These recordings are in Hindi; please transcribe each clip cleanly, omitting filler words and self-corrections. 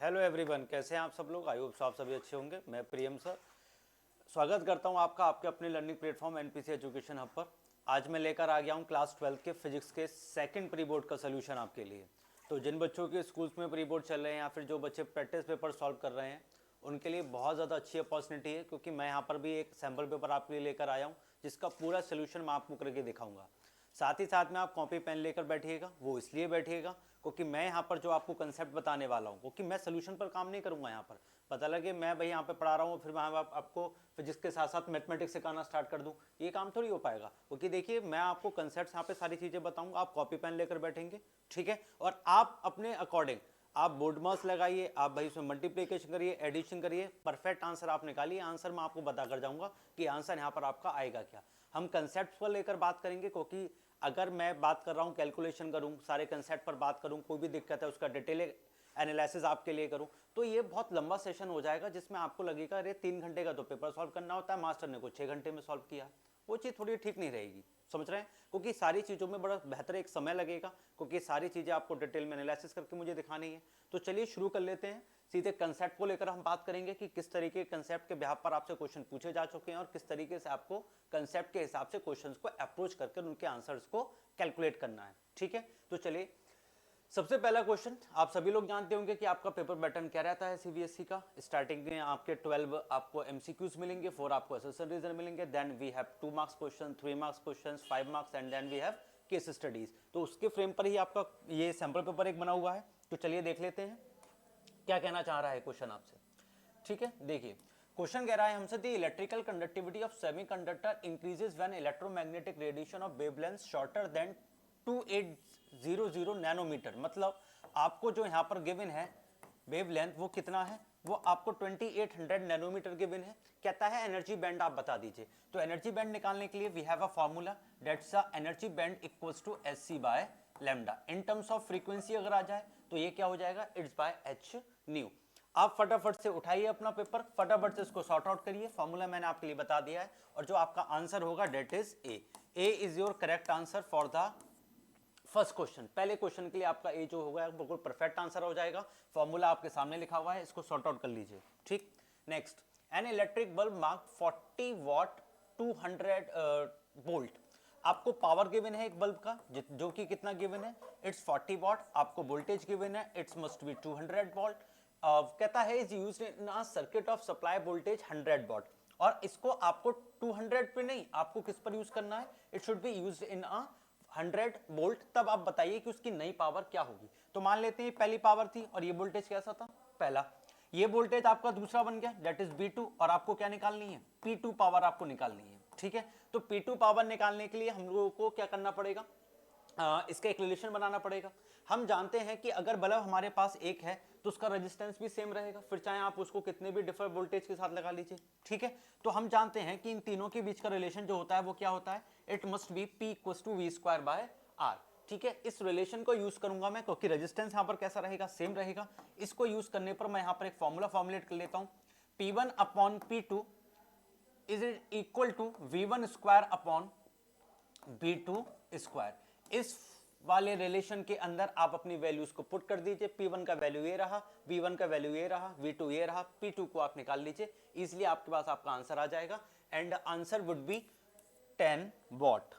हेलो एवरीवन, कैसे हैं आप सब लोग। आई होप आप सभी अच्छे होंगे। मैं प्रियम सर स्वागत करता हूं आपका आपके अपने learning platform NPC education hub पर। आज मैं लेकर आ गया हूं क्लास 12 के फिजिक्स के सेकंड प्री बोर्ड का सोल्यूशन आपके लिए। तो जिन बच्चों के स्कूल्स में प्री बोर्ड चल रहे हैं या फिर जो बच्चे प्रैक्टिस पेपर सॉल्व कर रहे हैं उनके लिए बहुत ज़्यादा अच्छी अपॉर्चुनिटी है, क्योंकि मैं यहाँ पर भी एक सैम्पल पेपर आपके लिए लेकर आया हूँ जिसका पूरा सोल्यूशन मैं आपको करके दिखाऊंगा। साथ ही साथ में आप कॉपी पेन लेकर बैठिएगा। वो इसलिए बैठिएगा क्योंकि मैं यहाँ पर जो आपको कंसेप्ट बताने वाला हूँ, क्योंकि मैं सोल्यूशन पर काम नहीं करूँगा। यहाँ पर पता लगे मैं भाई यहाँ पे पढ़ा रहा हूँ फिर मैं आपको फिजिक्स के साथ साथ मैथमेटिक्स सिखाना स्टार्ट कर दूँ, ये काम थोड़ी हो पाएगा। क्योंकि देखिए मैं आपको कंसेप्ट यहाँ पे सारी चीज़ें बताऊँगा, आप कॉपी पेन लेकर बैठेंगे, ठीक है। और आप अपने अकॉर्डिंग आप बोर्ड मार्क्स लगाइए, आप भाई उसमें मल्टीप्लिकेशन करिए, एडिशन करिए, परफेक्ट आंसर आप निकालिए। आंसर मैं आपको बता कर जाऊँगा कि आंसर यहाँ पर आपका आएगा क्या। हम कंसेप्ट पर लेकर बात करेंगे, क्योंकि अगर मैं बात कर रहा हूँ कैलकुलेशन करूँ, सारे कंसेप्ट पर बात करूँ, कोई भी दिक्कत है उसका डिटेल एनालिसिस आपके लिए करूँ, तो ये बहुत लंबा सेशन हो जाएगा जिसमें आपको लगेगा अरे 3 घंटे का तो पेपर सॉल्व करना होता है, मास्टर ने कुछ 6 घंटे में सॉल्व किया। वो चीज़ थोड़ी ठीक नहीं रहेगी, समझ रहे हैं। क्योंकि सारी चीज़ों में बड़ा बेहतर एक समय लगेगा, क्योंकि सारी चीज़ें आपको डिटेल में एनालिसिस करके मुझे दिखानी है। तो चलिए शुरू कर लेते हैं। सीधे कंसेप्ट को लेकर हम बात करेंगे कि किस तरीके के कंसेप्ट के बिहाफ पर आपसे क्वेश्चन पूछे जा चुके हैं और किस तरीके से आपको कंसेप्ट के हिसाब से क्वेश्चंस को अप्रोच करके उनके आंसर्स को कैलकुलेट करना है, ठीक है। तो चलिए सबसे पहला क्वेश्चन, आप सभी लोग जानते होंगे कि आपका पेपर पैटर्न क्या रहता है सीबीएसई का। स्टार्टिंग में आपके 12 आपको एमसीक्यूज मिलेंगे, 4 आपको एसेशन रीजन मिलेंगे, then we have 2 marks question, 3 marks question, 5 marks and then we have case studies. तो उसके फ्रेम पर ही आपका ये सैंपल पेपर एक बना हुआ है। तो चलिए देख लेते हैं क्या कहना चाह रहा है क्वेश्चन आपसे, ठीक है। देखिए क्वेश्चन कह रहा है हमसे, the electrical conductivity of semiconductor increases when electromagnetic radiation of wavelength shorter than 2800 nanometre. मतलब आपको जो यहाँ पर गिवन है वेवलेंथ वो कितना है, वो आपको 2800 नैनोमीटर गिवन है। कहता है एनर्जी बैंड आप बता दीजिए। तो एनर्जी बैंड निकालने के लिए we have a formula, that's a energy band equals to h by lambda. In terms of frequency अगर आ जाए तो ये क्या हो जाएगा, इट्स बाय एच न्यू। आप फटाफट से उठाइए अपना पेपर, फटाफट से इसको सॉर्ट आउट करिए। फॉर्मूला मैंने आपके लिए बता दिया है और जो आपका आंसर होगा that is A is your correct answer for the first question. पहले क्वेश्चन के लिए आपका ए जो होगा बिल्कुल परफेक्ट आंसर हो जाएगा। फॉर्मूला आपके सामने लिखा हुआ है, इसको सॉर्ट आउट कर लीजिए, ठीक। Next, an electric bulb mark 40 what 200 volt. आपको पावर गिवन है एक बल्ब का जो कि कितना गिवन है, इट्स 40 वॉट। आपको वोल्टेज गिवन है, इट्स मस्ट बी 200 वोल्ट। कहता है is used in a circuit of supply voltage 100 what. और इसको आपको 200 पे नहीं, आपको किस पर यूज करना है, it should be used in a 100 volt. तब आप बताइए कि उसकी नई पावर क्या होगी। तो मान लेते हैं पहली पावर थी और ये वोल्टेज कैसा था, पहला। ये वोल्टेज आपका दूसरा बन गया, दैट इज B2। और आपको क्या निकालनी है, P2 पावर आपको निकालनी है, ठीक है। तो P2 पावर निकालने के लिए हम लोगों को क्या करना पड़ेगा, इसका एक रिलेशन बनाना पड़ेगा। हम जानते हैं कि अगर बल्ब हमारे पास एक है तो उसका रेजिस्टेंस भी सेम रहेगा, फिर चाहे आप उसको कितने भी डिफर वोल्टेज के साथ लगा लीजिए, ठीक है। तो हम जानते हैं कि इन तीनों के बीच का रिलेशन जो होता है वो क्या होता है, it must be P equals to V square by R, ठीक है। इस रिलेशन को यूज करूंगा मैं, क्योंकि रेजिस्टेंस यहां पर कैसा रहेगा, सेम रहेगा। इसको यूज करने पर मैं यहां पर एक फॉर्मूला फॉर्मुलेट कर लेता हूं, P1 upon P2 is equal to V1 square upon V2 square. इस वाले रिलेशन के अंदर आप अपनी वैल्यूज को पुट कर दीजिए। P1 का वैल्यू ये रहा, V1 का वैल्यू ये रहा, V2 ये रहा, P2 को आप निकाल लीजिए, इसलिए आपके पास आपका आंसर आ जाएगा and answer would be 10 what.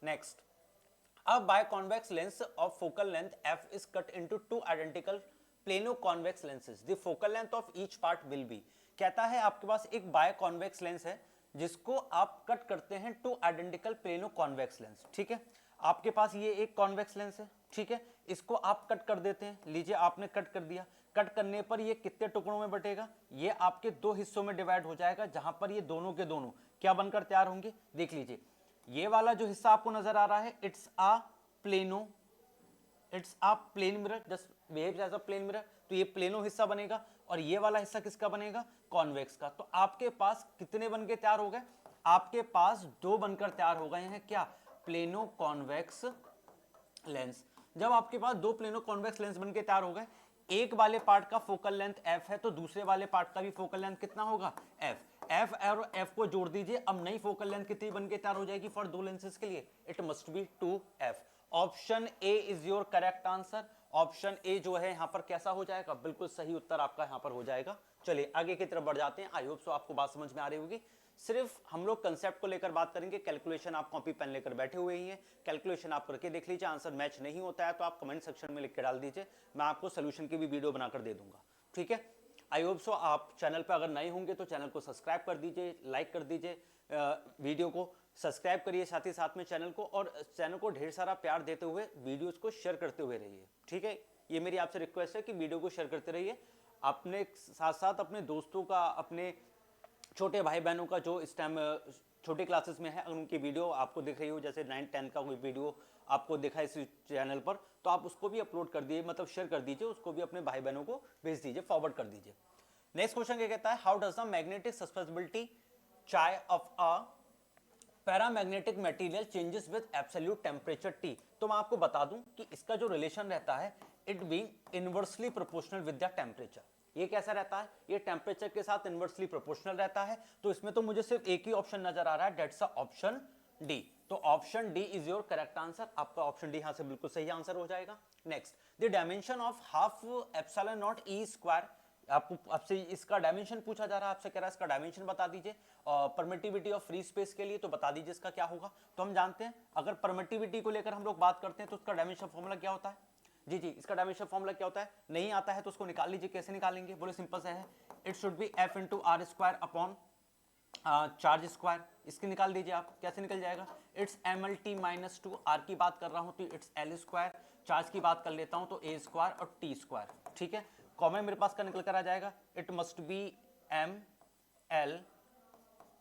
Next, a biconvex lens of focal length f is cut into two identical plano-convex lenses. The focal length of each part will be। कहता है आपके पास एक बायकॉन्वेक्स लेंस है जिसको आप कट करते हैं two identical plano convex lens, ठीक है। आपके पास ये एक कॉन्वेक्स लेंस है, ठीक है। इसको आप कट कर देते हैं, लीजिए आपने कट कर दिया। कट करने पर ये कितने टुकड़ों में बटेगा, ये आपके दो हिस्सों में डिवाइड हो जाएगा, जहां पर ये दोनों के दोनों क्या बनकर तैयार होंगे, देख लीजिए। ये वाला जो हिस्सा आपको नजर आ रहा है, it's a plano, it's a plane mirror, just behaves as a plane mirror. तो ये प्लेनो हिस्सा बनेगा और ये वाला हिस्सा किसका बनेगा, कॉन्वेक्स का। तो आपके पास कितने बन के तैयार हो गए, आपके पास दो बनकर तैयार हो गए हैं, क्या, प्लेनो कॉन्वेक्स लेंस। जब आपके पास दो प्लेनो कॉन्वेक्स लेंस बनके तैयार हो गए, एक वाले पार्ट का फोकल लेंथ f है तो दूसरे वाले पार्ट का भी फोकल लेंथ कितना होगा, f और f को जोड़ दीजिए। अब नई फोकल लेंथ कितनी बनके तैयार हो जाएगी फॉर दो लेंसेज के लिए, it must B 2f। Option A is your correct answer. Option A जो है यहाँ पर कैसा हो जाएगा, बिल्कुल सही उत्तर आपका यहाँ पर हो जाएगा। चलिए आगे की तरफ बढ़ जाते हैं। आई होप सो आपको बात समझ में आ रही होगी। सिर्फ हम लोग कंसेप्ट को लेकर बात करेंगे। कैलकुलेशन आप कॉपी पेन लेकर बैठे हुए ही हैं, कैलकुलेशन आप करके देख लीजिए। आंसर मैच नहीं होता है तो आप कमेंट सेक्शन में लिख के डाल दीजिए, मैं आपको सोल्यूशन की भी वीडियो बनाकर दे दूंगा, ठीक है। आई होप सो आप चैनल पर अगर नए होंगे तो चैनल को सब्सक्राइब कर दीजिए, लाइक कर दीजिए, वीडियो को सब्सक्राइब करिए साथ ही साथ में चैनल को, और चैनल को ढेर सारा प्यार देते हुए वीडियोस को शेयर करते हुए रहिए, ठीक है। ये मेरी आपसे रिक्वेस्ट है कि वीडियो को शेयर करते रहिए, अपने साथ साथ अपने दोस्तों का, अपने छोटे भाई बहनों का जो इस टाइम छोटी क्लासेस में है, अगर उनकी वीडियो आपको दिख रही हो, जैसे 9-10 का कोई वीडियो आपको दिखा इस चैनल पर, तो आप उसको भी अपलोड कर दीजिए, मतलब शेयर कर दीजिए, उसको भी अपने भाई बहनों को भेज दीजिए, फॉरवर्ड कर दीजिए। नेक्स्ट क्वेश्चन क्या कहता है, हाउ डज द मैग्नेटिक सस्पेंसिबिलिटी चाय of a paramagnetic material changes with absolute temperature T। तो मैं आपको बता दूं कि इसका जो रिलेशन रहता है, it being inversely proportional with the temperature. ये कैसा रहता है, ये टेम्परेचर के साथ इनवर्सली प्रोपोर्शनल रहता है। तो इसमें तो मुझे सिर्फ एक ही ऑप्शन नजर आ रहा है, दैट्स ऑप्शन डी। तो option D is your correct answer. आपका ऑप्शन डी यहां से बिल्कुल सही आंसर हो जाएगा। Next, the dimension of half epsilon not E square. आपसे इसका डायमेंशन पूछा जा रहा है, आपसे कह रहा है इसका डायमेंशन बता दीजिए। परमिटिविटी ऑफ फ्री स्पेस के लिए तो बता दीजिए इसका क्या होगा। तो हम जानते हैं अगर परमिटिविटी को लेकर हम लोग बात करते हैं तो उसका डायमेंशन फॉर्मूला क्या होता है। जी जी, इसका डायमेंशन फॉर्मूला क्या होता है, नहीं आता है तो उसको निकाल लीजिए। कैसे निकालेंगे, बोले सिंपल से है, it should be F into R square upon charge square. इसकी निकाल दीजिए आप, कैसे निकल जाएगा, it's M L T minus two, R की बात कर रहा हूं तो इट्स एल स्क्वायर, चार्ज की बात कर लेता हूं तो ए स्क्वायर और टी स्क्वायर, ठीक है। कॉमन मेरे पास का निकल कर आ जाएगा, it must be M L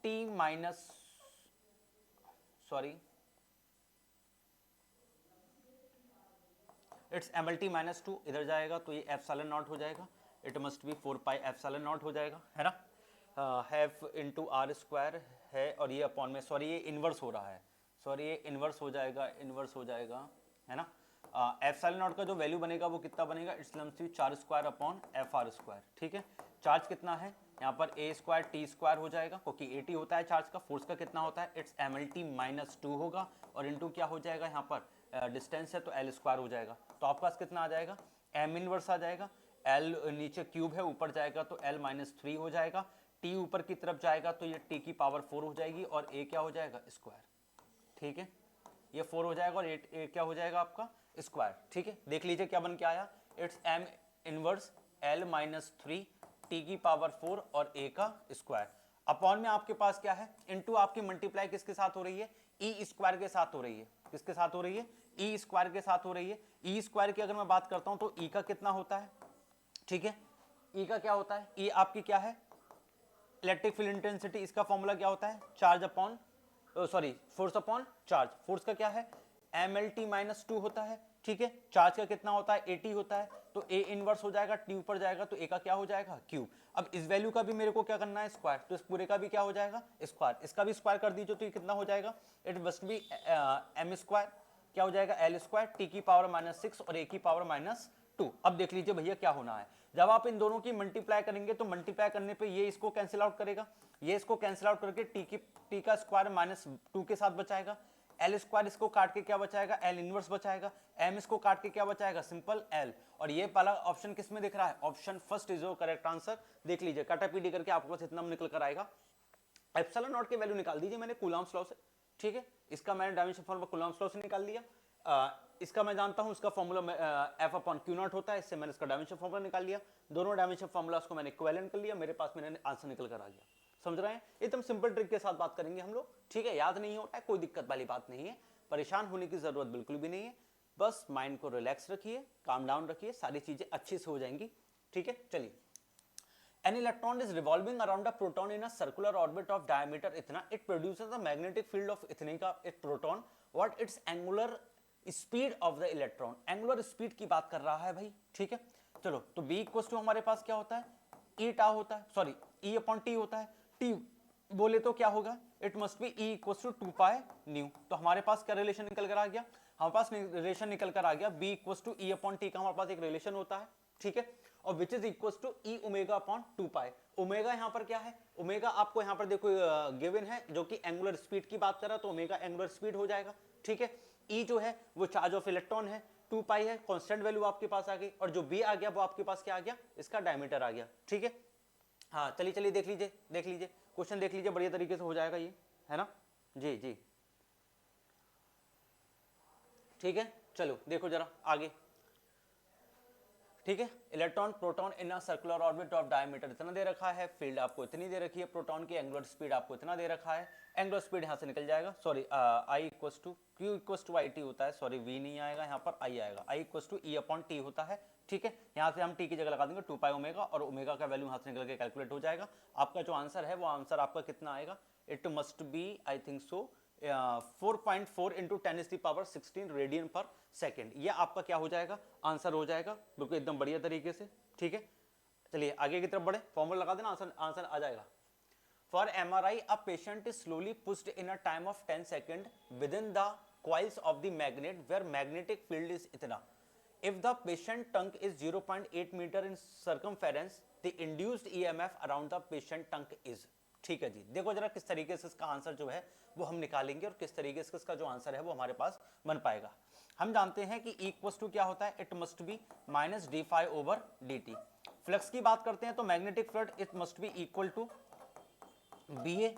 T minus, sorry it's M L T minus two, इधर जाएगा तो ये एप्सिलॉन नॉट हो जाएगा, it must be 4 pi epsilon nought हो जाएगा, है ना। हैफ इंटू आर स्क्वायर है और ये अपॉन में, सॉरी ये इन्वर्स हो रहा है, सॉरी ये इन्वर्स हो जाएगा, इन्वर्स हो जाएगा, है ना। एप्सिलॉन नॉट का जो वैल्यू बनेगा वो कितना बनेगा, इट्स लम्स चार square upon F R square, ठीक है। चार्ज कितना है यहाँ पर, ए स्क्वायर टी स्क्वायर हो जाएगा, क्योंकि ए टी होता है चार्ज का। फोर्स का कितना होता है, it's M L T minus two होगा, और इंटू क्या हो जाएगा यहाँ पर डिस्टेंस है तो एल स्क्वायर हो जाएगा। तो आपके पास कितना आ जाएगा, एम इनवर्स आ जाएगा, एल नीचे क्यूब है, ऊपर जाएगा तो एल माइनस थ्री हो जाएगा, टी ऊपर की तरफ जाएगा तो ये टी की पावर 4 हो जाएगी, और ए क्या हो जाएगा, स्क्वायर, ठीक है। ये 4 हो जाएगा और ए क्या हो जाएगा आपका, स्क्वायर, ठीक है। देख लीजिए क्या बन के आया, it's M inverse L minus three, T की पावर 4 और ए का स्क्वायर। अपॉन में आपके पास क्या है, इनटू आपकी मल्टीप्लाई किसके साथ हो रही है, ई स्क्वायर के साथ हो रही है। किसके साथ हो रही है, ई स्क्वायर के साथ हो रही है। ई स्क्वायर की अगर मैं बात करता हूं तो ई का कितना होता है, ठीक है। ई का क्या होता है, ई आपकी क्या है, इलेक्ट्रिक फील्ड इंटेंसिटी। इसका फॉर्मूला क्या होता है, charge upon, sorry force upon charge. Force का क्या है, M L T minus two होता है, ठीक है। चार्ज का कितना होता है, ए टी होता है, तो ए इनवर्स हो जाएगा, टी ऊपर जाएगा तो ए का क्या हो जाएगा, क्यूब। अब इस वैल्यू का भी मेरे को क्या करना है, स्क्वायर, तो इस पूरे का भी क्या हो जाएगा, स्क्वायर। इसका भी स्क्वायर कर दीजिए तो ये कितना हो जाएगा, it must be M square, क्या हो जाएगा, एल स्क्वायर, टी की पावर माइनस 6 और ए की पावर माइनस 2। अब देख लीजिए भैया क्या होना है, जब आप इन दोनों की मल्टीप्लाई करेंगे तो मल्टीप्लाई करने पे ये इसको कैंसिल आउट करेगा, ये इसको कैंसिल आउट करके टी का स्क्वायर माइनस 2 के साथ बचाएगा, एल स्क्वायर इसको काट के क्या बचाएगा, एल इनवर्स बचाएगा, एम इसको काट के क्या बचाएगा, सिंपल एल। और ये वाला ऑप्शन किस में दिख रहा है, option first is your correct answer. देख लीजिए काटा पीटी करके आपके पास इतना निकल कर आएगा। एप्सिलॉन नॉट की वैल्यू निकाल दीजिए मैंने कूलॉम्स लॉ से, ठीक है। इसका मैंने डायमेंशन फॉर्मूला कूलॉम्स लॉ से निकाल लिया। इसका मैं जानता हूं, इसका formula F upon Q not होता है, इससे मैंने इसका डायमेंशन फॉर्मूला निकाल लिया। दोनों डायमेंशन फॉर्मूलास को मैंने इक्विवेलेंट कर लिया, मेरे पास मैंने आंसर निकल कर आ गया। समझ रहे हैं, एकदम सिंपल ट्रिक के साथ बात करेंगे हम लोग, ठीक है। याद नहीं होता है, कोई दिक्कत वाली बात नहीं है, परेशान होने की जरूरत बिल्कुल भी नहीं है। बस माइंड को रिलैक्स रखिए, काम डाउन रखिए, सारी चीजें अच्छे से हो जाएंगी, ठीक है। चलिए, an electron is revolving around a proton in a circular orbit of diameter इतना, it produces a magnetic field of इतने का एक proton, what its angular speed of the electron, angular speed की बात कर रहा है भाई, ठीक है। चलो, तो B इक्वल टू हमारे पास क्या होता है, ई टा होता है, सॉरी E अपॉन टी होता है। टी बोले तो क्या होगा, it must be E equal to 2 pi nu. तो हमारे पास क्या रिलेशन निकल कर आ गया, हमारे पास रिलेशन निकल कर आ गया B equal to E upon T का हमारे पास एक रिलेशन होता है, ठीक है। और which is equal to E omega upon 2 pi. Omega यहाँ पर क्या है, ओमेगा आपको यहाँ पर देखो गिवन है, जो कि एंगुलर स्पीड की बात कर रहा है, तो ओमेगा एंगुलर स्पीड हो जाएगा, ठीक है। ई जो है वो चार्ज ऑफ इलेक्ट्रॉन है, 2 पाई है, कांस्टेंट वैल्यू आपके पास आ गई, और जो b आ गया वो आपके पास क्या आ गया, इसका डायमीटर आ गया। ठीक है, हाँ चलिए चलिए देख लीजिए, देख लीजिए क्वेश्चन देख लीजिए, बढ़िया तरीके से हो जाएगा ये, है ना। जी जी ठीक है, चलो देखो जरा आगे। ठीक है, electron proton in a circular orbit of diameter इतना दे रखा है, फील्ड आपको इतनी दे रखी है, प्रोटॉन की एंगुलर स्पीड आपको इतना दे रखा है, एंगुलर स्पीड यहाँ से निकल जाएगा, sorry I equals to Q equals to I T होता है, सॉरी वी नहीं आएगा यहाँ पर, आई आएगा, I equals to E upon T होता है। ठीक है, यहाँ से हम टी की जगह लगा देंगे 2 पाई ओमेगा, और ओमेगा का वैल्यू यहाँ से निकल के कैलकुलेट हो जाएगा। आपका जो आंसर है वो आंसर आपका कितना आएगा, it must be I think so 4.4 into 10⁻16 radian per second, ये आपका क्या हो जाएगा, आंसर हो जाएगा, बिल्कुल एकदम बढ़िया तरीके से। ठीक है, चलिए आगे की तरफ बढ़े, फॉर्मूला लगा देना, आंसर आ जाएगा। For MRI a patient is slowly pushed in a time of 10 second with in the coils of the magnet where magnetic field is इतना, if the patient tongue is 0.8 meter in circumference the induced EMF around the patient tongue is। ठीक है जी, देखो जरा किस तरीके से इसका आंसर जो है वो हम निकालेंगे, और किस तरीके से इसका जो आंसर है वो हमारे पास बन पाएगा। हम जानते हैं कि इक्वस टू क्या होता है, it must be minus D phi over D T. Flux की बात करते हैं तो magnetic field it must be equal to B A,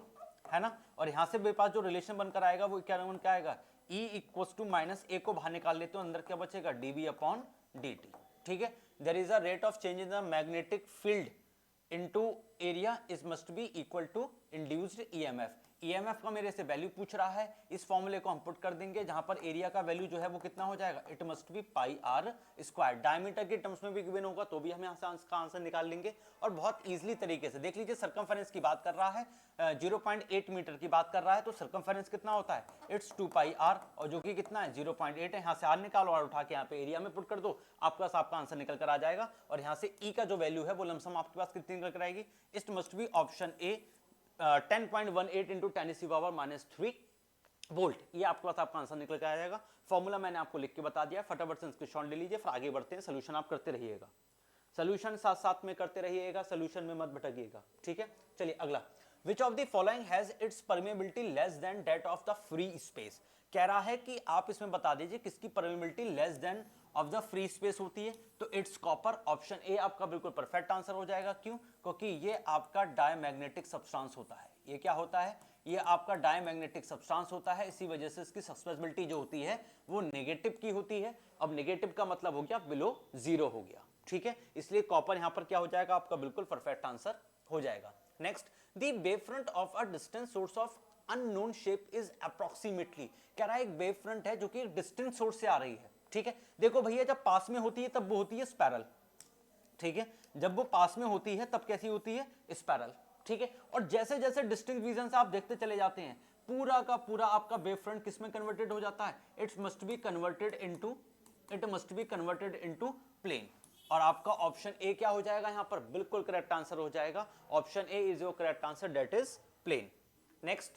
है ना, और यहां से मेरे पास जो रिलेशन बनकर आएगा वो क्या आएगा, E equals to minus A को बाहर निकाल लेते हो, अंदर क्या बचेगा, D B upon D T. ठीक है, there is a rate of change in the magnetic field into area is must be equal to induced EMF. EMF का मेरे से वैल्यू पूछ रहा है, इस फॉर्मूले को हम पुट कर देंगे, जहां पर एरिया का वैल्यू जो है वो कितना हो जाएगा, it must be pi R square. Diameter के टर्म्स में भी गिवन होगा तो भी हम यहाँ से इसका आंसर निकाल लेंगे, और बहुत इजीली तरीके से देख लीजिए। सर्कमफेरेंस की बात कर रहा है, 0.8 मीटर की बात कर रहा है, तो सर्कमफेरेंस कितना होता है, इट्स 2 पाई आर, और जो कि कितना है 0.8 है। यहाँ से आर निकालो और उठा के यहाँ पे एरिया में पुट कर दो, आपके पास आपका आंसर निकल कर आ जाएगा। और यहाँ से ई का जो वैल्यू है वो लमसम आपके पास कितनी निकल कर आएगी, it must B option A 10.18 into 10⁻³ volt, ये आपके पास आपका आंसर निकल के आ जाएगा। फॉर्मूला मैंने आपको लिख के बता दिया, फटाफट से स्क्रीनशॉट ले लीजिए, फिर आगे बढ़ते हैं। सोल्यूशन आप करते रहिएगा, सोल्यूशन साथ साथ में करते रहिएगा, सोल्यूशन में मत भटकिएगा। ठीक है, चलिए अगला, विच of the following has its permeability less than that of the free space. कह रहा है कि आप इसमें बता दीजिए किसकी permeability less than of the free space होती है, तो इट्स कॉपर। ऑप्शन ए आपका बिल्कुल परफेक्ट आंसर हो जाएगा, क्यों, क्योंकि ये आपका डायमैग्नेटिक सब्सटेंस होता है। ये क्या होता है, ये आपका डायमैग्नेटिक सब्सटेंस होता है, इसी वजह से इसकी सस्पेंसिबिलिटी जो होती है वो नेगेटिव की होती है। अब नेगेटिव का मतलब हो गया बिलो जीरो हो गया। ठीक है, इसलिए कॉपर यहां पर क्या हो जाएगा, आपका बिल्कुल परफेक्ट आंसर हो जाएगा। Next, the wave front of a distant source of unknown shape is approximately. कह रहा है एक वेव फ्रंट है जो कि एक डिस्टेंट सोर्स से आ रही है। ठीक है, देखो भैया जब पास में होती है तब वो होती है स्पैरल। ठीक है, जब वो पास में होती है तब कैसी होती है, स्पैरल। ठीक है, और जैसे जैसे डिस्टिंक्ट विजन से आप देखते चले जाते हैं, पूरा का पूरा आपका वेव फ्रंट किसमें कन्वर्टेड हो जाता है, it must be converted into plane. और आपका ऑप्शन ए क्या हो जाएगा, यहां पर बिल्कुल करेक्ट आंसर हो जाएगा, option A is your correct answer, that is plane. Next,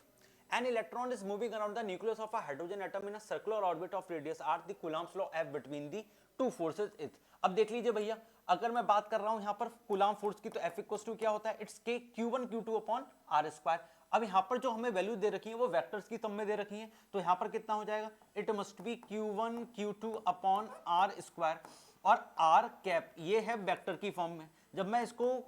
an electron is moving around the nucleus of a hydrogen atom in a circular orbit of radius r, the Coulomb's law F between the two forces is। अब देख लीजिए भैया, अगर मैं बात कर रहा हूं यहां पर कूलाम फोर्स की, तो F इक्वल टू क्या होता है, it's k q1 q2 upon r square. अब यहां पर जो हमें वैल्यू दे रखी है वो वेक्टर्स की टर्म में दे रखी है, तो यहां पर कितना हो जाएगा, it must B q1 q2 upon r square, और r कैप ये है वेक्टर की फॉर्म में। जब मैं इसको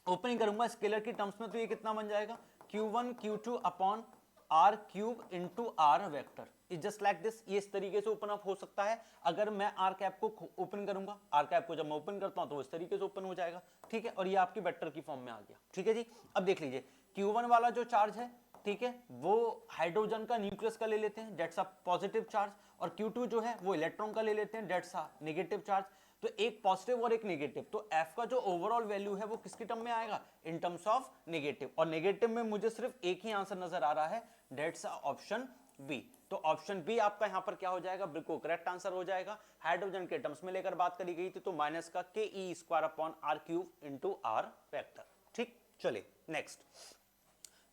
ओपनिंग करूंगा स्केलर की टर्म्स में, तो ये कितना बन जाएगा, q1 q2 upon r cube into r vector is just like this. ये इस तरीके से ओपन अप हो सकता है अगर मैं r कैप को ओपन करूंगा। r कैप को जब मैं ओपन करता हूं तो इस तरीके से ओपन हो जाएगा। ठीक है, और ये आपकी वेक्टर की फॉर्म में आ गया। ठीक है जी, अब देख लीजिए q1 वाला जो चार्ज है, ठीक है, वो हाइड्रोजन का न्यूक्लियस का ले लेते हैं, डेट्स अ पॉजिटिव चार्ज, और q2 जो है वो इलेक्ट्रॉन का ले लेते हैं, डेट्स अ नेगेटिव चार्ज। तो एक पॉजिटिव और एक नेगेटिव, तो F का जो ओवरऑल वैल्यू है वो किसकी टर्म में आएगा, इन टर्म्स ऑफ नेगेटिव। और नेगेटिव में मुझे सिर्फ एक ही आंसर नजर आ रहा है, डेट्स ऑप्शन बी। तो ऑप्शन बी आपका यहां पर क्या हो जाएगा, बिल्कुल करेक्ट आंसर हो जाएगा। हाइड्रोजन के टर्म्स में लेकर बात करी गई थी, तो माइनस का K E square upon R cube into R vector. ठीक, चलिए next,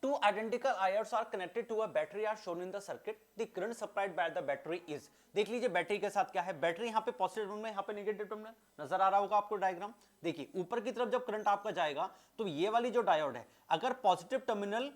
two identical ions are connected to a battery are shown in the circuit, the current supplied by the battery is। देख लीजिए बैटरी के साथ क्या है, बैटरी यहाँ पे पॉजिटिव टर्मिनल में, यहाँ पे नेगेटिव टर्मिनल, नजर आ रहा होगा आपको डायग्राम। देखिए ऊपर की तरफ जब करंट आपका जाएगा तो ये वाली जो डायोड है, अगर पॉजिटिव टर्मिनल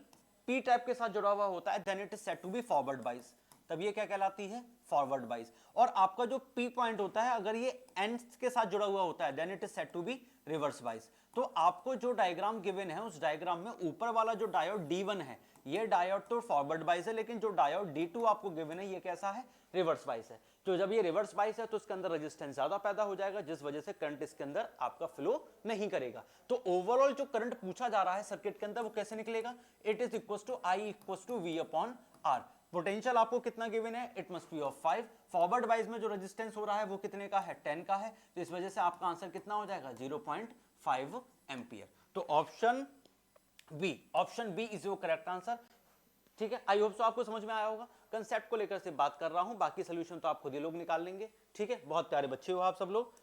पी टाइप के साथ जुड़ा हुआ होता है, then it is said to be forward bias. तब ये क्या कहलाती है, फॉरवर्ड बाइस। और आपका जो पी पॉइंट होता है अगर ये एन के साथ जुड़ा हुआ होता है then it is said to be reverse bias. तो आपको जो डायग्राम गिवन है उस डायग्राम में ऊपर वाला जो डायोड D1 है ये डायोड तो फॉरवर्ड बाइस है, लेकिन जो डायोड D2 आपको गिवन है ये कैसा है, रिवर्स बाइस है। तो जब ये रिवर्स बाइस है तो उसके अंदर रेजिस्टेंस ज्यादा पैदा हो जाएगा जिस वजह से करंट इसके अंदर आपका फ्लो नहीं करेगा। तो ओवरऑल जो करंट पूछा जा रहा है सर्किट के अंदर वो कैसे निकलेगा, it is equal to I equal to V upon R. Potential आपको कितना गिवन है, it must be of 5। Forward wise में जो रेजिस्टेंस हो रहा है वो कितने का है, 10 का है। तो इस वजह से आपका आंसर कितना हो जाएगा, 0.5 एम्पियर। तो option B is your correct answer. ठीक है, आई होप सो आपको समझ में आया होगा। कंसेप्ट को लेकर से बात कर रहा हूं, बाकी सोल्यूशन तो आप खुद ही लोग निकाल लेंगे। ठीक है, बहुत प्यारे बच्चे हो आप सब लोग।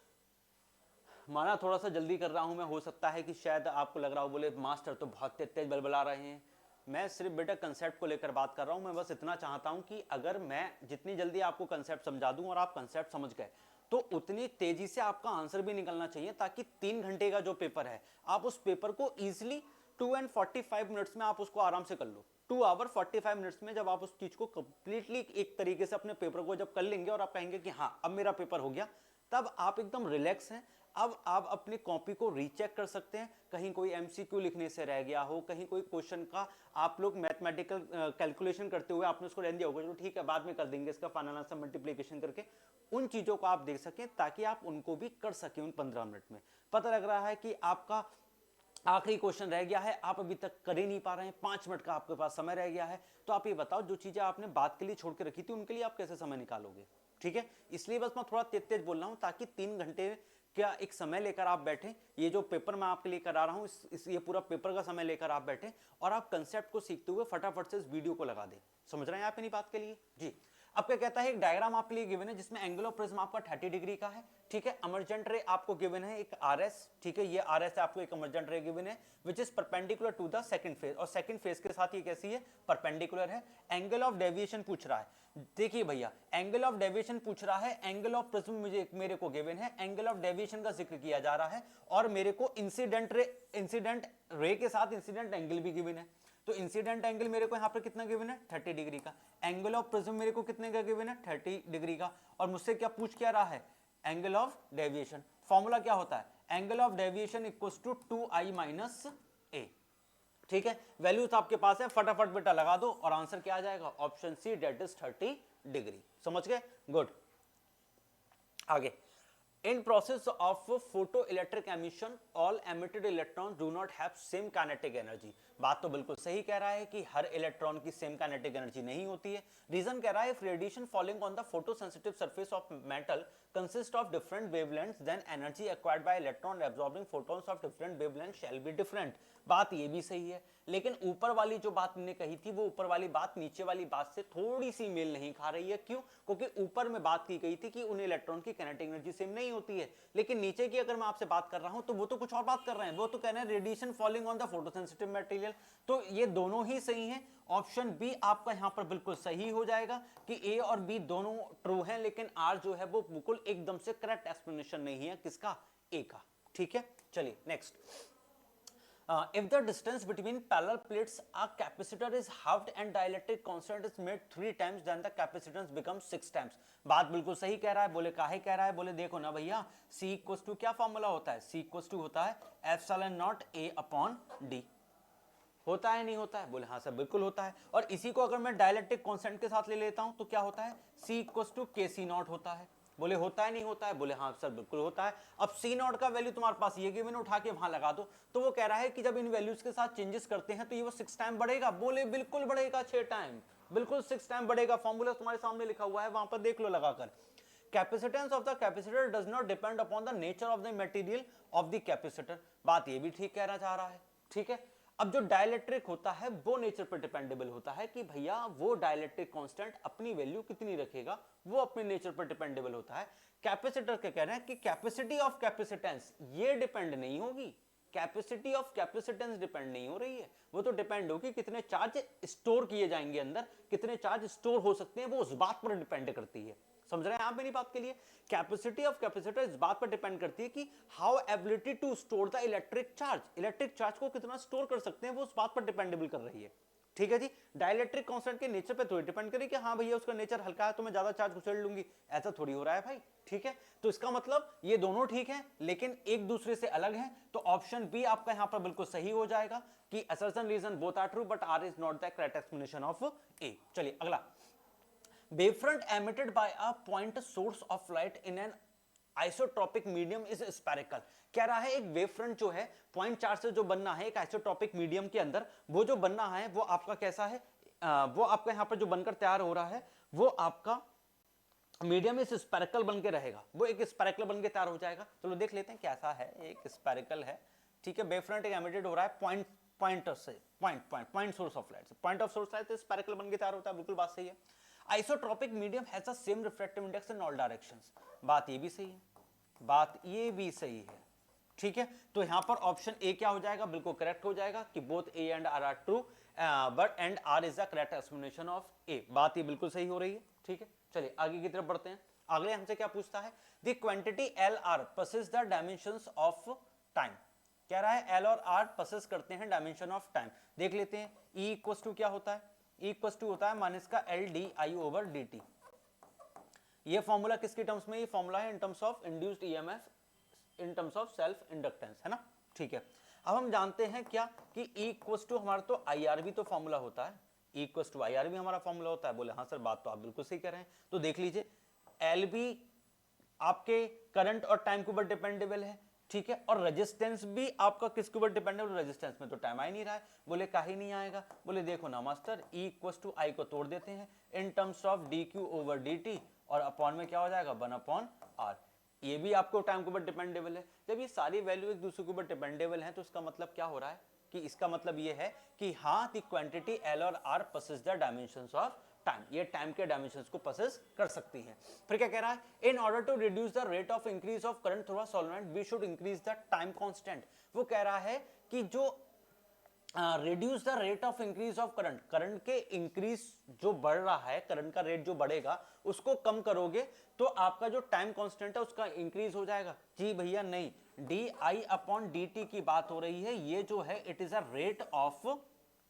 माना थोड़ा सा जल्दी कर रहा हूं मैं, हो सकता है कि शायद आपको लग रहा हो बोले मास्टर तो बहुत तेज बलबला रहे हैं। मैं सिर्फ बेटा कंसेप्ट को लेकर बात कर रहा हूं। मैं बस इतना चाहता हूं कि अगर मैं जितनी जल्दी आपको कंसेप्ट समझा दूं और आप कंसेप्ट समझ गए तो उतनी तेजी से आपका आंसर भी निकलना चाहिए, ताकि 3 घंटे का जो पेपर है आप उस पेपर को इजिली 2 and 45 मिनट्स में आप उसको आराम से कर लो। 2 आवर 45 मिनट्स में जब आप उस चीज को कंप्लीटली एक तरीके से अपने पेपर को जब कर लेंगे और आप कहेंगे कि हाँ अब मेरा पेपर हो गया, तब आप एकदम रिलैक्स हैं। अब आप अपनी कॉपी को रीचेक कर सकते हैं, कहीं कोई एमसीक्यू लिखने से रह गया हो, कहीं कोई क्वेश्चन का आप लोग मैथमेटिकल कैलकुलेशन करते हुए आपने उसको रह दिया होगा, जो ठीक है बाद में कर देंगे इसका फाइनल आंसर मल्टीप्लिकेशन करके, उन चीजों को आप देख सकें ताकि आप उनको भी कर सकें उन 15 मिनट में। पता लग रहा है कि आपका आखिरी क्वेश्चन रह गया है, आप अभी तक कर ही नहीं पा रहे हैं, 5 मिनट का आपके पास समय रह गया है, तो आप ये बताओ जो चीजें आपने बात के लिए छोड़ के रखी थी उनके लिए आप कैसे समय निकालोगे। ठीक है, इसलिए बस मैं थोड़ा तेज तेज बोल रहा हूं ताकि 3 घंटे क्या एक समय लेकर आप बैठे, ये जो पेपर मैं आपके लिए करा रहा हूं ये पूरा पेपर का समय लेकर आप बैठे और आप कंसेप्ट को सीखते हुए फटाफट से इस वीडियो को लगा दें। समझ रहे हैं आप मेरी बात के लिए जी। अब क्या कहता है, एक डायग्राम आपके लिए गिवन है जिसमें एंगल ऑफ प्रिज्म आपका 30 डिग्री का है। ठीक है, इमर्जेंट रे आपको गिवन है एक RS। ठीक है, ये RS आपको एक इमर्जेंट रे गिवन है which is perpendicular to the second face, और सेकंड फेज के साथ ये कैसी है, परपेंडिकुलर है। एंगल ऑफ डेविएशन पूछ रहा है, देखिए भैया एंगल ऑफ डेविएशन पूछ रहा है, एंगल ऑफ प्रिज्म मुझे मेरे को गिवन है, एंगल ऑफ डेविएशन का जिक्र किया जा रहा है और मेरे को इंसिडेंट रे के साथ इंसिडेंट एंगल भी गिवन है। तो इंसिडेंट एंगल मेरे को यहाँ पर कितना गिवन है, 30 डिग्री का। एंगल ऑफ प्रिज्म मेरे को कितने का गिवन है, 30 डिग्री का। और मुझसे क्या पूछ क्या रहा है, एंगल ऑफ डेविएशन। फॉर्मूला क्या होता है, angle of deviation equals to 2i minus A. ठीक है, वैल्यू तो आपके पास है, फटाफट बेटा लगा दो और आंसर क्या आ जाएगा, option C that is 30 degree. समझ गए, गुड। आगे, in process of photoelectric emission all emitted electrons do not have same kinetic energy। बात तो बिल्कुल सही कह रहा है कि हर इलेक्ट्रॉन की सेम काइनेटिक एनर्जी नहीं होती है। रीजन कह रहा है, if radiation falling on the photosensitive surface of metal consist of different wavelengths then energy acquired by electron absorbing photons of different wavelengths shall be different। बात ये भी सही है, लेकिन ऊपर वाली जो बात मैंने कही थी वो ऊपर वाली बात नीचे वाली बात से थोड़ी सी मेल नहीं खा रही है। क्यों, क्योंकि ऊपर में बात की गई थी कि उन इलेक्ट्रॉन की काइनेटिक एनर्जी सेम नहीं होती है, लेकिन नीचे की अगर मैं आपसे बात कर रहा हूं तो वो तो कुछ और बात कर रहे हैं, वो तो कह रहे हैं radiation falling on the photosensitive material. तो ये दोनों ही सही हैं, ऑप्शन बी आपका यहां पर बिल्कुल सही हो जाएगा कि ए और बी दोनों ट्रू हैं, लेकिन आर जो है वो बिल्कुल एकदम से करेक्ट एक्सप्लेनेशन नहीं है किसका, ए का। ठीक है, चलिए next. If the distance between parallel plates a capacitor is halved and dielectric constant is made 3 times then the capacitance becomes 6 times। बात बिल्कुल सही कह रहा है। बोले काहे कह रहा है, बोले देखो ना भैया C इक्वल्स टू क्या फॉर्मूला होता है, C इक्वल्स टू होता है epsilon not A upon D। होता है नहीं होता है, बोले हाँ सर बिल्कुल होता है। और इसी को अगर मैं डाइलेक्ट्रिक कांस्टेंट के साथ ले लेता हूं तो क्या होता है, C equals to KC not होता है। बोले होता है नहीं होता है, बोले हाँ सर बिल्कुल होता है। अब C नॉट का वैल्यू तुम्हारे पास ये गिवन उठा के वहां लगा दो, तो वो कह रहा है कि जब इन वैल्यूज के साथ चेंजेस करते हैं तो ये वो 6 टाइम बढ़ेगा। बोले बिल्कुल बढ़ेगा, 6 टाइम, बिल्कुल 6 टाइम बढ़ेगा। फॉर्मूला तुम्हारे सामने लिखा हुआ है, वहां पर देख लो लगाकर। Capacitance of the capacitor does not depend upon the nature of the material of the capacitor. बात ये भी ठीक कहना चाह रहा है। ठीक है, अब जो डाइलेक्ट्रिक होता है वो नेचर पर डिपेंडेबल होता है कि भैया वो डाइलेक्ट्रिक कांस्टेंट अपनी वैल्यू कितनी रखेगा, वो अपने नेचर पर डिपेंडेबल होता है। कैपेसिटर के कह रहे हैं कि कैपेसिटी ऑफ कैपेसिटेंस ये डिपेंड नहीं होगी, कैपेसिटी ऑफ कैपेसिटेंस डिपेंड नहीं हो रही है, वो तो डिपेंड होगी कितने चार्ज स्टोर किए जाएंगे अंदर, कितने चार्ज स्टोर हो सकते हैं, वो उस बात पर डिपेंड करती है। समझ रहे हैं आप मेरी बात के लिए, कैपेसिटी ऑफ कैपेसिटर इस बात पर डिपेंड करती है कि how ability to store the electric charge, electric charge को कितना स्टोर कर सकते हैं, वो उस बात पर डिपेंडेबल कर रही है। ठीक है जी। डाइलेक्ट्रिक कांस्टेंट के नेचर पे थोड़ी डिपेंड करेगी कि हाँ भैया उसका नेचर हल्का है तो मैं ज्यादा चार्ज उछल लूंगी, ऐसा थोड़ी हो रहा है भाई, ठीक है। तो इसका मतलब ये दोनों ठीक है लेकिन एक दूसरे से अलग है, तो ऑप्शन बी आपका यहां पर बिल्कुल सही हो जाएगा कि assertion reason both are true but R is not the correct explanation of A. चलिए अगला, wavefront emitted by a point source of light in an isotropic medium is spherical. कह रहा है एक वेव फ्रंट जो है पॉइंट चार्ज से जो बनना है एक आइसोट्रॉपिक मीडियम के अंदर, वो जो बनना है वो आपका कैसा है, वो आपका यहां पर जो बनकर तैयार हो रहा है वो आपका मीडियम इस स्पेरिकल बन के रहेगा, वो एक स्पेरिकल बन के तैयार हो जाएगा। चलो देख लेते हैं कैसा है, एक स्पेरिकल है, ठीक है। वेव फ्रंट एक एमिटेड हो रहा है पॉइंट सोर्स ऑफ लाइट से, पॉइंट ऑफ सोर्स लाइट से स्पेरिकल बन के तैयार होता है, बिल्कुल बात सही है। Isotropic medium has the same refractive index in all directions, बात ये भी सही है, बात ये भी सही है, ठीक है। तो यहां पर ऑप्शन ए क्या हो जाएगा, बिल्कुल करेक्ट हो जाएगा कि both A and R are true but and R is the correct explanation of A, बात ये बिल्कुल सही हो रही है, ठीक है। चलिए आगे की तरफ बढ़ते हैं। अगले हमसे क्या पूछता है, the quantity L R possess the dimensions of time. कह रहा है एल और आर पसेस करते हैं डायमेंशन ऑफ टाइम। देख लेते हैं, ई इक्वल टू क्या होता है, ई इक्वल टू होता है माइनस का L D I over D T. ये फॉर्मूला किसके टर्म्स में, ये फॉर्मूला है इन terms of induced EMF in terms of self inductance, है ना, ठीक है। अब हम जानते हैं क्या कि ई इक्वल टू हमारा तो आई आर भी तो फॉर्मूला होता है, E equal to I R भी हमारा फॉर्मूला होता है। बोले हाँ सर बात तो आप बिल्कुल सही कह रहे हैं। तो देख लीजिए एल भी आपके करंट और टाइम के ऊपर डिपेंडेबल है, ठीक है, और रेजिस्टेंस भी आपका किसके ऊपर डिपेंडेबल, रेजिस्टेंस में तो टाइम आ ही नहीं रहा है। बोले काहे नहीं आएगा, बोले देखो ना मास्टर, ई इक्वल टू आई को तोड़ देते हैं in terms of D Q over D T और अपॉन में क्या हो जाएगा 1 अपॉन आर। ये भी आपको टाइम के ऊपर डिपेंडेबल है। जब ये सारी वैल्यू एक दूसरे के ऊपर डिपेंडेबल है तो इसका मतलब क्या हो रहा है कि इसका मतलब ये है कि हाँ द क्वांटिटी एल और R possess the dimensions of time, ये टाइम के डायमेंशंस को पसेस कर सकती है। फिर क्या कह रहा है, in order to reduce the rate of increase of current through a solvent we should increase the time constant. वो कह रहा है कि जो reduce the rate of increase of current, current के इंक्रीज जो बढ़ रहा है, करंट का रेट जो बढ़ेगा उसको कम करोगे तो आपका जो टाइम कांस्टेंट है उसका इंक्रीज हो जाएगा। जी भैया नहीं, D I upon D T की बात हो रही है, ये जो है it is a rate of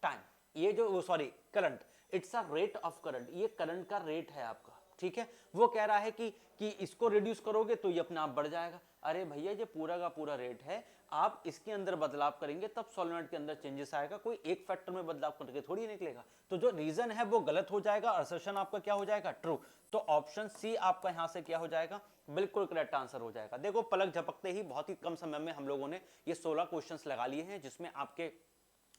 time, ये जो sorry current, it's a rate of current, ये करंट का रेट है आपका, ठीक है। वो कह रहा है कि इसको रिड्यूस करोगे तो ये अपने आप बढ़ जाएगा। अरे भैया ये पूरा का पूरा रेट है, आप इसके अंदर बदलाव करेंगे तब सॉल्वेंट के अंदर चेंजेस आएगा, कोई एक फैक्टर में बदलाव करके थोड़ी निकलेगा। तो जो रीजन है वो गलत हो जाएगा, असर्शन आपका क्या हो जाएगा, ट्रू। तो ऑप्शन सी आपका यहां से क्या हो जाएगा, बिल्कुल करेक्ट आंसर हो जाएगा। देखो पलक झपकते ही बहुत ही कम समय में हम लोगों ने ये 16 क्वेश्चंस लगा लिए हैं, जिसमें आपके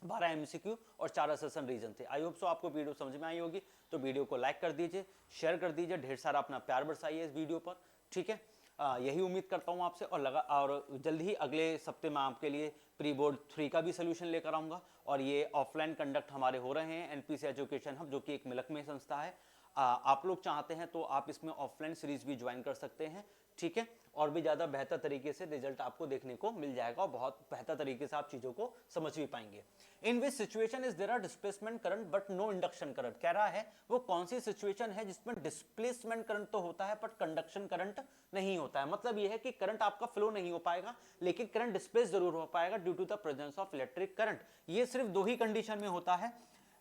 12 एमसीक्यू और 4 असर्शन रीजन थे। आई होप सो आपको वीडियो समझ में आई होगी। तो वीडियो को लाइक कर दीजिए, शेयर कर दीजिए, ढेर सारा अपना प्यार बरसाइए इस वीडियो पर, ठीक है। यही उम्मीद करता हूं आपसे, और जल्द ही अगले सप्ते में आपके लिए प्री बोर्ड 3 का भी सोल्यूशन लेकर आऊंगा। और ये ऑफलाइन कंडक्ट हमारे हो रहे हैं एनपीसी एजुकेशन हब, जो कि एक मिलक में संस्था है। आप लोग चाहते हैं तो आप इसमें ऑफलाइन सीरीज भी ज्वाइन कर सकते हैं, ठीक है। और भी ज़्यादा बेहतर तरीके से रिजल्ट आपको देखने को मिल जाएगा और बहुत बेहतर तरीके से आप चीज़ों को समझ भी पाएंगे। In which situation is there a displacement current but no induction current. कह रहा है वो कौन सी सिचुएशन है जिसमें डिस्प्लेसमेंट करंट तो होता है बट कंडक्शन करंट नहीं होता है। मतलब ये है कि करंट आपका फ्लो नहीं हो पाएगा लेकिन करंट डिस्प्लेस जरूर हो पाएगा due to the presence of electric current. ये सिर्फ 2 ही कंडीशन में होता है,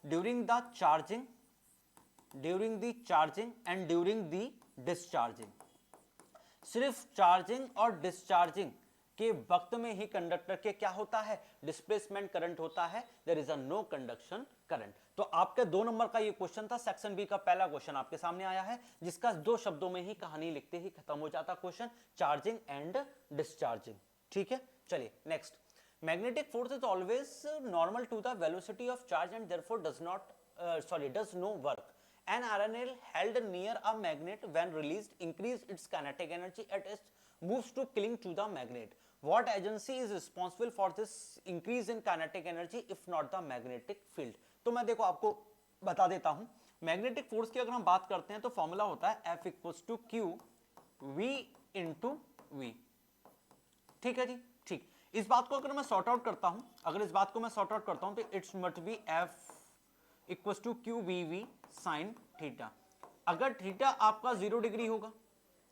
during the charging and during the discharging. सिर्फ चार्जिंग और डिस्चार्जिंग के वक्त में ही कंडक्टर के क्या होता है, डिस्प्लेसमेंट करंट होता है, there is a no conduction current. तो आपके 2 नंबर का ये क्वेश्चन था, सेक्शन बी का पहला क्वेश्चन आपके सामने आया है, जिसका 2 शब्दों में ही कहानी लिखते ही खत्म हो जाता क्वेश्चन, चार्जिंग एंड डिस्चार्जिंग, ठीक है। चलिए next, magnetic force is always normal to the velocity of charge and therefore does no work. An RNL held near a magnet when released increased its kinetic energy as it moves to cling to the magnet. What agency is responsible for this increase in kinetic energy if not the magnetic field? तो मैं देखो आपको बता देता हूं, मैग्नेटिक फोर्स की अगर हम बात करते हैं तो फॉर्मूला होता है F equals to Q V into V, ठीक है जी, ठीक। इस बात को अगर मैं सॉर्ट आउट करता हूं, तो it's must be F equals to Q V V sine theta. अगर थीटा आपका 0 डिग्री होगा,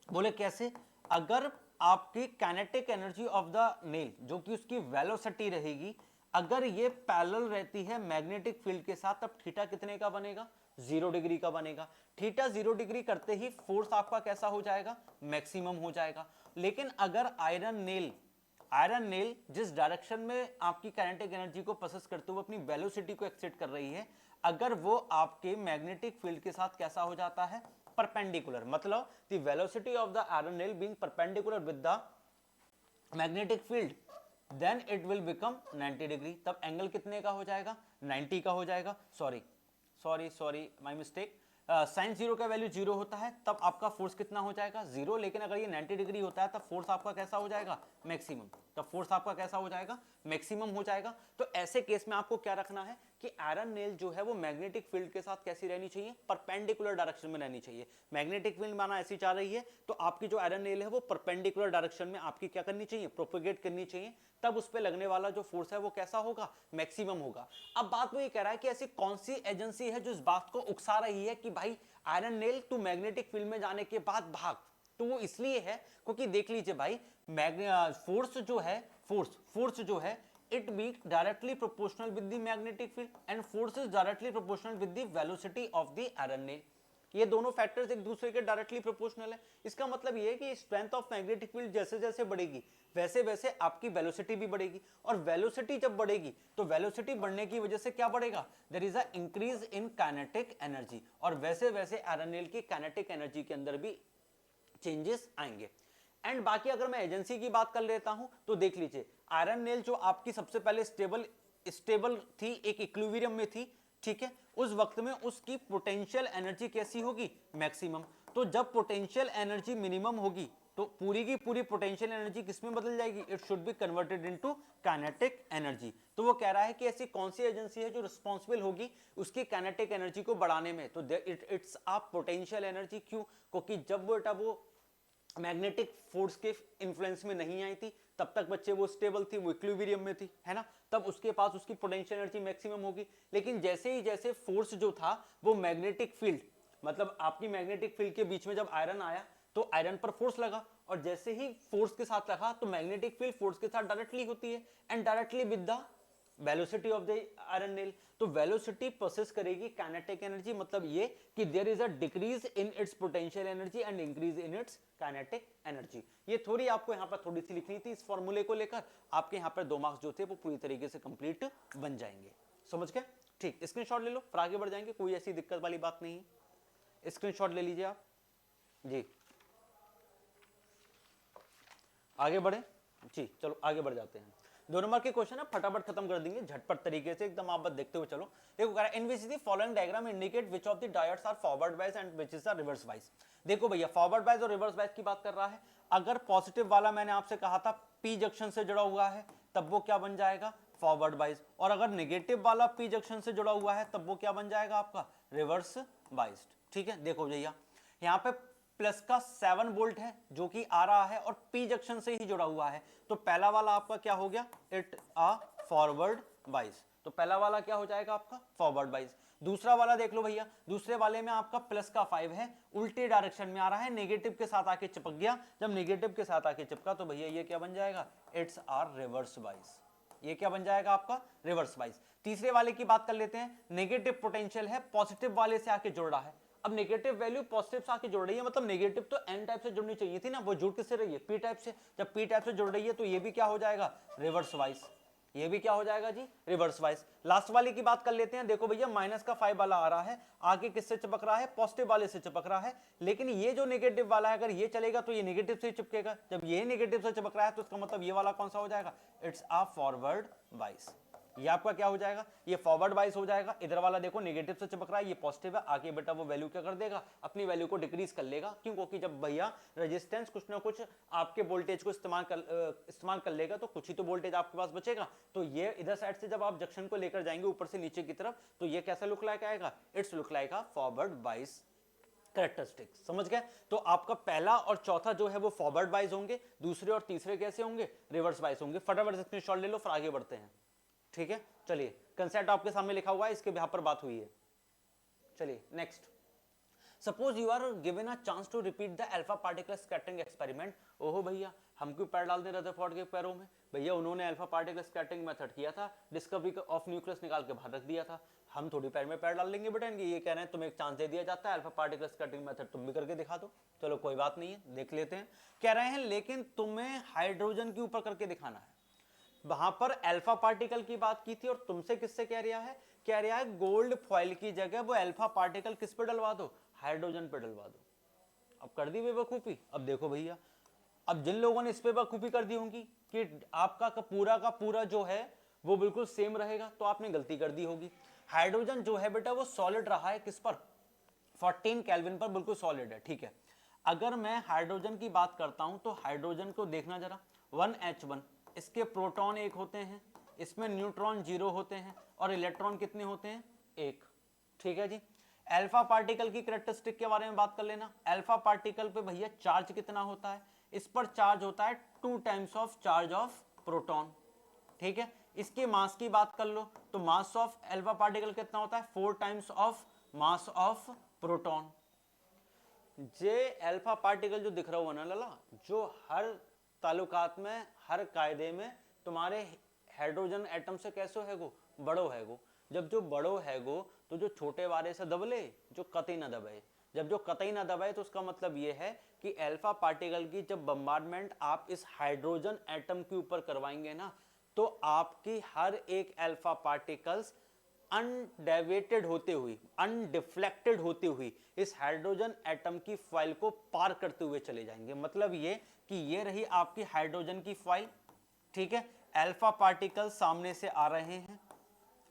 बोले कैसे, अगर आपकी kinetic energy of the nail जो कि उसकी वेलोसिटी रहेगी, अगर ये पैरेलल रहती है मैग्नेटिक फील्ड के साथ, तब थीटा कितने का बनेगा, 0 डिग्री का बनेगा। थीटा 0 डिग्री करते ही फोर्स आपका कैसा हो जाएगा, मैक्सिमम हो जाएगा। लेकिन अगर आयरन नेल जिस डायरेक्शन में आपकी काइनेटिक एनर्जी को प्रोसेस करते हुए अपनी वेलोसिटी को एक्सेट कर रही है, अगर वो आपके मैग्नेटिक फील्ड के साथ कैसा हो जाता है, परपेंडिकुलर, मतलब the velocity of the iron nail being perpendicular with the magnetic field, then it will become 90 degree. तब एंगल कितने का हो जाएगा, 90 का हो जाएगा। Sorry my mistake. Sine zero का वैल्यू 0 होता है, तब आपका फोर्स कितना हो जाएगा, 0। लेकिन अगर ये 90 डिग्री होता है तब फोर्स आपका कैसा हो जाएगा, मैक्सिमम। तब फोर्स आपका कैसा हो जाएगा, मैक्सिमम हो जाएगा। तो ऐसे केस में आपको क्या रखना है कि आयरन नेल जो है वो मैग्नेटिक फील्ड के साथ कैसी रहनी चाहिए, परपेंडिकुलर डायरेक्शन में रहनी चाहिए। मैग्नेटिक फील्ड माना ऐसी चाह रही है, तो आपकी जो आयरन नेल है वो परपेंडिकुलर डायरेक्शन में आपकी क्या करनी चाहिए, प्रोपेगेट करनी चाहिए। तब उस पर लगने वाला जो फोर्स है वो कैसा होगा, मैक्सिमम होगा। अब बात वो ये कह रहा है कि ऐसी कौन सी एजेंसी है जो इस बात को उकसा रही है कि भाई iron nail to magnetic field में जाने के बाद भाग। तो वो इसलिए है क्योंकि देख लीजिए भाई, फोर्स जो है it be directly proportional with the magnetic field and force is directly proportional with the velocity of the iron nail। ये दोनों फैक्टर्स एक दूसरे के डायरेक्टली प्रोपोर्शनल है। इसका मतलब ये है कि स्ट्रेंथ ऑफ मैग्नेटिक फील्ड जैसे जैसे बढ़ेगी वैसे वैसे आपकी वेलोसिटी भी बढ़ेगी, और वेलोसिटी जब बढ़ेगी तो वेलोसिटी बढ़ने की वजह से क्या बढ़ेगा, there is a increase in kinetic energy, और वैसे वैसे आयरन नेल की काइनेटिक एनर्जी के अंदर भी चेंजेस आएंगे। एंड बाकी अगर मैं एजेंसी की बात कर लेता हूं तो देख लीजिए, आयरन नेल जो आपकी सबसे पहले स्टेबल थी, एक इक्विलिब्रियम में थी, ठीक है, उस वक्त में उसकी पोटेंशियल एनर्जी कैसी होगी, मैक्सिमम। तो जब पोटेंशियल एनर्जी मिनिमम होगी तो पूरी की पूरी पोटेंशियल एनर्जी किसमें बदल जाएगी, it should B converted into kinetic energy. तो वो कह रहा है कि ऐसी कौन सी एजेंसी है जो रिस्पॉन्सिबल होगी उसकी काइनेटिक एनर्जी को बढ़ाने में, तो इट्स अ पोटेंशियल एनर्जी। क्यों, क्योंकि जब वो मैग्नेटिक फोर्स के इन्फ्लुएंस में नहीं आई थी तब तक बच्चे वो स्टेबल थी, वो इक्विलिब्रियम में थी, है ना, तब उसके पास उसकी पोटेंशियल एनर्जी मैक्सिमम होगी। लेकिन जैसे ही जैसे फोर्स जो था वो मैग्नेटिक फील्ड, मतलब आपकी मैग्नेटिक फील्ड के बीच में जब आयरन आया तो आयरन पर फोर्स लगा, और जैसे ही फोर्स के साथ लगा तो मैग्नेटिक फील्ड फोर्स के साथ डायरेक्टली होती है and directly with the velocity of the iron nail. तो वेलोसिटी प्रोसेस करेगी काइनेटिक एनर्जी, मतलब ये कि there is a decrease in its potential energy and increase in its kinetic energy. ये थोड़ी आपको यहाँ पर थोड़ी सी लिखनी थी इस फॉर्मूले को लेकर, आपके यहाँ पर 2 मार्क्स जो थे वो पूरी तरीके से कंप्लीट बन जाएंगे। समझ गए, ठीक, स्क्रीनशॉट ले लो, फिर आगे बढ़ जाएंगे, कोई ऐसी दिक्कत वाली बात नहीं है। स्क्रीनशॉट ले लीजिए आप जी, आगे बढ़े जी, चलो आगे बढ़ जाते हैं। 2 नंबर के क्वेश्चन है, फटाफट खत्म कर देंगे झटपट तरीके से, एकदम आप बस देखते हुए चलो। देखो कह रहा है in which the following diagram indicate which of the diodes are forward bias and which is the reverse bias. देखो भैया, फॉरवर्ड बायस और रिवर्स बायस की बात कर रहा है। अगर पॉजिटिव वाला मैंने आपसे कहा था पी जंक्शन से जुड़ा हुआ है तब वो क्या बन जाएगा, फॉरवर्ड बायस, और अगर नेगेटिव वाला पी जंक्शन से जुड़ा हुआ है तब वो क्या बन जाएगा आपका, रिवर्स बायस्ड। ठीक है, देखो भैया यहाँ पे प्लस का 7 वोल्ट है जो कि आ रहा है और पी जंक्शन से ही जुड़ा हुआ है, तो पहला वाला आपका क्या हो गया, इट आ फॉरवर्ड बायस। तो पहला वाला क्या हो जाएगा आपका, फॉरवर्ड बायस। दूसरा वाला देख लो भैया, दूसरे वाले में आपका प्लस का 5 है, उल्टे डायरेक्शन में आ रहा है, नेगेटिव के साथ आके चिपक गया, जब नेगेटिव के साथ आके चिपका तो भैया ये क्या बन जाएगा, इट्स आर रिवर्स बायस। ये क्या बन जाएगा आपका, रिवर्स बायस। तीसरे वाले की बात कर लेते हैं, नेगेटिव पोटेंशियल है, पॉजिटिव वाले से आके जुड़ रहा है। अब नेगेटिव वैल्यू पॉजिटिव से आके जुड़ रही है, मतलब नेगेटिव तो एन टाइप से जुड़नी चाहिए थी ना, वो जुड़ किससे रही है, पी टाइप से। जब पी टाइप से जुड़ रही है तो ये भी क्या हो जाएगा, रिवर्स वाइस। ये भी क्या हो जाएगा जी, रिवर्स वाइस। लास्ट वाले की बात कर लेते हैं, देखो भैया माइनस का 5 वाला आ रहा है, आगे किससे चिपक रहा है, पॉजिटिव वाले से चिपक रहा है, लेकिन ये जो नेगेटिव वाला है अगर ये चलेगा तो ये नेगेटिव से चिपकेगा, जब ये नेगेटिव से चिपक रहा है तो इसका मतलब ये वाला कौन सा हो जाएगा, इट्स अ फॉरवर्ड बाइस। ये आपका क्या हो जाएगा, ये फॉरवर्ड बाइस हो जाएगा। इधर वाला देखो नेगेटिव से चिपक रहा है, ये पॉजिटिव है, आगे बेटा वो वैल्यू क्या कर देगा, अपनी वैल्यू को डिक्रीज कर लेगा। क्यों, क्योंकि जब भैया रेजिस्टेंस कुछ ना कुछ आपके वोल्टेज को इस्तेमाल कर लेगा तो कुछ ही तो वोल्टेज आपके पास बचेगा। तो ये इधर साइड से जब आप जंक्शन को लेकर जाएंगे ऊपर से नीचे की तरफ तो ये कैसा लुक लाइक आएगा, it's look like a forward बाइस कैरेक्टरिस्टिक। समझ गए, तो आपका पहला और चौथा जो है वो फॉरवर्ड बाइस होंगे, दूसरे और तीसरे कैसे होंगे, रिवर्स बाइस होंगे। फटाफट स्क्रीनशॉट ले लो फिर आगे बढ़ते हैं। ठीक है, चलिए कंसेप्ट आपके सामने लिखा हुआ है, इसके यहाँ पर बात हुई है। चलिए next, suppose you are given a chance to repeat the alpha particle scattering experiment. ओहो भैया, हम क्यों पैर डाल दे रदरफोर्ड के पैरों में? भैया उन्होंने अल्फा पार्टिकल स्कैटरिंग मेथड किया था, डिस्कवरी ऑफ न्यूक्लियस निकाल के बाहर रख दिया था। हम थोड़ी पैर में पैर डाल लेंगे बेटा इनके। ये कह रहे हैं तुम्हें एक चांस दे दिया जाता है, अल्फा पार्टिकल स्कैटरिंग मेथड तुम भी करके दिखा दो। चलो कोई बात नहीं है, देख लेते हैं। कह रहे हैं लेकिन तुम्हें हाइड्रोजन के ऊपर करके दिखाना है। वहां पर अल्फा पार्टिकल की बात की थी और तुमसे किससे कह रहा है? कह रहा है गोल्ड फॉइल की जगह वो अल्फा पार्टिकल किस पे डलवा दो? हाइड्रोजन पे डलवा दो। अब कर दी बेवकूफी। अब देखो भैया, अब जिन लोगों ने इस पे बेवकूफी कर दी होंगी कि आपका का पूरा जो है वो बिल्कुल सेम रहेगा, तो आपने गलती कर दी होगी। हाइड्रोजन जो है बेटा वो सॉलिड रहा है किस पर? 14 केल्विन पर बिल्कुल सॉलिड है, ठीक है। अगर मैं हाइड्रोजन की बात करता हूं तो हाइड्रोजन को देखना जरा, 1H1, इसके प्रोटॉन 1 होते हैं, इसमें न्यूट्रॉन 0 होते हैं और इलेक्ट्रॉन कितने होते हैं? 1, ठीक है जी। अल्फा पार्टिकल की कैरेक्टरिस्टिक के बारे में बात कर लेना। अल्फा पार्टिकल पे भैया चार्ज कितना होता है? इस पर चार्ज होता है 2 times of charge of proton, ठीक है। इसके मास की बात कर लो तो मास ऑफ अल्फा पार्टिकल कितना होता है? 4 times of mass of proton. J alpha particle जो दिख रहा हो ना लला, जो हर ताल्लुकात में, हर कायदे में तुम्हारे हाइड्रोजन एटम से कैसो हैगो? बड़ो हैगो। जब जो बड़ो हैगो तो जो छोटे वाले से दबले, जो कतई ना दबाए। जब जो कतई ना दबाए तो उसका मतलब यह है कि अल्फा पार्टिकल की जब बम्बार्डमेंट आप इस हाइड्रोजन एटम के ऊपर करवाएंगे ना, तो आपकी हर एक अल्फा पार्टिकल्स अनडेविएटेड होते हुए, अनडिफ्लेक्टेड होती हुई इस हाइड्रोजन एटम की फाइल को पार करते हुए चले जाएंगे। मतलब ये कि ये रही आपकी हाइड्रोजन की फाइल, ठीक है। अल्फा पार्टिकल्स सामने से आ रहे हैं,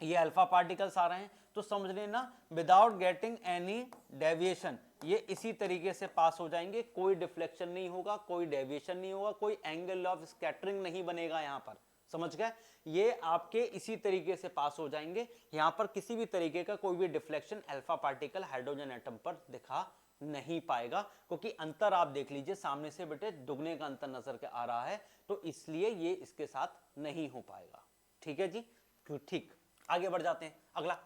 ये अल्फा पार्टिकल्स आ रहे हैं, तो समझ लेना विदाउट गेटिंग एनी डेविएशन ये इसी तरीके से पास हो जाएंगे। कोई डिफ्लेक्शन नहीं होगा, कोई डेविएशन नहीं होगा, कोई एंगल ऑफ स्कैटरिंग नहीं बनेगा यहां पर, समझ गए? ये आपके इसी तरीके से पास हो जाएंगे। यहां पर किसी भी तरीके का कोई भी deflection alpha particle hydrogen atom पर दिखा नहीं पाएगा, क्योंकि अंतर आप देख लीजिए सामने से बेटे दुगने का अंतर नजर के आ रहा है, तो इसलिए ये इसके साथ नहीं हो पाएगा, ठीक है जी। ठीक, आगे बढ़ जाते हैं। अगला,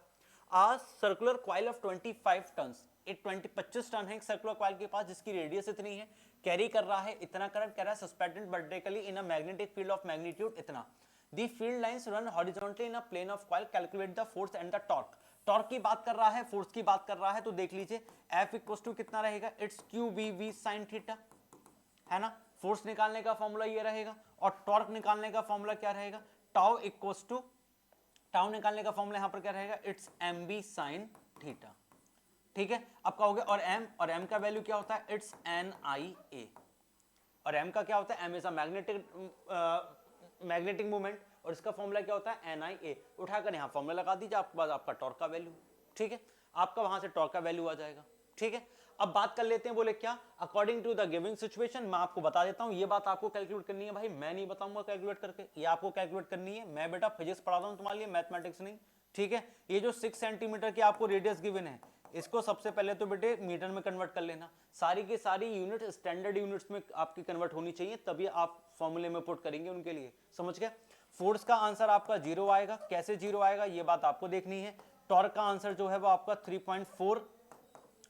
आ सर्कुलर कॉइल ऑफ 25 टन, एक 25 टन है एक सर्कुलर कॉइल के पास जिसकी रेडियस इतनी है, कैरी कर रहा है इतना करंट, कह रहा है suspended vertically in a magnetic field of magnitude इतना। The field lines run horizontally in a plane of coil, calculate the force and the torque. Torque की बात कर रहा है, फोर्स की बात कर रहा है, तो देख लीजिए F इक्वल टू कितना रहेगा? इट्स QBV sin थीटा, है ना। फोर्स निकालने का फॉर्मूला ये रहेगा और टॉर्क निकालने का फॉर्मूला क्या रहेगा? टाउ इक्वल टू, टाउ निकालने का फॉर्मूला यहां पर क्या रहेगा? इट्स MB sin थीटा, ठीक है। अब कहोगे और M का वैल्यू क्या होता है? इट्स NIA, और M का क्या होता है? M is a magnetic movement, और इसका फॉर्मूला क्या होता है? NIA। उठाकर यहां फॉर्मूला लगा दीजिए, आपके पास आपका टॉर्क का वैल्यू, ठीक है। आपका वहां से टॉर्क का वैल्यू आ जाएगा, ठीक है। अब बात कर लेते हैं, बोले क्या? According to the giving situation, मैं आपको बता देता हूं, ये बात आपको कैलकुलेट करनी है भाई, मैं नहीं बताऊंगा कैलकुलेट करके, ये आपको कैलकुलेट करनी है। मैं बेटा फिजिक्स पढ़ा रहा हूं तुम्हारे लिए, मैथमेटिक्स नहीं, ठीक है। ये जो 6 सेंटीमीटर की आपको रेडियस गिवन है, इसको सबसे पहले तो बेटे मीटर में कन्वर्ट कर लेना। सारी की सारी यूनिट स्टैंडर्ड यूनिट्स में आपकी कन्वर्ट होनी चाहिए, तभी आप फॉर्मूले में पुट करेंगे उनके लिए, समझ गए? फोर्स का आंसर आपका 0 आएगा, कैसे 0 आएगा ये बात आपको देखनी है। टॉर्क का आंसर जो है वो आपका 3.4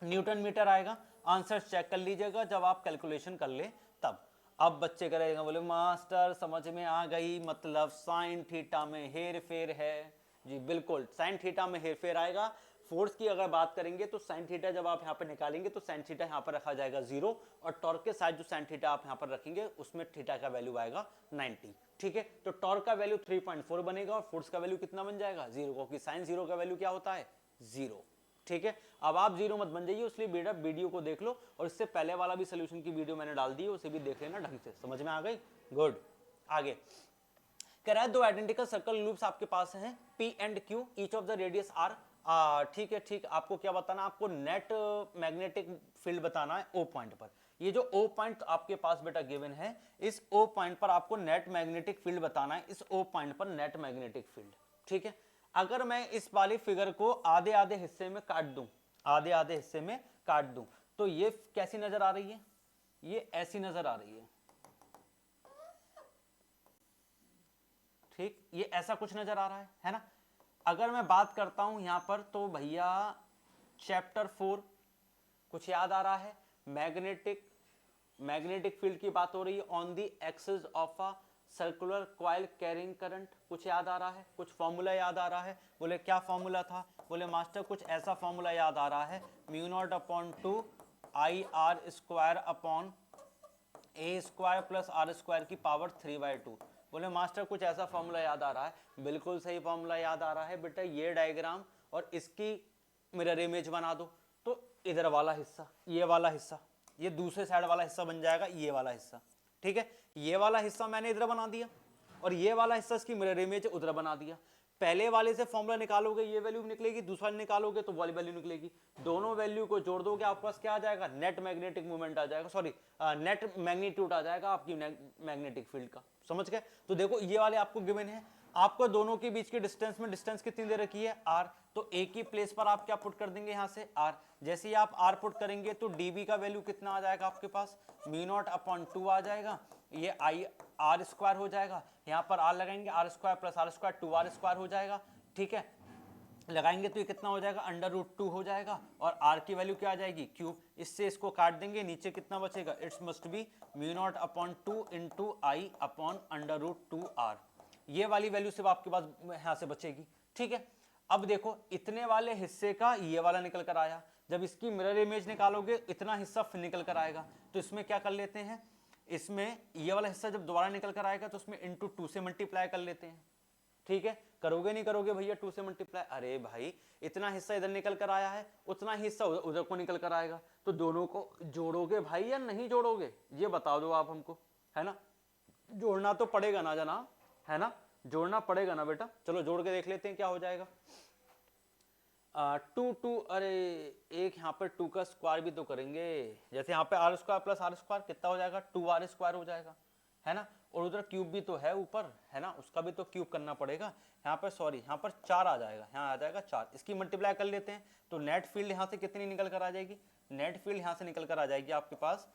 न्यूटन मीटर आएगा। आंसर चेक कर लीजिएगा जब आप कैलकुलेशन कर ले तब। अब बच्चे करेगा, बोले मास्टर समझ में आ गई, मतलब साइन थीटा में हेर फेर है। जी बिल्कुल, साइन थीटा में हेर फेर आएगा। फोर्स की अगर बात करेंगे तो साइन थीटा जब आप यहाँ पर निकालेंगे तो साइन थीटा यहाँ पर रखा जाएगा 0, और टॉर्क के साथ जो साइन थीटा आप यहाँ पर रखेंगे उसमें थीटा का वैल्यू आएगा 90, ठीक है। तो टॉर्क का वैल्यू 3.4 बनेगा और फोर्स का वैल्यू कितना बन जाएगा? 0, क्योंकि साइन 0 का वैल्यू क्या होता है? 0, ठीक है। अब आप 0 मत बन जाइए, इसलिए बेटा वीडियो को देख लो, और इससे पहले वाला भी सोल्यूशन की वीडियो मैंने डाल दी है, उसे भी देख लेना ढंग से, समझ में आ गई? गुड। आगे कह रहा है दो आइडेंटिकल सर्कल लूप्स आपके पास हैं P and Q, each of the radius R, ठीक है, ठीक। आपको क्या बताना? आपको नेट मैग्नेटिक फील्ड बताना है O पॉइंट पर। ये जो O पॉइंट आपके पास बेटा गिवन है, इस O पॉइंट पर आपको नेट मैग्नेटिक फील्ड बताना है, इस O पॉइंट पर नेट मैग्नेटिक फील्ड, ठीक है। अगर मैं इस वाली फिगर को आधे आधे हिस्से में काट दूं, आधे आधे हिस्से में काट दूं, तो ये कैसी नजर आ रही है? ये ऐसी नजर आ रही है, ठीक। ये ऐसा कुछ नजर आ रहा है ना। अगर मैं बात करता हूं यहां पर तो भैया चैप्टर 4 कुछ याद आ रहा है? मैग्नेटिक फील्ड की बात हो रही है on the axis of a circular coil carrying current. कुछ याद आ रहा है? कुछ फॉर्मूला याद आ रहा है? बोले क्या फॉर्मूला था? बोले मास्टर कुछ ऐसा फॉर्मूला याद आ रहा है, mu not upon 2 I R square upon A square plus R square की पावर 3/2। बोले मास्टर कुछ ऐसा फॉर्मूला याद आ रहा है? बिल्कुल सही फॉर्मूला याद आ रहा है बेटा। ये डायग्राम और इसकी मिरर इमेज बना दो तो इधर वाला हिस्सा, ये वाला हिस्सा, ये दूसरे साइड वाला हिस्सा बन जाएगा, ये वाला हिस्सा। ठीक है, ये वाला हिस्सा मैंने इधर बना दिया और ये वाला हिस्सा इसकी मिरर इमेज उधर बना दिया। पहले वाले से फॉर्मूला निकालोगे ये वैल्यू निकलेगी, दूसरा निकालोगे तो वाली वैल्यू निकलेगी। दोनों वैल्यू को जोड़ दोगे आपके पास क्या आ जाएगा? नेट मैग्नेटिक मोमेंट आ जाएगा, सॉरी नेट मैग्नीट्यूड आ जाएगा आपकी मैग्नेटिक फील्ड का। समझ गए? तो देखो ये वाले आपको गिवन है, आपको दोनों के बीच के डिस्टेंस में डिस्टेंस कितनी दे रखी है? r। तो एक ही प्लेस पर आप क्या पुट कर देंगे यहाँ से? r। जैसे ही आप r पुट करेंगे तो dv का वैल्यू कितना आ जाएगा आपके पास? म्यू नॉट अपॉन 2 आ जाएगा, ये आई आर स्क्वायर हो जाएगा, यहाँ पर r लगाएंगे r square plus r square 2r square हो जाएगा। ठीक है, लगाएंगे तो ये कितना हो जाएगा? √2 हो जाएगा और r की वैल्यू क्या आ जाएगी? क्यूब। इससे इसको काट देंगे, नीचे कितना बचेगा? It's must B mu not upon 2 into I upon √2r। ये वाली वैल्यू सिर्फ आपके पास यहाँ से बचेगी। ठीक है, अब देखो इतने वाले हिस्से का ये वाला निकल कर आया, जब इसकी मिरर इमेज निकालोगे इतना हिस्सा फिर निकल कर आएगा। तो इसमें क्या कर लेते हैं, इसमें ये वाला हिस्सा जब दोबारा निकल कर आएगा तो उसमें इंटू 2 से मल्टीप्लाई कर लेते हैं। ठीक है, करोगे नहीं करोगे भैया 2 से मल्टीप्लाई? अरे भाई इतना हिस्सा इधर निकल कर आया है, उतना हिस्सा उधर को निकल कर आएगा, तो दोनों को जोड़ोगे भाई या नहीं जोड़ोगे? ये बता दो आप हमको, है ना? जोड़ना तो पड़ेगा ना जनाब, है ना? जोड़ना पड़ेगा ना बेटा। चलो जोड़ के देख लेते हैं क्या हो जाएगा। 2 अरे एक यहाँ पर 2 का स्क्वायर भी तो करेंगे, जैसे यहाँ पे r square plus r square कितना हो जाएगा? 2r स्क्वायर हो जाएगा, है ना? और उधर क्यूब भी तो है ऊपर, है ना? उसका भी तो क्यूब करना पड़ेगा। यहाँ पर सॉरी, यहाँ पर 4 आ जाएगा, यहाँ आ जाएगा 4। इसकी मल्टीप्लाई कर लेते हैं तो नेट फील्ड यहाँ से कितनी निकल कर आ जाएगी? नेट फील्ड यहाँ से निकल कर आ जाएगी आपके पास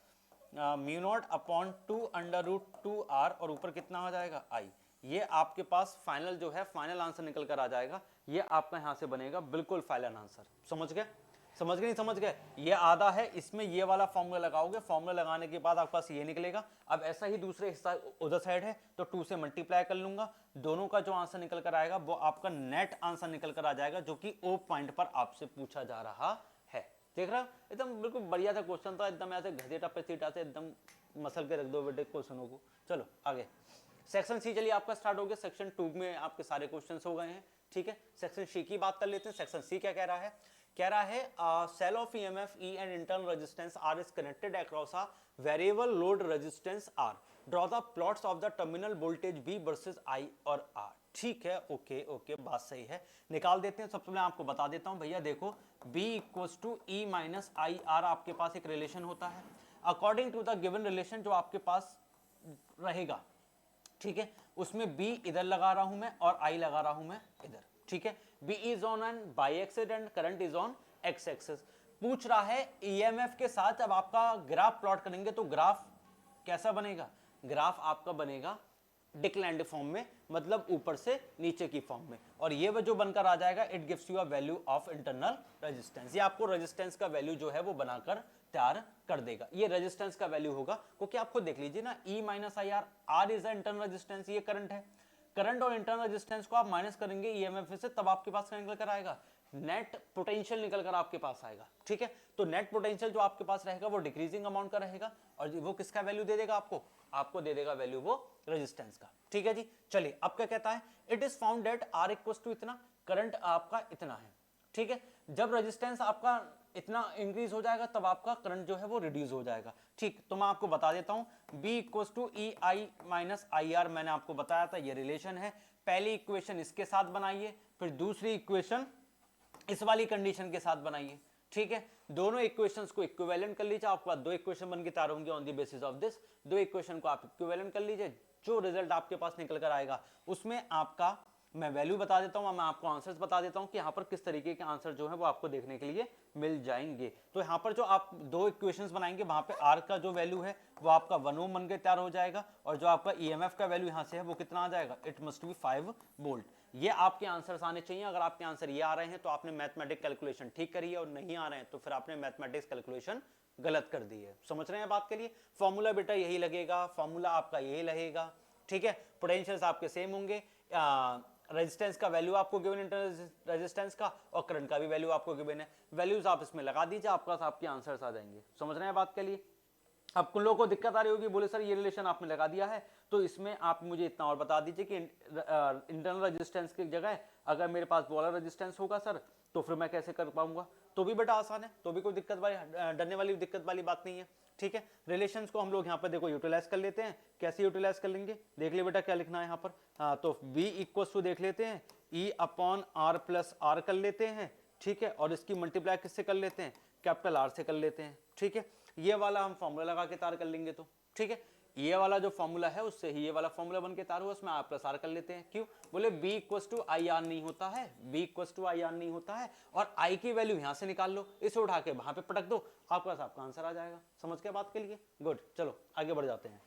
म्यू नॉट अपॉन 2 √2r और ऊपर कितना आ जाएगा? i। ये आपके पास फाइनल जो है फाइनल आंसर निकल कर आ जाएगा। ये आपका यहाँ से बनेगा बिल्कुल फाइनल आंसर। समझ गए? समझ गए नहीं समझ गए? ये आधा है, इसमें ये वाला फॉर्मूला लगाओगे, फॉर्मूला लगाने के बाद आपके पास ये निकलेगा। अब ऐसा ही दूसरे हिस्सा उधर साइड है तो 2 से मल्टीप्लाई कर लूंगा, दोनों का जो आंसर निकल कर आएगा वो आपका नेट आंसर निकल कर आ जाएगा, जो कि ओ पॉइंट पर आपसे पूछा जा रहा है। देख रहा, एकदम बिल्कुल बढ़िया था क्वेश्चन, था एकदम ऐसे घसीटा पेसीटा से एकदम मसल के रख दो बेटे क्वेश्चनों को। चलो आगे सेक्शन सी चलिए आपका स्टार्ट हो गया। सेक्शन 2 में आपके सारे क्वेश्चंस हो गए हैं। ठीक है, सेक्शन सी की बात कर लेते हैं। सेक्शन सी क्या कह रहा है? कह रहा है cell of EMF E and internal resistance R is connected across a variable load resistance R. Draw the plots of the terminal voltage B versus I और आर। ठीक है, ओके ओके, बात सही है, निकाल देते हैं। सबसे पहले आपको बता देता हूं भैया, देखो B equals to E minus I R आपके पास एक रिलेशन होता है। According to the given relation जो आपके पास रहेगा, ठीक है, उसमें B इधर लगा रहा हूं मैं और I लगा रहा हूं मैं इधर। ठीक है, B is on an by axis and current is on x axis. पूछ रहा है EMF के साथ जब आपका ग्राफ प्लॉट करेंगे तो ग्राफ कैसा बनेगा? ग्राफ आपका बनेगा डिक्लाइंड फॉर्म में, मतलब ऊपर से नीचे की फॉर्म में, और ये जो बनकर आ जाएगा it gives you a value of internal resistance. ये आपको रेजिस्टेंस का वैल्यू जो है वो बनाकर तैयार कर देगा। ये रेजिस्टेंस का वैल्यू होगा, क्योंकि आप खुद देख लीजिए ना, E minus I R, R is the internal resistance, ये करंट है। करंट और इंटरनल रेजिस्टेंस को आप माइनस करेंगे EMF से, तब आपके पास क्या निकल कर आएगा? नेट पोटेंशियल निकल कर आपके पास आएगा। ठीक है, तो नेट पोटेंशियल जो आपके पास रहेगा वो डिक्रीजिंग अमाउंट का रहेगा, और वो किसका वैल्यू दे देगा आपको? आपको दे देगा वैल्यू वो रेजिस्टेंस का। ठीक है जी, चलिए अब क्या कहता है? It is found that R equals to इतना, करंट आपका इतना है। ठीक है, जब रेजिस्टेंस आपका इतना इंक्रीज हो जाएगा तब आपका करंट जो है वो रिड्यूस हो जाएगा। ठीक, तो मैं आपको बता देता हूं, B equals to E I minus I R, मैंने आपको बताया था ये रिलेशन है। पहली इक्वेशन इसके साथ बनाइए, फिर दूसरी इक्वेशन इस वाली कंडीशन के साथ बनाइए। ठीक है, दोनों इक्वेशंस को इक्विवेलेंट कर लीजिए, आपके पास दो इक्वेशन बन के तैयार होंगे on the basis of this. दो इक्वेशन को आप इक्विवेलेंट कर लीजिए, जो रिजल्ट आपके पास निकल कर आएगा उसमें आपका मैं वैल्यू बता देता हूँ, मैं आपको आंसर्स बता देता हूँ कि यहाँ पर किस तरीके के आंसर जो है वो आपको देखने के लिए मिल जाएंगे। तो यहाँ पर जो आप दो इक्वेशंस बनाएंगे वहाँ पे आर का जो वैल्यू है वो आपका 1 ओम बन के तैयार हो जाएगा, और जो आपका ईएमएफ का वैल्यू यहाँ से है वो कितना आ जाएगा, इट मस्ट बी 5 वोल्ट। ये आपके आंसर्स आने चाहिए। अगर आपके आंसर ये आ रहे हैं तो आपने मैथमेटिक कैलकुलेशन ठीक करी है, और नहीं आ रहे हैं तो फिर आपने मैथमेटिक्स कैलकुलेशन गलत कर दी है। समझ रहे हैं बात के लिए? फॉर्मूला बेटा यही लगेगा, फॉर्मूला आपका यही लगेगा, ठीक है। पोटेंशियल्स आपके सेम होंगे, रेजिस्टेंस का वैल्यू आपको गिवन, इंटरनल रेजिस्टेंस का, और करंट का भी वैल्यू आपको गिवन है। वैल्यूज आप इसमें लगा दीजिए, आपके आंसर्स आ जाएंगे। समझ रहे हैं बात के लिए? अब कुछ लोगों को दिक्कत आ रही होगी, बोले सर ये रिलेशन आपने लगा दिया है, तो इसमें आप मुझे इतना और बता दीजिए कि इंटरनल रेजिस्टेंस की जगह अगर मेरे पास बॉलर रेजिस्टेंस होगा सर, तो फिर मैं कैसे कर पाऊंगा? तो भी बेटा आसान है, तो भी कोई दिक्कत वाली डरने वाली दिक्कत वाली बात नहीं है, ठीक है। रिलेशंस को हम लोग यहाँ पर देखो यूटिलाइज कर लेते हैं। कैसे यूटिलाइज कर लेंगे, देख ले बेटा क्या लिखना है यहाँ पर। तो V इक्वल्स टू देख लेते हैं E upon R plus R कर लेते हैं, ठीक है, और इसकी मल्टीप्लाई किससे कर लेते हैं, कैपिटल R से कर लेते हैं, ठीक है। ये वाला हम फॉर्मूला लगा के तैयार कर लेंगे, तो ठीक है। ये वाला जो फॉर्मूला है उससे ही ये वाला फॉर्मूला बन के तैयार हुआ, उसमें R प्लस R कर लेते हैं। क्यों? बोले B equals to I R नहीं होता है, B equals to I R नहीं होता है, और I की वैल्यू यहाँ से निकाल लो, इसे उठा के वहां पे पटक दो, आपके पास आपका आंसर आ जाएगा। समझ के बात के लिए? गुड, चलो आगे बढ़ जाते हैं।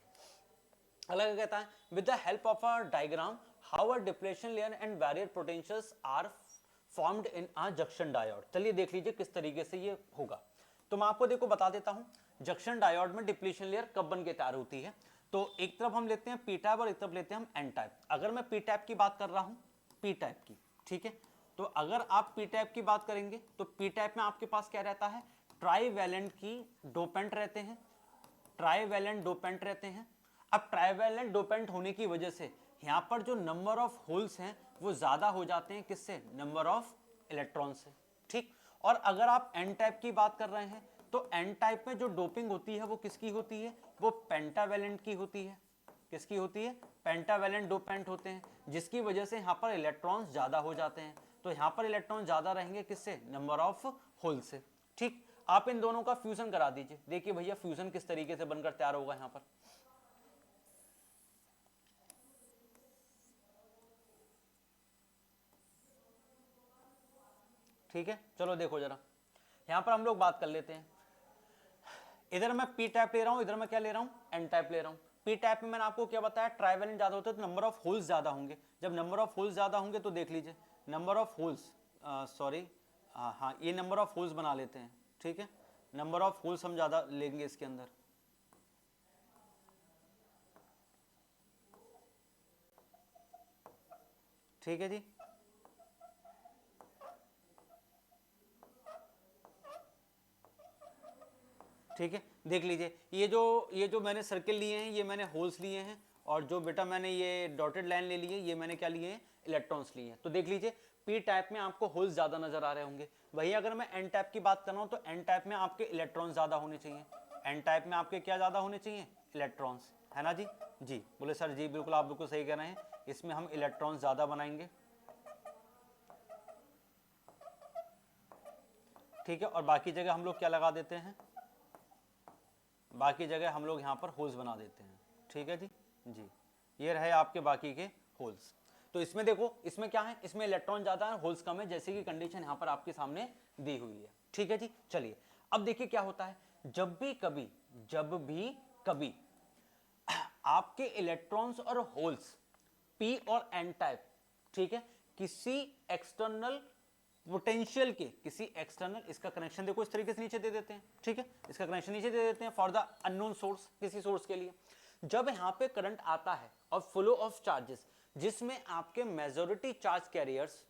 अगला कहता है with the help of a diagram how a depletion layer and barrier potentials are formed in a junction diode. चलिए देख लीजिए किस तरीके से ये होगा। तो मैं आपको देखो बता देता हूं, जंक्शन डायोड में डिप्लीशन लेयर कब बन के तैयार होती है। तो एक तरफ हम लेते हैं पी टाइप और एक तरफ लेते हैं हम एन टाइप। अगर मैं पी टाइप की बात कर रहा हूं, पी टाइप की, ठीक है, तो अगर आप पी टाइप की बात करेंगे तो पी टाइप में आपके पास क्या रहता है, ट्राईवैलेंट की डोपेंट रहते हैं, ट्राईवैलेंट डोपेंट रहते हैं। अब ट्राईवैलेंट डोपेंट होने की वजह से यहां पर जो नंबर ऑफ होल्स हैं वो ज्यादा हो जाते हैं, किससे, नंबर ऑफ इलेक्ट्रॉन से, ठीक। और अगर आप एन टाइप की बात कर रहे हैं तो एन टाइप में जो डोपिंग होती है वो किसकी होती है, वो पेंटावैलेंट की होती है। किसकी होती है? पेंटावैलेंट डोपेंट होते हैं, जिसकी वजह से यहां पर इलेक्ट्रॉन्स ज्यादा हो जाते हैं। तो यहां पर इलेक्ट्रॉन ज्यादा रहेंगे किससे, नंबर ऑफ होल से, ठीक। आप इन दोनों का फ्यूजन करा दीजिए, देखिए भैया फ्यूजन किस तरीके से बनकर तैयार होगा यहां पर। ठीक है, चलो देखो जरा, यहां पर हम लोग बात कर लेते हैं। इधर मैं पी टाइप ले रहा हूं, इधर मैं क्या ले रहा हूं, एन टाइप ले रहा हूं। पी टाइप में मैंने आपको क्या बताया, ट्राईवैलेंट ज्यादा होते हैं तो नंबर ऑफ होल्स ज्यादा होंगे। जब नंबर ऑफ होल्स ज्यादा होंगे तो देख लीजिए नंबर ऑफ होल्स, सॉरी, हाँ ये नंबर ऑफ होल्स बना लेते हैं, ठीक है, नंबर ऑफ होल्स हम ज्यादा लेंगे इसके अंदर, ठीक है जी। ठीक है, देख लीजिए ये जो मैंने सर्किल लिए हैं ये मैंने होल्स लिए हैं, और जो बेटा मैंने ये डॉटेड लाइन ले ली है ये मैंने क्या लिए हैं, इलेक्ट्रॉन्स लिए हैं। तो देख लीजिए पी टाइप में आपको होल्स ज्यादा नजर आ रहे होंगे। वही अगर मैं एन टाइप की बात कर रहा हूं तो एन टाइप में आपके इलेक्ट्रॉन ज्यादा होने चाहिए। एन टाइप में आपके क्या ज्यादा होने चाहिए, इलेक्ट्रॉन्स, है ना जी। जी बोले सर जी बिल्कुल, आप बिल्कुल सही कह रहे हैं, इसमें हम इलेक्ट्रॉन्स ज्यादा बनाएंगे, ठीक है। और बाकी जगह हम लोग क्या लगा देते हैं, बाकी जगह हम लोग यहाँ पर होल्स बना देते हैं, ठीक है जी। जी ये रहे आपके बाकी के होल्स। तो इसमें देखो, इसमें क्या है, इसमें इलेक्ट्रॉन ज्यादा है, होल्स कम है, जैसे कि कंडीशन यहाँ पर आपके सामने दी हुई है, ठीक है जी। चलिए अब देखिए क्या होता है, जब भी कभी आपके इलेक्ट्रॉन्स और होल्स पी और एन टाइप, ठीक है, किसी एक्सटर्नल पोटेंशियल के, किसी एक्सटर्नल, इसका कनेक्शन देखो इस तरीके से नीचे दे देते हैं, ठीक है, इसका कनेक्शन नीचे दे देते हैं फॉर द अननोन सोर्स, किसी सोर्स के लिए। जब यहां पे करंट आता है और फ्लो ऑफ चार्जेस, जिसमें आपके majority charge carriers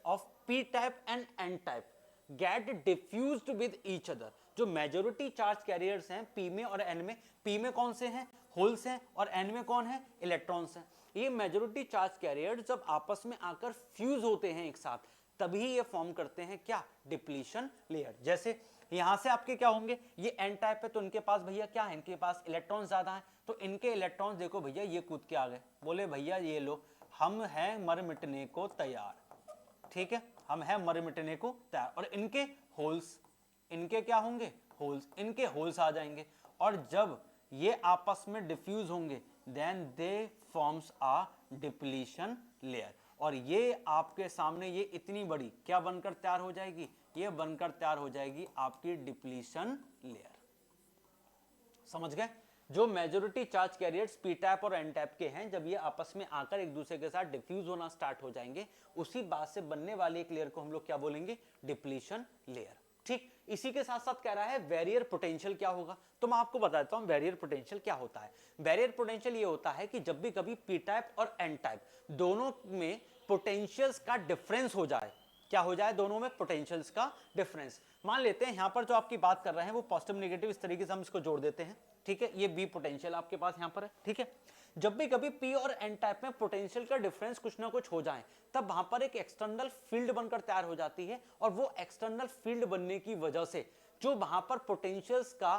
of P type and N type get diffused with each other. जो मेजॉरिटी चार्ज कैरियर्स हैं पी में और एन में, पी में कौन से हैं, होल्स हैं, और एन में कौन है, इलेक्ट्रॉन्स हैं। ये मेजॉरिटी चार्ज कैरियर्स जब आपस में आकर फ्यूज होते हैं एक साथ, तभी ये फॉर्म करते हैं क्या, डिप्लीशन लेयर। जैसे यहां से आपके क्या होंगे, ये एन टाइप है तो इनके पास भैया क्या है, इनके पास इलेक्ट्रॉन ज्यादा है, तो इनके इलेक्ट्रॉन्स देखो भैया ये कूद के आ गए, बोले भैया ये लो, हम हैं मर मिटने को तैयार, ठीक है, हम हैं मर मिटने को तैयार। और इनके होल्स, इनके क्या होंगे, होल्स, इनके होल्स आ जाएंगे, और जब ये आपस में डिफ्यूज होंगे then they forms a depletion layer. और ये आपके सामने ये इतनी बड़ी क्या बनकर तैयार हो जाएगी, ये बनकर तैयार हो जाएगी आपकी डिप्लीशन लेयर। समझ गए? जो majority charge carriers P tap और एन टैप के हैं, जब ये आपस में आकर एक दूसरे के साथ डिफ्यूज होना स्टार्ट हो जाएंगे, उसी बात से बनने वाली एक लेयर को हम लोग क्या बोलेंगे, डिप्लीशन लेयर। ठीक, इसी के साथ साथ कह रहा है बैरियर पोटेंशियल क्या होगा, तो मैं आपको बताता हूं बैरियर पोटेंशियल क्या होता है। बैरियर पोटेंशियल ये होता है कि जब भी कभी पी टाइप और एन टाइप दोनों में पोटेंशियल्स का डिफरेंस हो जाए, क्या हो जाए, दोनों में पोटेंशियल्स का डिफरेंस। मान लेते हैं यहां पर जो आपकी बात कर रहे हैं वो पॉजिटिव नेगेटिव, इस तरीके से हम इसको जोड़ देते हैं, ठीक है, ये बी पोटेंशियल आपके पास यहां पर है, ठीक है। जब भी कभी पी और एन टाइप में पोटेंशियल का डिफरेंस कुछ ना कुछ हो जाए, तब वहां पर एक एक्सटर्नल फील्ड बनकर तैयार हो जाती है, और वो एक्सटर्नल फील्ड बनने की वजह से जो वहां पर पोटेंशियल्स का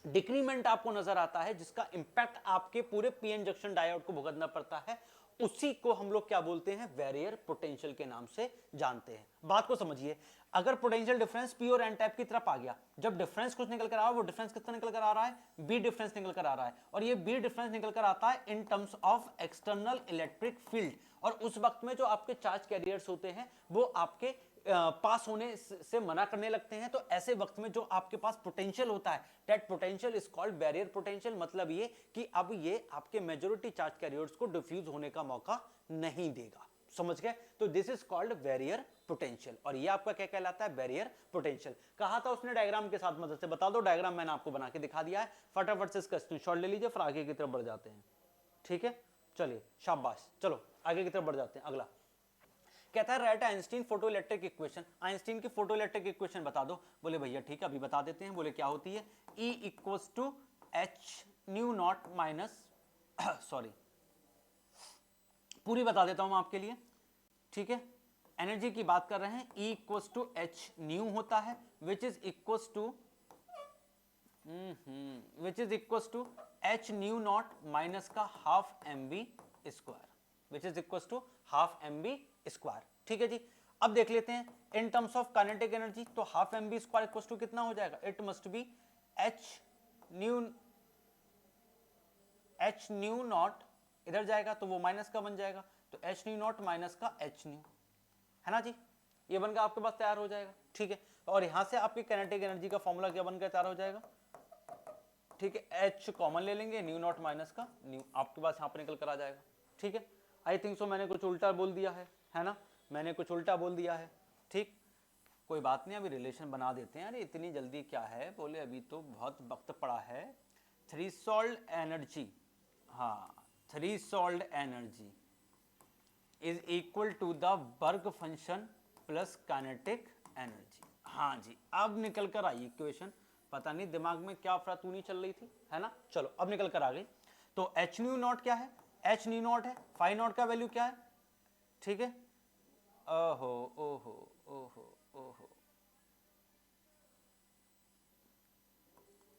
डिक्रीमेंट आपको नजर आता है, जिसका इंपैक्ट आपके पूरे पीएन जंक्शन डायोड को भुगतना पड़ता है, उसी को हम लोग क्या बोलते हैं, बैरियर पोटेंशियल के नाम से जानते हैं। बात को समझिए, अगर पोटेंशियल डिफरेंस पी और एन टाइप की तरफ आ गया, जब डिफरेंस कुछ निकल कर आ रहा है, वो डिफरेंस कितना निकल कर आ रहा है, बी डिफरेंस निकल कर आ रहा है, और ये बी डिफरेंस निकल कर आता है इन terms of external electric field. और उस वक्त में जो आपके चार्ज कैरियर्स होते हैं वो आपके पास होने से मना करने लगते हैं, तो ऐसे वक्त में जो आपके पास पोटेंशियल होता है, that potential is called barrier potential. मतलब ये कि अब ये आपके मेजॉरिटी चार्ज कैरियर्स को डिफ्यूज होने का मौका नहीं देगा। समझ गए? तो this is called barrier potential, और ये आपका क्या कहलाता है, बैरियर पोटेंशियल। कहा था उसने डायग्राम के साथ, मदद से बता दो, डायग्राम मैंने आपको बना के दिखा दिया है, फटाफट से इसका स्क्रीनशॉट ले लीजिए, फिर आगे की तरफ बढ़ जाते हैं। ठीक है, चलिए शाबाश, चलो आगे की तरफ बढ़ जाते हैं। अगला कहता है right Einstein photo electric equation, Einstein की फोटो इलेक्ट्रिक इक्वेशन बता दो। बोले भैया ठीक है अभी बता देते हैं। बोले क्या होती है, E equals to H nu not minus sorry पूरी बता देता हूं आपके लिए, ठीक है। एनर्जी की बात कर रहे हैं, E equals to H nu होता है, which is equals to H nu not minus का half M B square, which is equals to half M B square. ठीक है जी, अब देख लेते हैं in terms of kinetic energy, तो half M B square equals to कितना हो जाएगा, it must be H nu not, इधर जाएगा तो वो माइनस का बन जाएगा, तो एच न्यू नॉट माइनस का एच न्यू, है ना जी, ये बनकर आपके पास तैयार हो जाएगा। ठीक है, और यहां से आपकी काइनेटिक एनर्जी का फॉर्मूला क्या बनकर तैयार हो जाएगा, ठीक है, एच कॉमन ले लेंगे, न्यू नॉट माइनस का न्यू आपके पास यहां पर निकल कर आ जाएगा। ठीक है, आई थिंक सो मैंने कुछ उल्टा बोल दिया है ना, मैंने कुछ उल्टा बोल दिया है। ठीक, कोई बात नहीं, अभी रिलेशन बना देते हैं। अरे इतनी जल्दी क्या है, बोले अभी तो बहुत वक्त पड़ा है। थ्रेशोल्ड एनर्जी, हाँ, threshold energy is equal to the work function plus kinetic energy. हाँ जी, अब निकल कर आई इक्वेशन, पता नहीं दिमाग में क्या अफरा-तूनी चल रही थी, है ना। चलो अब निकल कर आ गई। तो एच न्यू नॉट क्या है, एच न्यू नॉट है, फाई नॉट का वैल्यू क्या है, ठीक है, ओहो ओहो ओहो ओहो,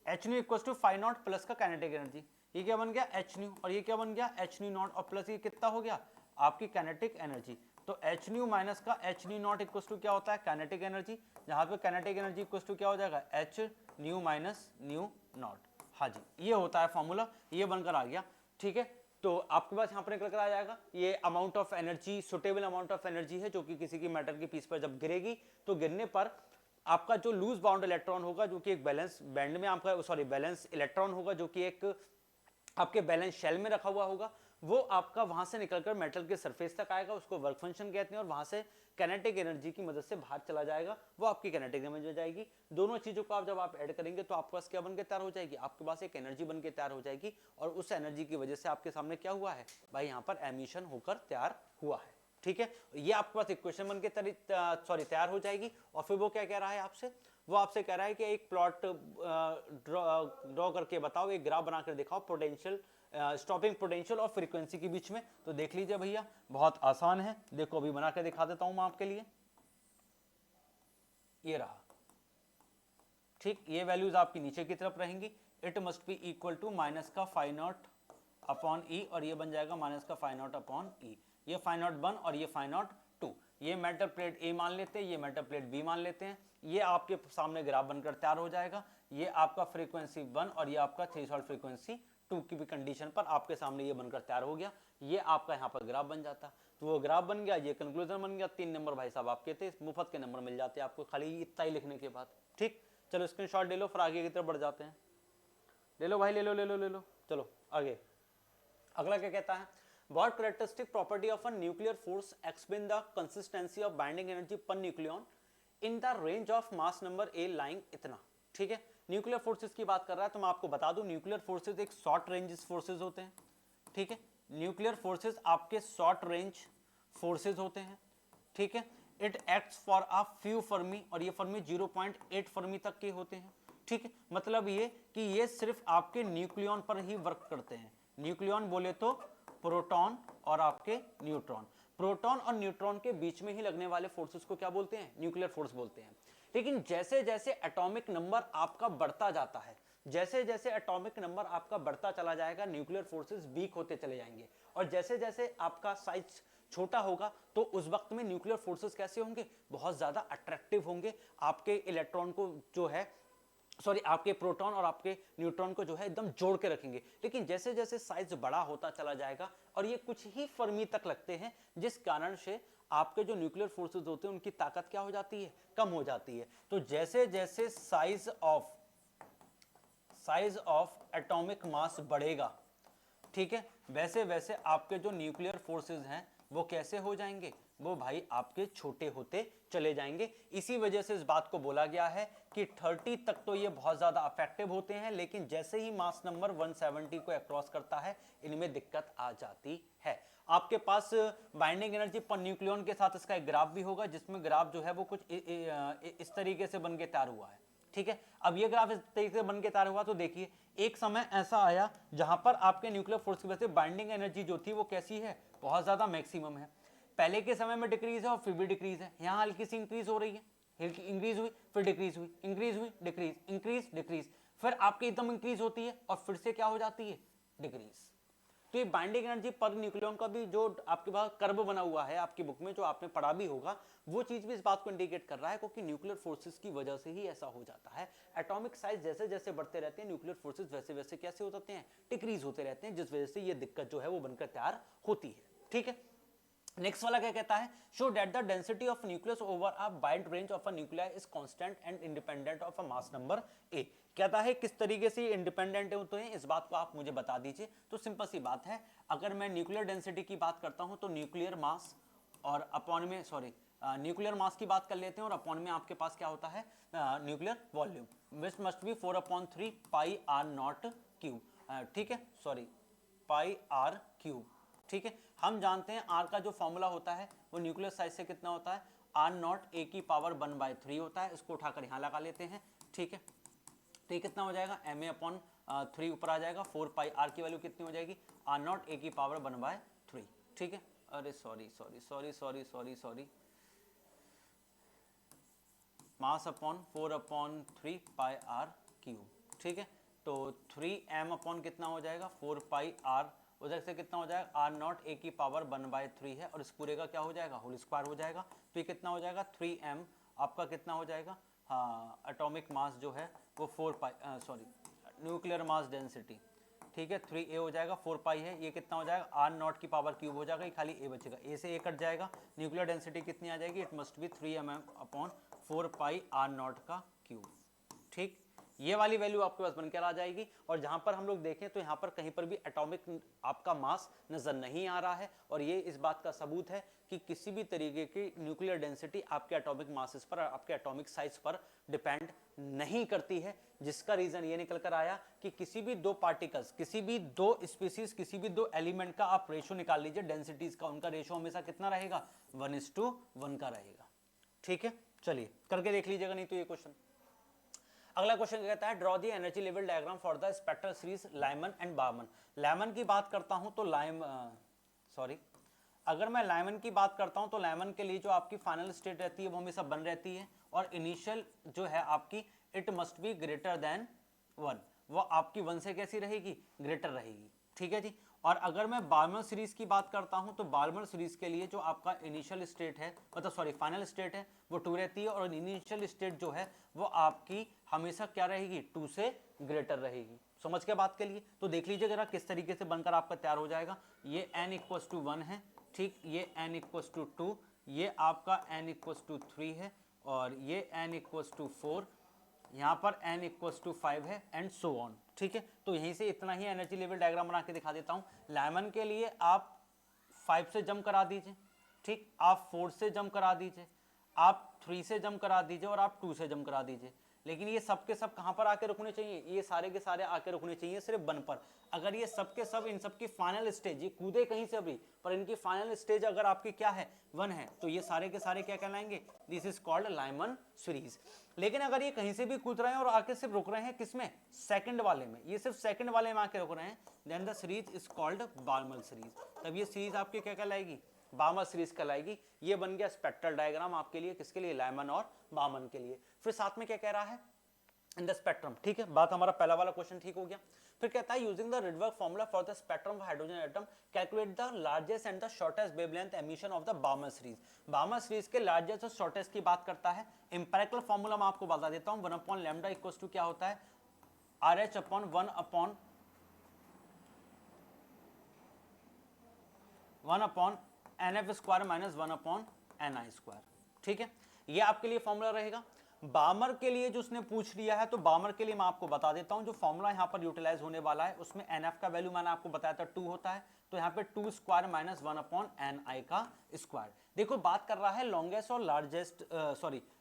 H nu equal to phi not plus का काइनेटिक एनर्जी, ये क्या बन गया एच न्यू, और ये क्या बन गया एच न्यू नॉट, और प्लस ये कितना हो गया आपकी काइनेटिक एनर्जी। तो एच न्यू माइनस का H nu not equal to क्या होता है, काइनेटिक एनर्जी, जहां पे काइनेटिक एनर्जी इक्वल टू क्या हो जाएगा, H nu minus new not. हाँ जी, ये होता है फॉर्मूला, ये बनकर आ गया। ठीक है, तो आपके पास यहाँ पर निकल कर आ जाएगा, ये amount of energy, suitable amount of energy है, जो कि किसी की मैटर की पीस पर जब गिरेगी, तो गिरने पर आपका जो लूज बाउंड इलेक्ट्रॉन होगा, जो कि एक बैलेंस बैंड में आपका, सॉरी बैलेंस इलेक्ट्रॉन होगा, जो कि एक आपके बैलेंस शेल में रखा हुआ होगा, वो आपका वहां से निकलकर मेटल के सरफेस तक आएगा, उसको वर्क फंक्शन कहते हैं, और वहां से काइनेटिक एनर्जी की मदद से बाहर चला जाएगा, वो आपकी काइनेटिक एनर्जी हो जाएगी। दोनों चीजों को आप जब आप ऐड करेंगे तो आपके पास क्या बनकर तैयार हो जाएगी, आपके पास एक एनर्जी बनकर तैयार हो जाएगी, और उस एनर्जी की वजह से आपके सामने क्या हुआ है भाई, यहाँ पर एमिशन होकर तैयार हुआ है। ठीक है, ये आपके पास इक्वेशन बनके तैयार हो जाएगी। और फिर वो क्या कह रहा है आपसे, वो आपसे कह रहा है कि एक प्लॉट ड्रॉ करके बताओ, एक ग्राफ बनाकर दिखाओ पोटेंशियल, स्टॉपिंग पोटेंशियल और फ्रीक्वेंसी के बीच में। तो देख लीजिए भैया, बहुत आसान है, देखो अभी बना के दिखा देता हूं मैं आपके लिए, ये रहा। ठीक, ये वैल्यूज आपकी नीचे की तरफ रहेंगी, it must be equal to minus का फाई नॉट अपॉन ई, और ये बन जाएगा माइनस का फाई नॉट अपॉन ई, ये फाई नॉट 1 और ये फाई नॉट 2, ये मेटल प्लेट ए मान लेते हैं, ये मेटल प्लेट बी मान लेते हैं, ये आपके सामने ग्राफ बनकर तैयार हो जाएगा। ये आपका फ्रीक्वेंसी 1 और ये आपका थ्रेशोल्ड फ्रीक्वेंसी 2 की भी कंडीशन पर आपके सामने ये बनकर तैयार हो गया। ये आपका यहाँ पर ग्राफ बन जाता, तो वो ग्राफ बन गया, ये कंक्लूजन बन गया। 3 नंबर भाई साहब आपके थे, मुफ्त के नंबर मिल जाते हैं आपको खाली इतना ही लिखने के बाद। ठीक, चलो स्क्रीनशॉट ले लो, फिर आगे की तरफ बढ़ जाते हैं। ले लो भाई, ले लो ले लो ले लो, चलो आगे। अगला क्या कहता है, what characteristic property of a nuclear force explain the consistency of binding energy per nucleon in the range of mass number A lying इतना। ठीक है, न्यूक्लियर फोर्सेस की बात कर रहा है, तो मैं आपको बता दूं न्यूक्लियर फोर्सेस एक शॉर्ट रेंज फोर्सेस होते हैं। ठीक है, न्यूक्लियर फोर्सेस आपके शॉर्ट रेंज फोर्सेस होते हैं। ठीक है, it acts for a few Fermi, और ये फर्मी 0.8 फर्मी तक के होते हैं। ठीक है, मतलब ये कि ये सिर्फ आपके न्यूक्लियन पर ही वर्क करते हैं। न्यूक्लियन बोले तो प्रोटॉन और आपके न्यूट्रॉन, प्रोटॉन और न्यूट्रॉन के बीच में ही लगने वाले फोर्सेस को क्या बोलते हैं, न्यूक्लियर फोर्स बोलते हैं। लेकिन जैसे जैसे एटॉमिक नंबर आपका बढ़ता जाता है, जैसे जैसे एटॉमिक नंबर आपका बढ़ता चला जाएगा, न्यूक्लियर फोर्सेस वीक होते चले जाएंगे। और जैसे जैसे आपका साइज छोटा होगा तो उस वक्त में न्यूक्लियर फोर्सेस कैसे होंगे, बहुत ज्यादा अट्रैक्टिव होंगे, आपके इलेक्ट्रॉन को जो है आपके प्रोटॉन और आपके न्यूट्रॉन को जो है एकदम जोड़ के रखेंगे। लेकिन जैसे जैसे साइज बड़ा होता चला जाएगा, और ये कुछ ही फर्मी तक लगते हैं, जिस कारण से आपके जो न्यूक्लियर फोर्सेस होते हैं उनकी ताकत क्या हो जाती है, कम हो जाती है। तो जैसे जैसे साइज ऑफ एटॉमिक मास बढ़ेगा, ठीक है, वैसे वैसे आपके जो न्यूक्लियर फोर्सेस हैं वो कैसे हो जाएंगे, वो भाई आपके छोटे होते चले जाएंगे। इसी वजह से इस बात को बोला गया है कि 30 तक तो ये बहुत ज्यादा अफेक्टिव होते हैं, लेकिन जैसे ही मास नंबर 170 को अक्रॉस करता है, इनमें दिक्कत आ जाती है। आपके पास बाइंडिंग एनर्जी पर न्यूक्लियन के साथ इसका एक ग्राफ भी होगा, जिसमें ग्राफ जो है वो कुछ इस तरीके से बन के तैयार हुआ है। ठीक है, अब ये ग्राफ इस तरीके से बन के तैयार हुआ, तो देखिए एक समय ऐसा आया जहां पर आपके न्यूक्लियर फोर्स की वजह से बाइंडिंग एनर्जी जो थी वो कैसी है, बहुत ज्यादा मैक्सिमम है। पहले के समय में डिक्रीज है और फिर भी डिक्रीज है, यहाँ हल्की सी इंक्रीज हो रही है, इंक्रीज हुई फिर डिक्रीज हुई, इंक्रीज हुई डिक्रीज, इंक्रीज डिक्रीज, फिर आपकी एकदम इंक्रीज होती है और फिर से क्या हो जाती है, डिक्रीज। तो ये बाइंडिंग एनर्जी पर न्यूक्लियन का भी जो आपके पास कर्व बना हुआ है आपकी बुक में, जो आपने पढ़ा भी होगा, वो चीज भी इस बात को इंडिकेट कर रहा है, क्योंकि न्यूक्लियर फोर्सेस की वजह से ही ऐसा हो जाता है। एटॉमिक साइज जैसे जैसे बढ़ते रहते हैं, न्यूक्लियर फोर्सेस वैसे वैसे कैसे हो जाते हैं, डिक्रीज होते रहते हैं, जिस वजह से ये दिक्कत जो है वो बनकर तैयार होती है। ठीक है, नेक्स्ट वाला क्या कहता है, show that the density of nucleus over a wide range of a nuclei is constant and independent of a mass number A. कहता है किस तरीके से इंडिपेंडेंट होते हैं, इस बात को आप मुझे बता दीजिए। तो सिंपल सी बात है, अगर मैं न्यूक्लियर डेंसिटी की बात करता हूं तो न्यूक्लियर मास और अपॉन में न्यूक्लियर मास की बात कर लेते हैं, और अपॉन में आपके पास क्या होता है, nuclear volume, which must be 4/3 pi R not cube. ठीक है, पाई आर क्यूब। ठीक है, हम जानते हैं आर का जो फॉर्मूला होता है वो न्यूक्लियर साइज से कितना होता है, आर नॉट ए की पावर 1/3 होता है। इसको उठाकर यहाँ लगा लेते हैं। ठीक है, तो ये कितना हो जाएगा, एम ए अपॉन 3 ऊपर आ जाएगा, 4 पाई आर की वैल्यू कितनी हो जाएगी, आर नॉट ए की पावर 1/3। ठीक है, अरे sorry, mass upon 4/3 pi R cube. ठीक है, तो 3m अपॉन कितना हो जाएगा, 4 पाई आर, उधर से कितना हो जाएगा, आर नॉट ए की पावर 1/3 है, और इस पूरे का क्या हो जाएगा, होल स्क्वायर हो जाएगा। तो ये कितना हो जाएगा, 3m आपका कितना हो जाएगा, हाँ, एटॉमिक मास जो है वो 4 पाई न्यूक्लियर मास डेंसिटी। ठीक है, 3a हो जाएगा, 4 पाई है, ये कितना हो जाएगा, आर नॉट की पावर क्यूब हो जाएगा, ये खाली a बचेगा, a से a कट जाएगा, न्यूक्लियर डेंसिटी कितनी आ जाएगी, it must be 3m upon 4 pi R not का क्यूब। ठीक, ये वाली वैल्यू आपके पास बनकर आ जाएगी। और जहां पर हम लोग देखें तो यहां पर कहीं पर भी एटॉमिक आपका मास नजर नहीं आ रहा है, और ये इस बात का सबूत है कि किसी भी तरीके की न्यूक्लियर डेंसिटी आपके एटॉमिक मासेस पर, आपके एटॉमिक साइज पर डिपेंड नहीं करती है। जिसका रीजन ये निकल कर आया कि किसी भी दो पार्टिकल्स, किसी भी दो स्पीसीज, किसी भी दो एलिमेंट का आप रेशो निकाल लीजिए डेंसिटीज का, उनका रेशो हमेशा कितना रहेगा, 1:1 का रहेगा। ठीक है, चलिए करके देख लीजिएगा, नहीं तो ये क्वेश्चन। अगला क्वेश्चन कहता है, draw the energy level diagram for the spectral series Lyman and Balmer. Lyman की बात करता हूं तो अगर मैं लाइमन की बात करता हूं तो लाइमन के लिए जो आपकी फाइनल स्टेट रहती है वो हमेशा 1 रहती है, और इनिशियल जो है आपकी it must be greater than 1, वो आपकी 1 से कैसी रहेगी, ग्रेटर रहेगी। ठीक है जी। और अगर मैं बार्मन सीरीज की बात करता हूं तो बार्मन सीरीज के लिए जो आपका इनिशियल स्टेट है, मतलब फाइनल स्टेट है, वो 2 रहती है, और इनिशियल स्टेट जो है वो आपकी हमेशा क्या रहेगी, 2 से ग्रेटर रहेगी। समझ के बात के लिए तो देख लीजिए जरा किस तरीके से बनकर आपका तैयार हो जाएगा। ये n इक्वल्स टू 1 है, ठीक, ये n इक्वल्स टू 2, ये आपका n इक्वल्स टू 3 है, और ये n इक्वल्स टू 4, यहाँ पर n इक्वल्स टू 5 है, एंड सो ऑन। ठीक है, तो यहीं से इतना ही एनर्जी लेवल डायग्राम बना के दिखा देता हूँ। लाइमन के लिए आप 5 से जंप करा दीजिए, ठीक, आप 4 से जंप करा दीजिए, आप 3 से जंप करा दीजिए, और आप 2 से जंप करा दीजिए। लेकिन ये सब के सब कहाँ पर आके रुकने चाहिए? ये सारे के सारे आके रुकने चाहिए सिर्फ 1 पर। अगर ये सब के सब इन सब की फाइनल स्टेज, ये कूदे कहीं से भी, पर इनकी फाइनल स्टेज अगर आपकी क्या है? 1 है, तो ये सारे के सारे क्या कहलाएंगे? This is called Lyman series. लेकिन अगर ये कहीं से भी कूद रहे हैं और आके सिर्फ रुक रहे हैं किसमें? सेकंड वाले में, ये सिर्फ सेकंड वाले में आके रुक रहे हैं, then the series is called Balmer series. तब ये सीरीज आपकी क्या कहलाएगी? बार्मल सीरीज कहलाएगी। ये बन गया स्पेक्ट्रल डायग्राम आपके लिए, किसके लिए? लाइमन और बार्मन के लिए। फिर साथ में क्या कह रहा है? इन द स्पेक्ट्रम, ठीक है, बात हमारा पहला वाला क्वेश्चन ठीक हो गया। फिर कहता है using the Rydberg formula for the spectrum of hydrogen atom calculate the largest and the shortest wavelength emission of the Barmer series. Barmer series के लार्जेस्ट और शॉर्टेस्ट की बात करता है। एम्पिरिकल फॉर्मूला मैं आपको बता देता हूं, 1 अपॉन लैम्डा इक्वल्स टू क्या होता है? RH upon 1 upon NF square minus 1 upon NI square. ठीक है, ये आपके लिए फॉर्मूला रहेगा। बार्मर के लिए जो उसने पूछ लिया है, तो बार्मर के लिए मैं आपको बता देता हूं, जो फॉर्मूला यहां पर यूटिलाइज होने वाला है उसमें NF का वैल्यू मैंने आपको बताया था 2 होता है, तो यहाँ पे 2 स्क्वायर माइनस 1 अपॉन NI का स्क्वायर। देखो बात कर रहा है लॉन्गेस्ट और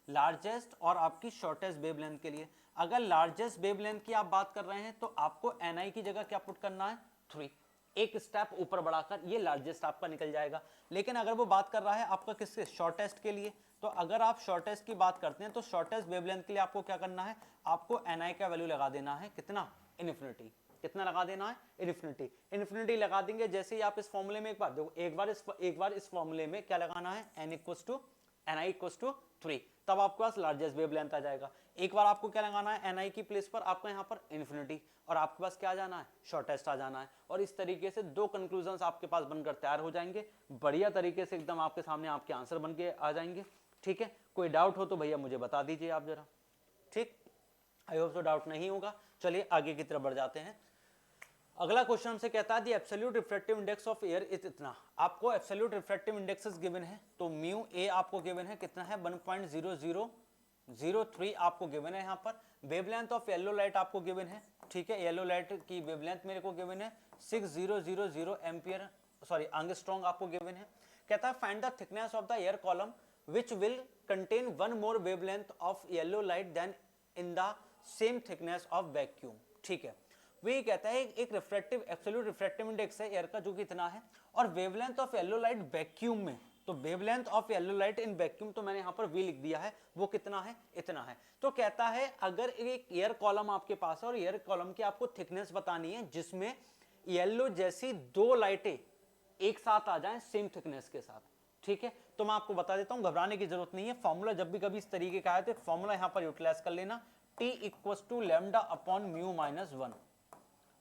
लार्जेस्ट और आपकी शॉर्टेस्ट वेवलेंथ के लिए। अगर लार्जेस्ट वेवलेंथ की आप बात कर रहे हैं तो आपको NI की जगह क्या पुट करना है? 3, एक स्टेप ऊपर बढ़ाकर ये लार्जेस्ट आपका निकल जाएगा। लेकिन अगर वो बात कर रहा है आपका किसके? शॉर्टेस्ट के लिए, तो अगर आप शॉर्टेस्ट की बात करते हैं तो शॉर्टेस्ट वेवलेंथ के लिए आपको क्या करना है? आपको NI का वैल्यू लगा देना है कितना? इन्फिनिटी। कितना लगा देना है? इन्फिनिटी। इन्फिनिटी लगा देंगे जैसे ही आप इस फॉर्मूले में एक बार देखो, एक बार इस फॉर्मूले में क्या लगाना है? NI इक्वल्स टू 3, तब आपके पास लार्जेस्ट वेवलेंथ आ जाएगा। एक बार आपको क्या लगाना है? NI की प्लेस पर आपको यहाँ पर इन्फिनिटी, और आपके पास क्या आ जाना है? शॉर्टेस्ट आ जाना है। और इस तरीके से 2 कंक्लूजन्स आपके पास बनकर तैयार हो जाएंगे, बढ़िया तरीके से एकदम आपके सामने आपके आंसर बन के आ जाएंगे। ठीक है, कोई डाउट हो तो भैया मुझे बता दीजिए आप जरा। ठीक, आई होप सो डाउट नहीं होगा। चलिए आगे की तरफ बढ़ जाते हैं। अगला क्वेश्चन हमसे कहता है the absolute refractive index of air is इतना। आपको एब्सोल्यूट रिफ्रैक्टिव इंडेक्सेस गिवन है, तो म्यू ए आपको गिवन है कितना है? 1.0003 आपको गिवन है। यहाँ पर वेवलेंथ ऑफ येलो लाइट आपको गिवन है, ठीक है, येलो लाइट की वेवलेंथ मेरे को गिवन है 6000 एम्पियर एंगस्ट्रॉन्ग आपको गिवन है। कहता है find the thickness of the air column which will contain one more wavelength of yellow light than in the same thickness of vacuum। ठीक है, वही कहता है एक रिफ्रैक्टिव एब्सोल्यूट रिफ्रैक्टिव इंडेक्स है एयर का जो कि इतना है, और wavelength of yellow light vacuum में, तो wavelength of yellow light in vacuum तो मैंने यहाँ पर V लिख दिया है, वो कितना है? इतना है। तो कहता है अगर एक एयर कॉलम आपके पास है और एयर कॉलम की आपको थिकनेस बतानी है जिसमें येलो जैसी 2 लाइटें एक साथ आ जाएं सेम थिकनेस के साथ। ठीक है, तो मैं आपको बता देता हूं, घबराने की जरूरत नहीं है। फॉर्मूला जब भी कभी इस तरीके का आए तो फॉर्मूला यहां पर यूटिलाइज कर लेना, T equals to lambda upon mu minus 1।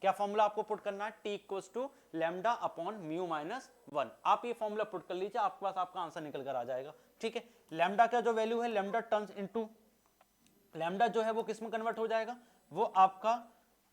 क्या फॉर्मूला आपको पुट करना है? T equals to lambda upon mu minus 1। आप ये फॉर्मूला पुट कर लीजिए, आपके पास आपका आंसर निकल कर आ जाएगा। ठीक है, लैम्डा का जो वैल्यू है, लैम्डा टर्न्स इनटू लैम्डा जो है वो किस में कन्वर्ट हो जाएगा? वो आपका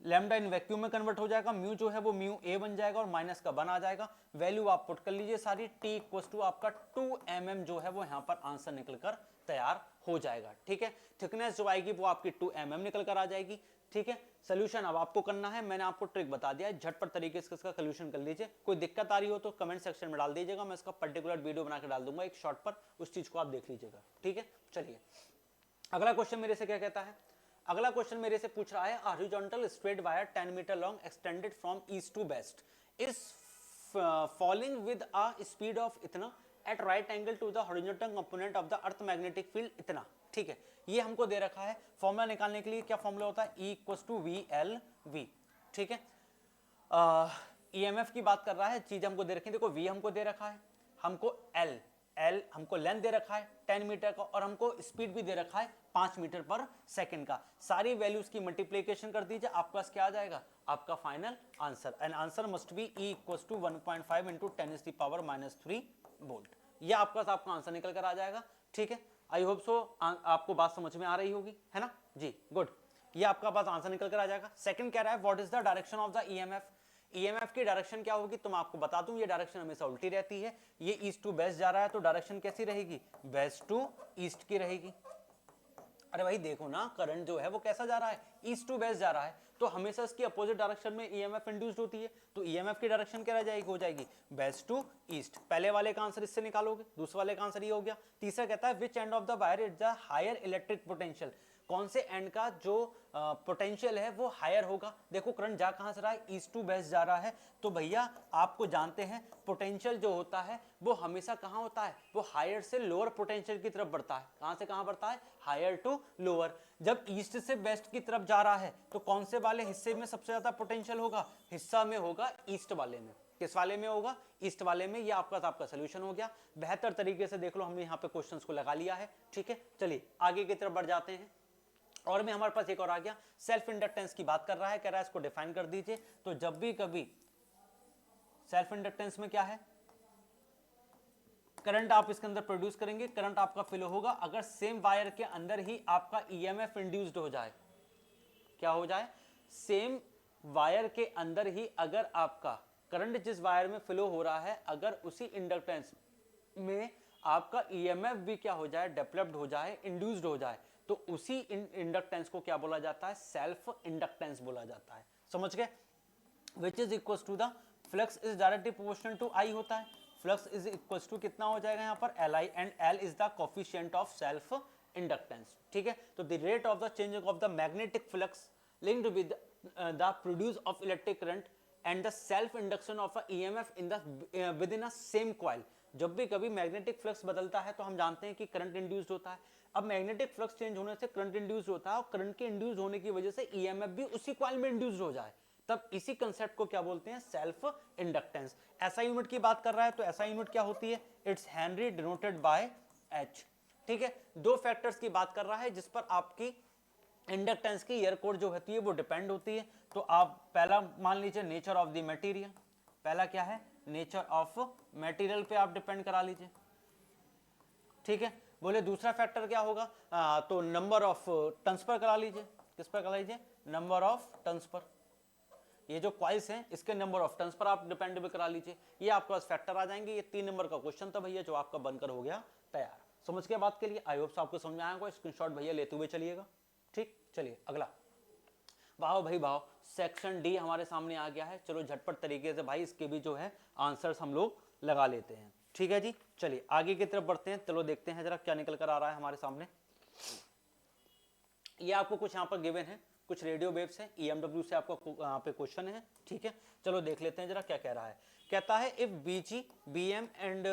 लैम्डा इन वैक्यूम में कन्वर्ट हो जाएगा। म्यू जो है वो म्यू ए बन जाएगा और माइनस का 1 आ जाएगा। वैल्यू आप पुट कर लीजिए सारी। T इक्वल्स टू आपका 2 mm जो है वो यहाँ पर आंसर निकलकर तैयार हो जाएगा। ठीक है, थिकनेस जो आएगी वो आपकी 2 mm निकल कर आ जाएगी। ठीक है, सोल्यूशन अब आपको करना है, मैंने आपको ट्रिक बता दिया है, झटपट तरीके से इसका सोल्यूशन कर लीजिए। कोई दिक्कत आ रही हो तो कमेंट सेक्शन में डाल दीजिएगा, मैं इसका पर्टिकुलर वीडियो बना के डाल दूंगा एक शॉर्ट पर, उस चीज को आप देख लीजिएगा। ठीक है, चलिए अगला क्वेश्चन मेरे से क्या कहता है? अगला क्वेश्चन मेरे से पूछ रहा है horizontal straight wire 10 metre long extended from east to west is falling with a speed of इतना at right angle to the horizontal component of the earth magnetic field इतना। ठीक है, ये हमको दे रखा है। फॉर्मूला निकालने के लिए क्या फॉर्मूला होता है? E equals to VLV। ठीक है, EMF की बात कर रहा है, चीज हमको दे रखी है। देखो V हमको दे रखा है, हमको L हमको लेंथ दे रखा है 10 मीटर का, और हमको स्पीड भी दे रखा है 5 मीटर पर सेकंड का। सारी वैल्यूज की मल्टीप्लिकेशन कर दीजिए, आपके पास क्या आ जाएगा? आपका final answer. And answer must be E equals to 1.5 into 10⁻³ volt. ये आपका आंसर निकल कर आ जाएगा। ठीक है, आई होप सो आपको बात समझ में आ रही होगी, है ना जी, गुड। ये आपका पास आंसर निकल कर आ जाएगा। सेकंड कह रहा है what is the direction of the EMF, EMF की डायरेक्शन क्या होगी, तो मैं आपको बता दूं ये डायरेक्शन हमेशा उल्टी रहती है, ये ईस्ट टू वेस्ट जा रहा है तो डायरेक्शन कैसी रहेगी, वेस्ट टू ईस्ट की रहेगी। अरे भाई देखो ना करंट जो है वो कैसा जा रहा है, ईस्ट टू वेस्ट जा रहा है, तो हमेशा इसकी अपोजिट डायरेक्शन में ईएमएफ इंड्यूस्ड होती है, तो ईएमएफ की डायरेक्शन क्या रह जाएगी, हो जाएगी वेस्ट टू ईस्ट। पहले वाले का आंसर इससे निकालोगे, दूसरे वाले का आंसर ये हो गया। तीसरा कहता है which end of the wire is the higher electric potential, कौन से एंड का जो पोटेंशियल है वो हायर होगा। देखो करंट जा कहां से रहा है, ईस्ट टू वेस्ट जा रहा है, तो भैया आपको जानते हैं पोटेंशियल जो होता है वो हमेशा कहां होता है, वो हायर से लोअर पोटेंशियल की तरफ बढ़ता है। कहां से कहां बढ़ता है, हायर टू लोअर। जब ईस्ट से वेस्ट की तरफ जा रहा है तो कौन से वाले हिस्से में सबसे ज्यादा पोटेंशियल होगा, हिस्सा में होगा ईस्ट वाले में। किस वाले में होगा, ईस्ट वाले में। ये आपका सोल्यूशन हो गया। बेहतर तरीके से देख लो, हमने यहाँ पे क्वेश्चंस को लगा लिया है। ठीक है, चलिए आगे की तरफ बढ़ जाते हैं। और में हमारे पास एक और आ गया, सेल्फ इंडक्टेंस की बात कर रहा है, कह रहा है इसको डिफाइन कर दीजिए। तो जब भी कभी सेल्फ इंडक्टेंस में क्या है, करंट आप इसके अंदर प्रोड्यूस करेंगे, करंट आपका फ्लो होगा अगर सेम वायर के अंदर ही आपका ईएमएफ इंड्यूस्ड हो जाए। क्या हो जाए, सेम वायर के अंदर ही अगर आपका करंट जिस वायर में फ्लो हो रहा है, अगर उसी इंडक्टेंस में आपका ईएमएफ भी क्या हो जाए, डेवलप्ड हो जाए, इंड्यूस्ड हो जाए, तो उसी इंडक्टेंस को क्या बोला जाता है, सेल्फ इंडक्टेंस बोला जाता है। समझ गए, which is equal to the flux is directly proportional to I होता है। फ्लक्स इज इक्वल टू कितना हो जाएगा यहाँ पर, L I, and L is the coefficient of self inductance. ठीक है, तो the rate of the changing of the magnetic flux linked with the produce of electric current and the self induction of a EMF in the with in a same coil. जब भी कभी मैग्नेटिक फ्लक्स बदलता है तो हम जानते हैं कि करंट इंड्यूस्ड होता है। अब मैग्नेटिक फ्लक्स चेंज होने से करंट इंड्यूस्ड होता है, और करंट के इंड्यूस्ड होने की वजह से ईएमएफ भी उसी कॉइल में इंड्यूस्ड हो जाए, तब इसी कंसेप्ट को क्या बोलते हैं, सेल्फ इंडक्टेंस। ऐसा यूनिट की बात कर रहा है तो ऐसा यूनिट क्या होती है, it's Henry denoted by H. ठीक है, दो फैक्टर्स की बात कर रहा है जिस पर आपकी इंडक्टेंस की ईयर कोड जो होती है वो डिपेंड होती है। तो आप पहला मान लीजिए नेचर ऑफ द मटेरियल, पहला क्या है, नेचर ऑफ मटेरियल पे आप डिपेंड करा लीजिए। ठीक है, बोले दूसरा फैक्टर क्या होगा, तो नंबर ऑफ टर्न्स पर करा लीजिए। किस पर करा लीजिए, नंबर ऑफ टर्न्स पर। ये जो कॉइल्स हैं इसके नंबर ऑफ टर्न्स पर आप डिपेंड भी करा लीजिए। ये आपके पास फैक्टर आ जाएंगे। ये 3 नंबर का क्वेश्चन था भैया जो आपका बनकर हो गया तैयार। समझ के बात के लिए आई होप आपको समझ में आया होगा। स्क्रीनशॉट भैया लेते हुए चलिएगा। ठीक, चलिए अगला, भाव भाई भाव, सेक्शन डी हमारे सामने आ गया है। चलो झटपट तरीके से भाई इसके भी जो है आंसर्स हम लोग लगा लेते हैं। ठीक है जी, चलिए आगे की तरफ बढ़ते हैं। चलो देखते हैं जरा क्या निकल कर आ रहा है हमारे सामने। ये आपको कुछ यहाँ पर गिवन है, कुछ रेडियो वेव्स हैं, ईएमडब्ल्यू से आपको यहाँ पे क्वेश्चन है। ठीक है, चलो देख लेते हैं जरा क्या कह रहा है। कहता है if BG BM and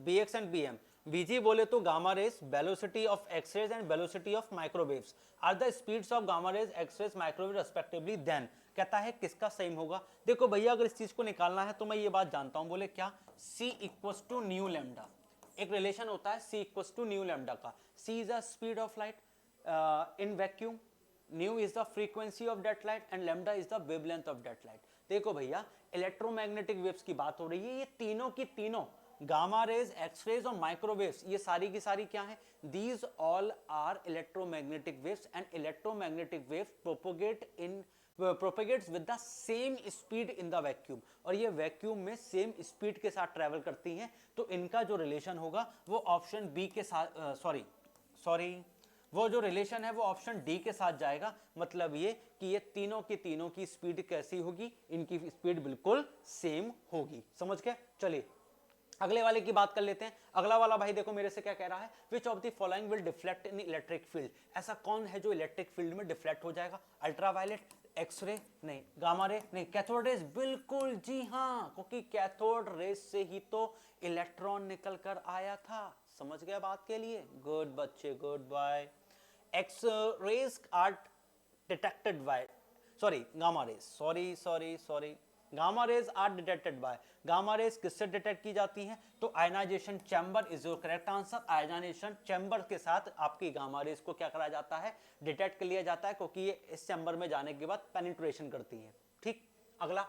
BX and BM, BG बोले तो gamma rays, velocity of X rays and velocity of microwaves are the speeds of gamma rays, X rays, microwave respectively, then कहता है किसका सेम होगा। देखो भैया अगर इस चीज को निकालना है तो मैं ये बात जानता हूं, बोले क्या, C equals to nu lambda. एक रिलेशन होता है C equals to nu lambda का। C is the speed of light in vacuum, nu is the frequency of that light, and lambda is the wavelength of that light. देखो भैया इलेक्ट्रोमैग्नेटिक वेव्स की बात हो रही है, ये तीनों की तीनों गामा रेज, एक्स रेज और माइक्रोवेव्स, ये सारी की सारी क्या है, these all are electromagnetic waves, and electromagnetic waves propagates with the same speed in the vacuum, और ये वैक्यूम में सेम स्पीड के साथ ट्रेवल करती हैं। तो इनका जो रिलेशन होगा वो ऑप्शन बी के साथ, वो जो रिलेशन है वो ऑप्शन डी के साथ जाएगा। मतलब ये कि ये तीनों की स्पीड कैसी होगी, इनकी स्पीड बिल्कुल सेम होगी। समझ गए, चलिए अगले वाले की बात कर लेते हैं। अगला वाला भाई देखो मेरे से क्या कह रहा है, विच of the following will deflect in electric field, ऐसा कौन है जो इलेक्ट्रिक फील्ड में डिफ्लेक्ट हो जाएगा, अल्ट्रावायलेट, एक्सरे नहीं, गामा रे नहीं, कैथोड रेज, बिल्कुल जी हाँ, क्योंकि कैथोड रेज से ही तो इलेक्ट्रॉन निकल कर आया था। समझ गया बात के लिए, गुड बच्चे, good bye. X rays are detected by, gamma rays, gamma rays are detected by, gamma rays किससे डिटेक्ट की जाती हैं, तो ionisation chamber is your correct answer. Ionisation chamber के साथ आपकी गामा रेज को क्या करा जाता है, डिटेक्ट कर लिया जाता है, क्योंकि ये इस चैम्बर में जाने के बाद पेनिट्रेशन करती है। ठीक, अगला,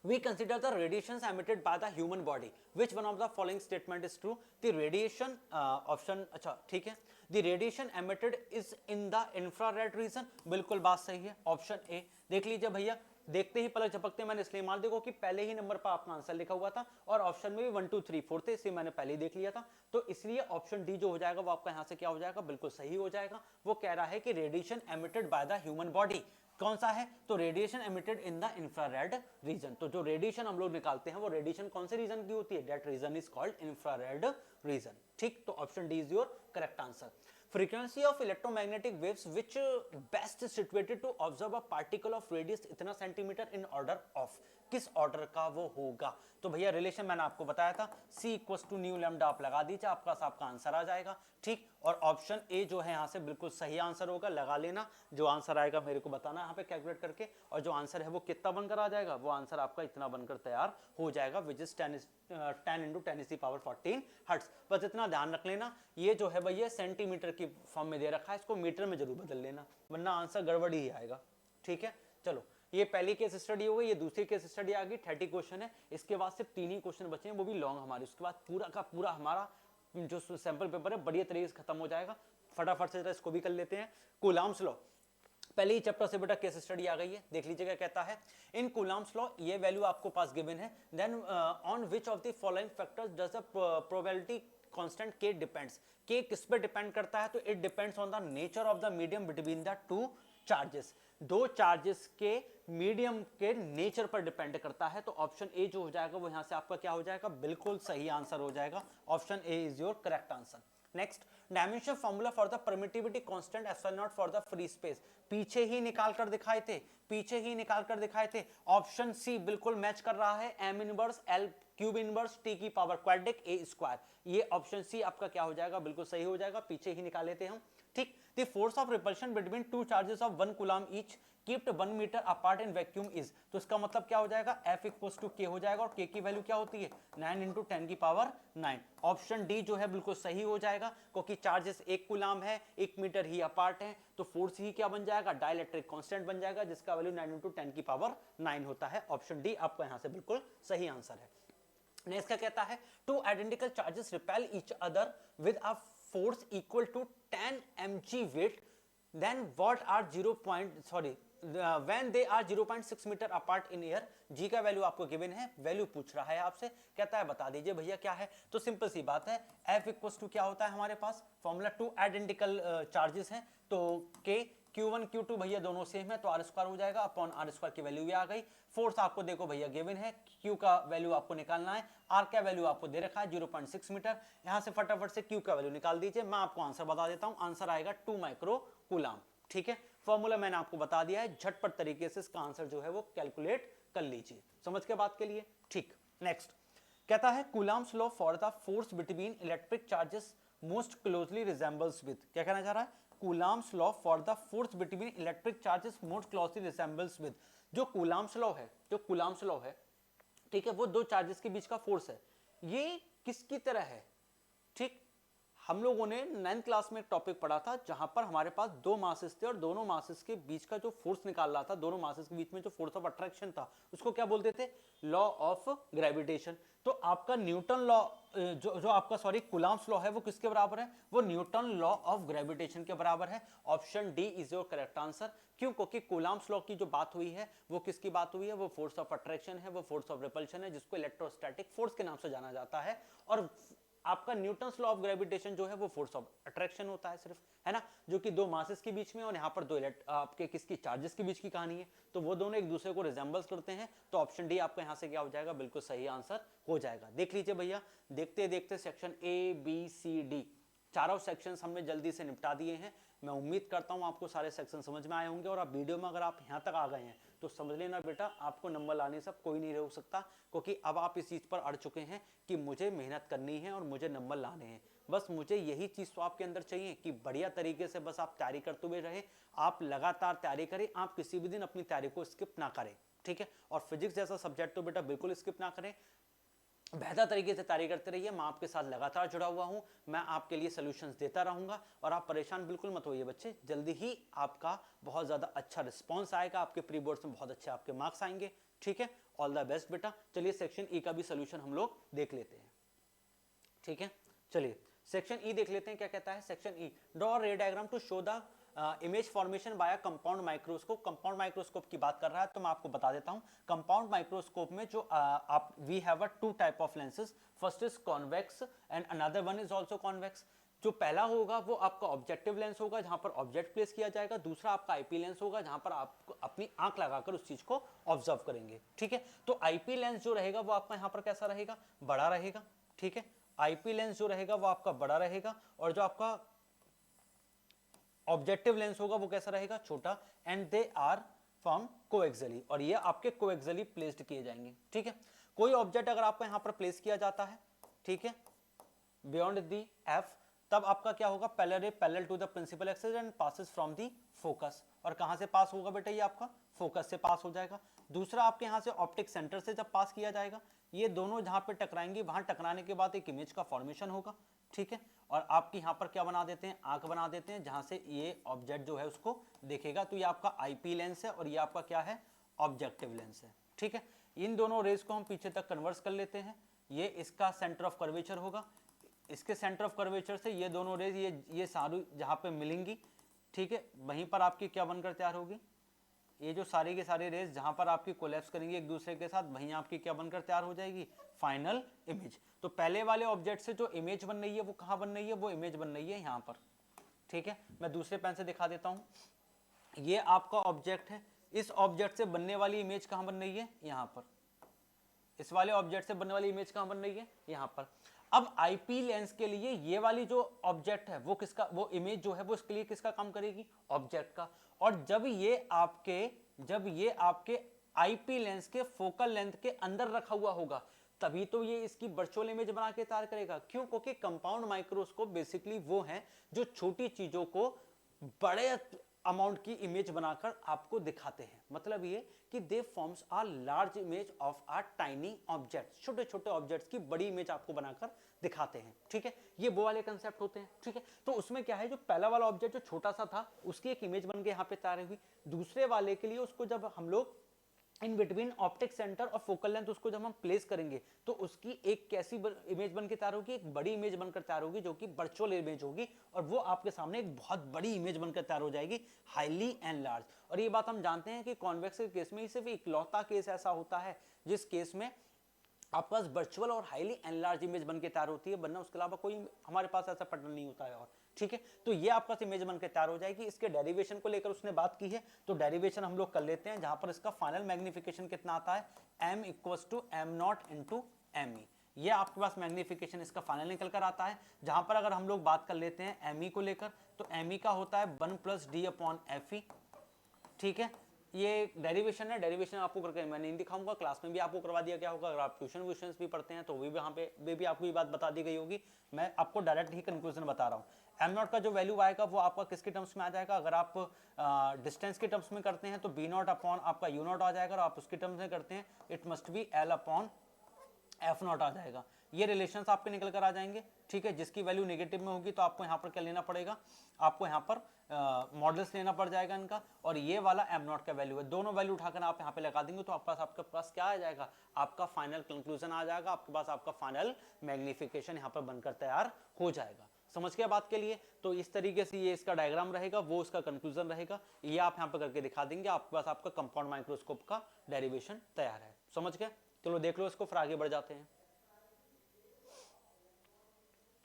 We consider the radiations emitted by the human body. Which one of the following statement is true? The radiation option, अच्छा ठीक है, the radiation emitted is in the infrared region. बिल्कुल बात सही है, ऑप्शन ए। देख लीजिए भैया, देखते ही पलक झपकते मैंने इसलिए मार, देखो कि पहले ही नंबर पर आपका आंसर लिखा हुआ था और ऑप्शन में भी 1 2 3 4 थे, इसलिए मैंने पहले ही देख लिया था, तो इसलिए ऑप्शन डी जो हो जाएगा वो आपका यहां से क्या हो जाएगा, बिल्कुल सही हो जाएगा। वो कह रहा है कि radiation emitted by the human body कौन सा है, तो radiation emitted in the infrared reason. तो जो रेडिएशन हम लोग निकालते हैं वो रेडिएशन कौन से रीजन की होती है, that region is called infrared region. ठीक, तो option D is your correct answer. Frequency of electromagnetic waves which best situated to observe a particle of radius इतना सेंटीमीटर in order of, किस ऑर्डर का वो होगा, तो भैया रिलेशन मैंने आपको बताया था, C equals to nu lambda आप लगा दीजिए, आपका आंसर आ जाएगा। ठीक, और ऑप्शन ए जो है यहाँ से बिल्कुल सही आंसर होगा, लगा लेना, जो आंसर आएगा मेरे को बताना यहाँ पे कैलकुलेट करके, और जो आंसर है वो कितना बनकर आ जाएगा, वो आंसर आपका इतना बनकर तैयार हो जाएगा, विच इज 10 × 10⁻14 हर्ट्ज। बस इतना ध्यान रख लेना, ये जो है भैया सेंटीमीटर की फॉर्म में दे रखा है, इसको मीटर में जरूर बदल लेना, वरना आंसर गड़बड़ी ही आएगा। ठीक है, चलो ये पहली केस स्टडी हो गई, ये दूसरी केस स्टडी आ गई, 30 क्वेश्चन है, इसके बाद सिर्फ 3 ही क्वेश्चन बचे हैं, वो भी लॉन्ग हमारे, उसके बाद पूरा का पूरा हमारा जो सैंपल पेपर है बढ़िया तरीके से खत्म हो जाएगा। फटाफट से इसको भी कर लेते हैं। कूलाम्स लॉ, पहले ही चैप्टर से बेटा केस स्टडी आ गई है, देख लीजिए क्या कहता है। इन कूलाम्स लॉ ये वैल्यू आपको पास गिवन है, then on which of the following factors does the probability constant के डिपेंड्स, के किस पे डिपेंड करता है, तो it depends on the nature of the medium between the two charges, दो चार्जेस के मीडियम के नेचर पर डिपेंड करता है, तो ऑप्शन ए जो हो जाएगा वो यहां से आपका क्या हो जाएगा, बिल्कुल सही आंसर हो जाएगा, option A is your correct answer. Next, dimension formula for the permittivity constant epsilon not for the free space, पीछे ही निकाल कर दिखाए थे, ऑप्शन सी बिल्कुल मैच कर रहा है, m inverse l cube inverse t की पावर क्वाड्रिक a स्क्वायर, ये ऑप्शन सी आपका क्या हो जाएगा, बिल्कुल सही हो जाएगा, पीछे ही निकाले थे हम। ठीक, the force of repulsion between two charges of 1 coulomb each kept 1 metre apart in vacuum is, तो इसका मतलब क्या हो जाएगा, F इक्वल्स टू K हो जाएगा, और K की वैल्यू क्या होती है, 9 × 10 की पावर 9, ऑप्शन डी जो है बिल्कुल सही हो जाएगा, क्योंकि चार्जेस 1 कूलम है, 1 मीटर ही अपार्ट है, तो फोर्स ही क्या बन जाएगा, डाइलेक्ट्रिक कांस्टेंट बन जाएगा, जिसका वैल्यू 9 × 10 की पावर 9 होता है, ऑप्शन डी आपका यहां से बिल्कुल सही आंसर है। नेक्स्ट क्या कहता है, two identical charges repel each other with a force equal to 10 mg weight, then what are when they are 0.6 metre apart in air, G का वैल्यू आपको गिवन है, वैल्यू पूछ रहा है आपसे, कहता है बता दीजिए भैया क्या है, तो सिंपल सी बात है, F इक्वल्स टू क्या होता है हमारे पास, फॉर्मूला टू आइडेंटिकल चार्जेस हैं, तो K Q1 Q2 भैया दोनों सेम है, तो R स्क्वायर हो जाएगा, अपॉन R स्क्वायर की वैल्यू भी आ गई, फोर्स आपको देखो भैया गिवन है, Q का वैल्यू आपको निकालना है, R का वैल्यू आपको दे रखा है 0.6 मीटर, यहां से फटाफट से Q का वैल्यू निकाल दीजिए, मैं आपको आंसर बता देता हूं, आंसर आएगा 2 माइक्रो कूलम। ठीक है, फॉर्मूला मैंने आपको बता दिया है, झटपट तरीके से इसका आंसर जो है वो कैलकुलेट कर लीजिए, समझ के बात के लिए। ठीक, नेक्स्ट कहता है Coulomb's law for the force between electric charges most closely resembles with, क्या कहना चाह रहा है, Coulomb's law for the force between electric charges most closely resembles with, जो कूलम्स लॉ है, ठीक है, वो दो चार्जेस के बीच का फोर्स है, ये किसकी तरह है। ठीक, हम लोगों ने 9th क्लास में एक टॉपिक पढ़ा था जहां पर हमारे पास दो मासेस थे और दोनों मासेस के बीच का जो फोर्स निकाल रहा था, दोनों मासेस के बीच में जो फोर्स ऑफ अट्रैक्शन था, उसको क्या बोलते थे, लॉ ऑफ ग्रेविटेशन। तो आपका न्यूटन लॉ जो आपका कूलम्स लॉ है वो किसके बराबर है, वो न्यूटन लॉ ऑफ ग्रेविटेशन के बराबर है, option D is your correct answer. क्यों, क्योंकि कूलम्स लॉ की जो बात हुई है वो किसकी बात हुई है, वो फोर्स ऑफ अट्रैक्शन है, वो फोर्स ऑफ रिपल्शन है, जिसको इलेक्ट्रोस्टैटिक फोर्स के नाम से जाना जाता है, और आपका न्यूटन्स लॉ ऑफ ग्रेविटेशन जो है वो फोर्स ऑफ अट्रैक्शन होता है सिर्फ, है ना, जो कि दो मासेस के बीच में, और यहाँ पर दो आपके किसकी चार्जेस के बीच की कहानी है, तो वो दोनों एक दूसरे को रिजेंबल्स करते हैं, तो ऑप्शन डी आपका यहाँ से क्या हो जाएगा, बिल्कुल सही आंसर हो जाएगा। देख लीजिए भैया, देखते देखते section A B C D चारों सेक्शंस हमने जल्दी से निपटा दिए हैं। मैं उम्मीद करता हूँ आपको सारे सेक्शन समझ में आए होंगे, और आप वीडियो में अगर आप यहाँ तक आ गए हैं तो समझ लेना बेटा, आपको नंबर लाने से कोई नहीं रोक सकता, क्योंकि अब आप इस चीज़ पर अड़ चुके हैं कि मुझे मेहनत करनी है और मुझे नंबर लाने हैं। बस मुझे यही चीज़ तो आपके अंदर चाहिए कि बढ़िया तरीके से बस आप तैयारी करते हुए रहे, आप लगातार तैयारी करें, आप किसी भी दिन अपनी तैयारी को स्किप ना करें, ठीक है। और फिजिक्स जैसा सब्जेक्ट तो बेटा बिल्कुल स्किप ना करें, बेहतर तरीके से तैयारी करते रहिए। मैं आपके साथ लगातार जुड़ा हुआ हूं, मैं आपके लिए सॉल्यूशंस देता रहूंगा, और आप परेशान बिल्कुल मत होइए बच्चे, जल्दी ही आपका बहुत ज़्यादा अच्छा रिस्पॉन्स आएगा, आपके प्री बोर्ड्स में बहुत अच्छे आपके मार्क्स आएंगे। ठीक है, ऑल द बेस्ट बेटा। चलिए सेक्शन ई का भी सोल्यूशन हम लोग देख लेते हैं, ठीक है। चलिए सेक्शन ई देख लेते हैं, क्या कहता है section E, draw ray diagram to show the image formation by compound microscope. Compound microscope की बात कर रहा है तो मैं आपको बता देता हूं, कंपाउंड माइक्रोस्कोप में जो आप we have a two type of lenses, first is convex and another one is also convex. जो पहला होगा वो आपका ऑब्जेक्टिव लेंस होगा जहां पर ऑब्जेक्ट प्लेस किया जाएगा, दूसरा आपका आईपी लेंस होगा जहां पर आप अपनी आंख लगाकर उस चीज को ऑब्जर्व करेंगे, ठीक है। तो आईपी लेंस जो रहेगा वो आपका यहां पर कैसा रहेगा, बड़ा रहेगा, ठीक है। आईपी लेंस जो रहेगा वो आपका बड़ा रहेगा और जो आपका ऑब्जेक्टिव लेंस होगा वो कैसा रहेगा, छोटा। एंड दे आर फ्रॉम कोएक्सियली, और ये आपके कोएक्सियली प्लेस्ड किए जाएंगे, ठीक है। कोई ऑब्जेक्ट अगर आपको यहां पर प्लेस किया जाता है, ठीक है, बियॉन्ड दी एफ, तब आपका क्या होगा, parallel to the principal axis and passes from the focus. और कहां से पास होगा बेटा, ये आपका फोकस से पास हो जाएगा। दूसरा आपके यहां से ऑप्टिक सेंटर से जब पास किया जाएगा, ये दोनों जहां पे टकराएंगे वहां टकराने के बाद एक इमेज का फॉर्मेशन होगा, ठीक है। और आपकी यहां पर क्या बना देते हैं, आंख बना देते हैं जहां से ये ऑब्जेक्ट जो है उसको देखेगा। तो ये आपका आईपी लेंस है और ये आपका क्या है, ऑब्जेक्टिव लेंस है, ठीक है। इन दोनों रेज को हम पीछे तक कन्वर्स कर लेते हैं। ये इसका सेंटर ऑफ कर्वेचर होगा, इसके सेंटर ऑफ कर्वेचर से ये दोनों रेज ये सारी जहां पे मिलेंगी, ठीक है, वहीं पर आपकी क्या बनकर तैयार होगी, ये जो सारी के सारी रेज जहां पर आपकी कोलैप्स करेंगी एक दूसरे के साथ, वहीं आपकी क्या बनकर तैयार हो जाएगी, फाइनल इमेज। तो पहले वाले ऑब्जेक्ट से जो इमेज बन रही है वो कहां बन रही है, वो इमेज बन रही है यहां पर, ठीक है। मैं दूसरे पेन से दिखा देता हूं, ये आपका ऑब्जेक्ट है, इस ऑब्जेक्ट से बनने वाली इमेज कहां बन रही है, यहां पर। इस वाले ऑब्जेक्ट से बनने वाली इमेज कहां बन रही है, यहां पर। अब आईपी लेंस के लिए ये वाली जो ऑब्जेक्ट है वो किसका, वो इमेज जो है वो इसके लिए किसका काम करेगी, ऑब्जेक्ट का। और जब ये आपके आईपी लेंस के फोकल लेंथ के अंदर रखा हुआ होगा, तभी तो ये इसकी वर्चुअल इमेज बना के तैयार करेगा। क्यों, क्योंकि कंपाउंड माइक्रोस्कोप बेसिकली वो है जो छोटी चीजों को बड़े अमाउंट की इमेज बनाकर आपको दिखाते हैं। मतलब ये कि they forms are large image of are tiny objects, छोटे छोटे ऑब्जेक्ट्स की बड़ी इमेज आपको बनाकर दिखाते हैं, ठीक है। ये वो वाले कंसेप्ट होते हैं, ठीक है। तो उसमें क्या है, जो पहला वाला ऑब्जेक्ट जो छोटा सा था उसकी एक इमेज बन के यहाँ पे तैयार हुई। दूसरे वाले के लिए उसको जब हम लोग इन बिटवीन ऑप्टिक सेंटर और फोकल लेंथ उसको जब हम प्लेस करेंगे तो उसकी एक कैसी इमेज बनकर तैयार होगी, एक बड़ी इमेज बनकर तैयार होगी जो कि वर्चुअल इमेज होगी, और वो आपके सामने एक बहुत बड़ी इमेज बनकर तैयार हो जाएगी, हाईली एंड लार्ज। और ये बात हम जानते हैं कि कॉन्वेक्स के केस में सिर्फ इकलौता केस ऐसा होता है जिस केस में आपके पास वर्चुअल और हाईली एनलार्ज इमेज बनकर तैयार होती है, वरना उसके अलावा कोई हमारे पास ऐसा पैटर्न नहीं होता है। और ठीक है, तो ये आपका इमेज बनकर तैयार हो जाएगी। इसके डेरिवेशन को लेकर उसने बात की है, तो डेरिवेशन हम लोग कर लेते हैं, जहां पर इसका फाइनल मैग्निफिकेशन कितना आता है, m equals to m0 into me। ये आपके पास मैग्निफिकेशन इसका फाइनल निकल कर आता है। जहां पर अगर हम लोग बात कर लेते हैं me को लेकर, तो me का होता है 1 प्लस डी अपॉन fe, ठीक है। ये डेरिवेशन है, डेरिवेशन आपको करके मैं नहीं दिखाऊंगा, क्लास में भी आपको करवा दिया गया होगा। अगर आप ट्यूशन व्यूशन भी पढ़ते हैं तो भी वहाँ पे भी आपको ये बात बता दी गई होगी। मैं आपको डायरेक्ट ही कंक्लूजन बता रहा हूँ। एम नॉट का जो वैल्यू आएगा वो आपका किसके टर्म्स में आ जाएगा, अगर आप डिस्टेंस के टर्म्स में करते हैं तो बी नॉट अपॉन आपका यू नॉट आ जाएगा, और आप उसके टर्म्स में करते हैं it must be L upon F not आ जाएगा। ये रिलेशंस आपके निकल कर आ जाएंगे, ठीक है। जिसकी वैल्यू नेगेटिव में होगी तो आपको यहाँ पर क्या लेना पड़ेगा, आपको यहाँ पर मॉडल्स लेना पड़ जाएगा इनका, और ये वाला एम नॉट का वैल्यू है। दोनों वैल्यू उठाकर आप यहाँ पे लगा देंगे तो आपके पास क्या आ जाएगा, आपका फाइनल कंक्लूजन आ जाएगा, आपके पास आपका फाइनल मैग्निफिकेशन यहाँ पर बनकर तैयार हो जाएगा। समझ गया बात के लिए। तो इस तरीके से ये इसका डायग्राम रहेगा, वो इसका कंक्लूजन रहेगा, ये आप यहाँ पर करके दिखा देंगे, आपके पास आपका कंपाउंड माइक्रोस्कोप का डेरिवेशन तैयार है। समझ गए, चलो देख लो इसको, फिर आगे बढ़ जाते हैं।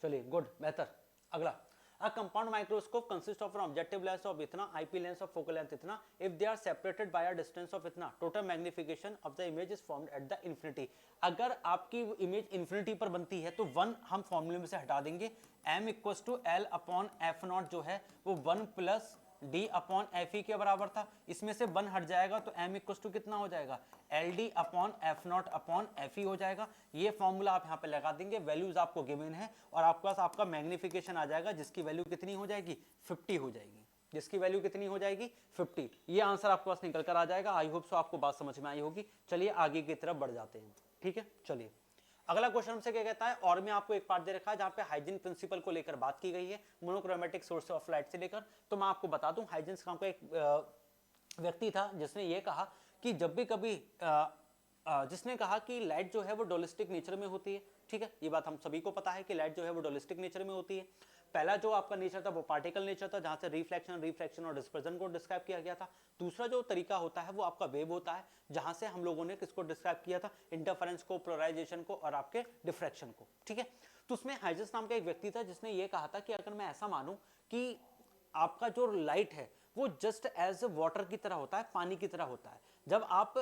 चलिए गुड, बेहतर। अगला, a compound microscope consists of an objective lens of इतना, IP lens of focal length इतना, if they are separated by a distance of इतना, total magnification of the image is formed at the infinity। अगर आपकी इमेज इन्फिनिटी पर बनती है तो 1 हम फॉर्मूले में से हटा देंगे, m equals to L upon F naught जो है वो 1 plus D upon F E के बराबर था। इसमें से 1 हट जाएगा तो m इक्वल्स टू कितना हो जाएगा, L D upon F not upon F ई हो जाएगा। ये फॉर्मूला आप यहाँ पे लगा देंगे, वैल्यूज आपको गिवन है, और आपके पास आपका मैग्निफिकेशन आ जाएगा जिसकी वैल्यू कितनी हो जाएगी, 50 हो जाएगी। जिसकी वैल्यू कितनी हो जाएगी, 50। ये आंसर आपके पास निकल कर आ जाएगा। आई होप सो आपको बात समझ में आई होगी। चलिए आगे की तरफ बढ़ जाते हैं, ठीक है। चलिए अगला क्वेश्चन हमसे क्या कहता है, और में आपको एक पार्ट दे रखा है जहां पे हाइजीन प्रिंसिपल को लेकर बात की गई है, मोनोक्रोमेटिक सोर्स ऑफ लाइट से लेकर। तो मैं आपको बता दूं, हाइजीन नाम का एक व्यक्ति था जिसने ये कहा कि जब भी कभी जिसने कहा कि लाइट जो है वो डोलिस्टिक नेचर में होती है। ठीक है, ये बात हम सभी को पता है कि लाइट जो है वो डोलिस्टिक नेचर में होती है। पहला जो आपका नेचर था वो पार्टिकल नेचर था, जहां से रिफ्लेक्शन और डिस्पर्जन को डिस्क्राइब किया गया था। दूसरा जो तरीका होता है वो आपका वेव होता है, जहां से हम लोगों ने किसको डिस्क्राइब किया था, इंटरफेरेंस को, पोलराइजेशन को और आपके डिफ्रैक्शन को। ठीक है, तो उसमें हाइजेंस नाम का एक व्यक्ति था जिसने ये कहा था कि अगर मैं ऐसा मानूं कि आपका जो लाइट है वो जस्ट एज वाटर की तरह होता है, पानी की तरह होता है। जब आप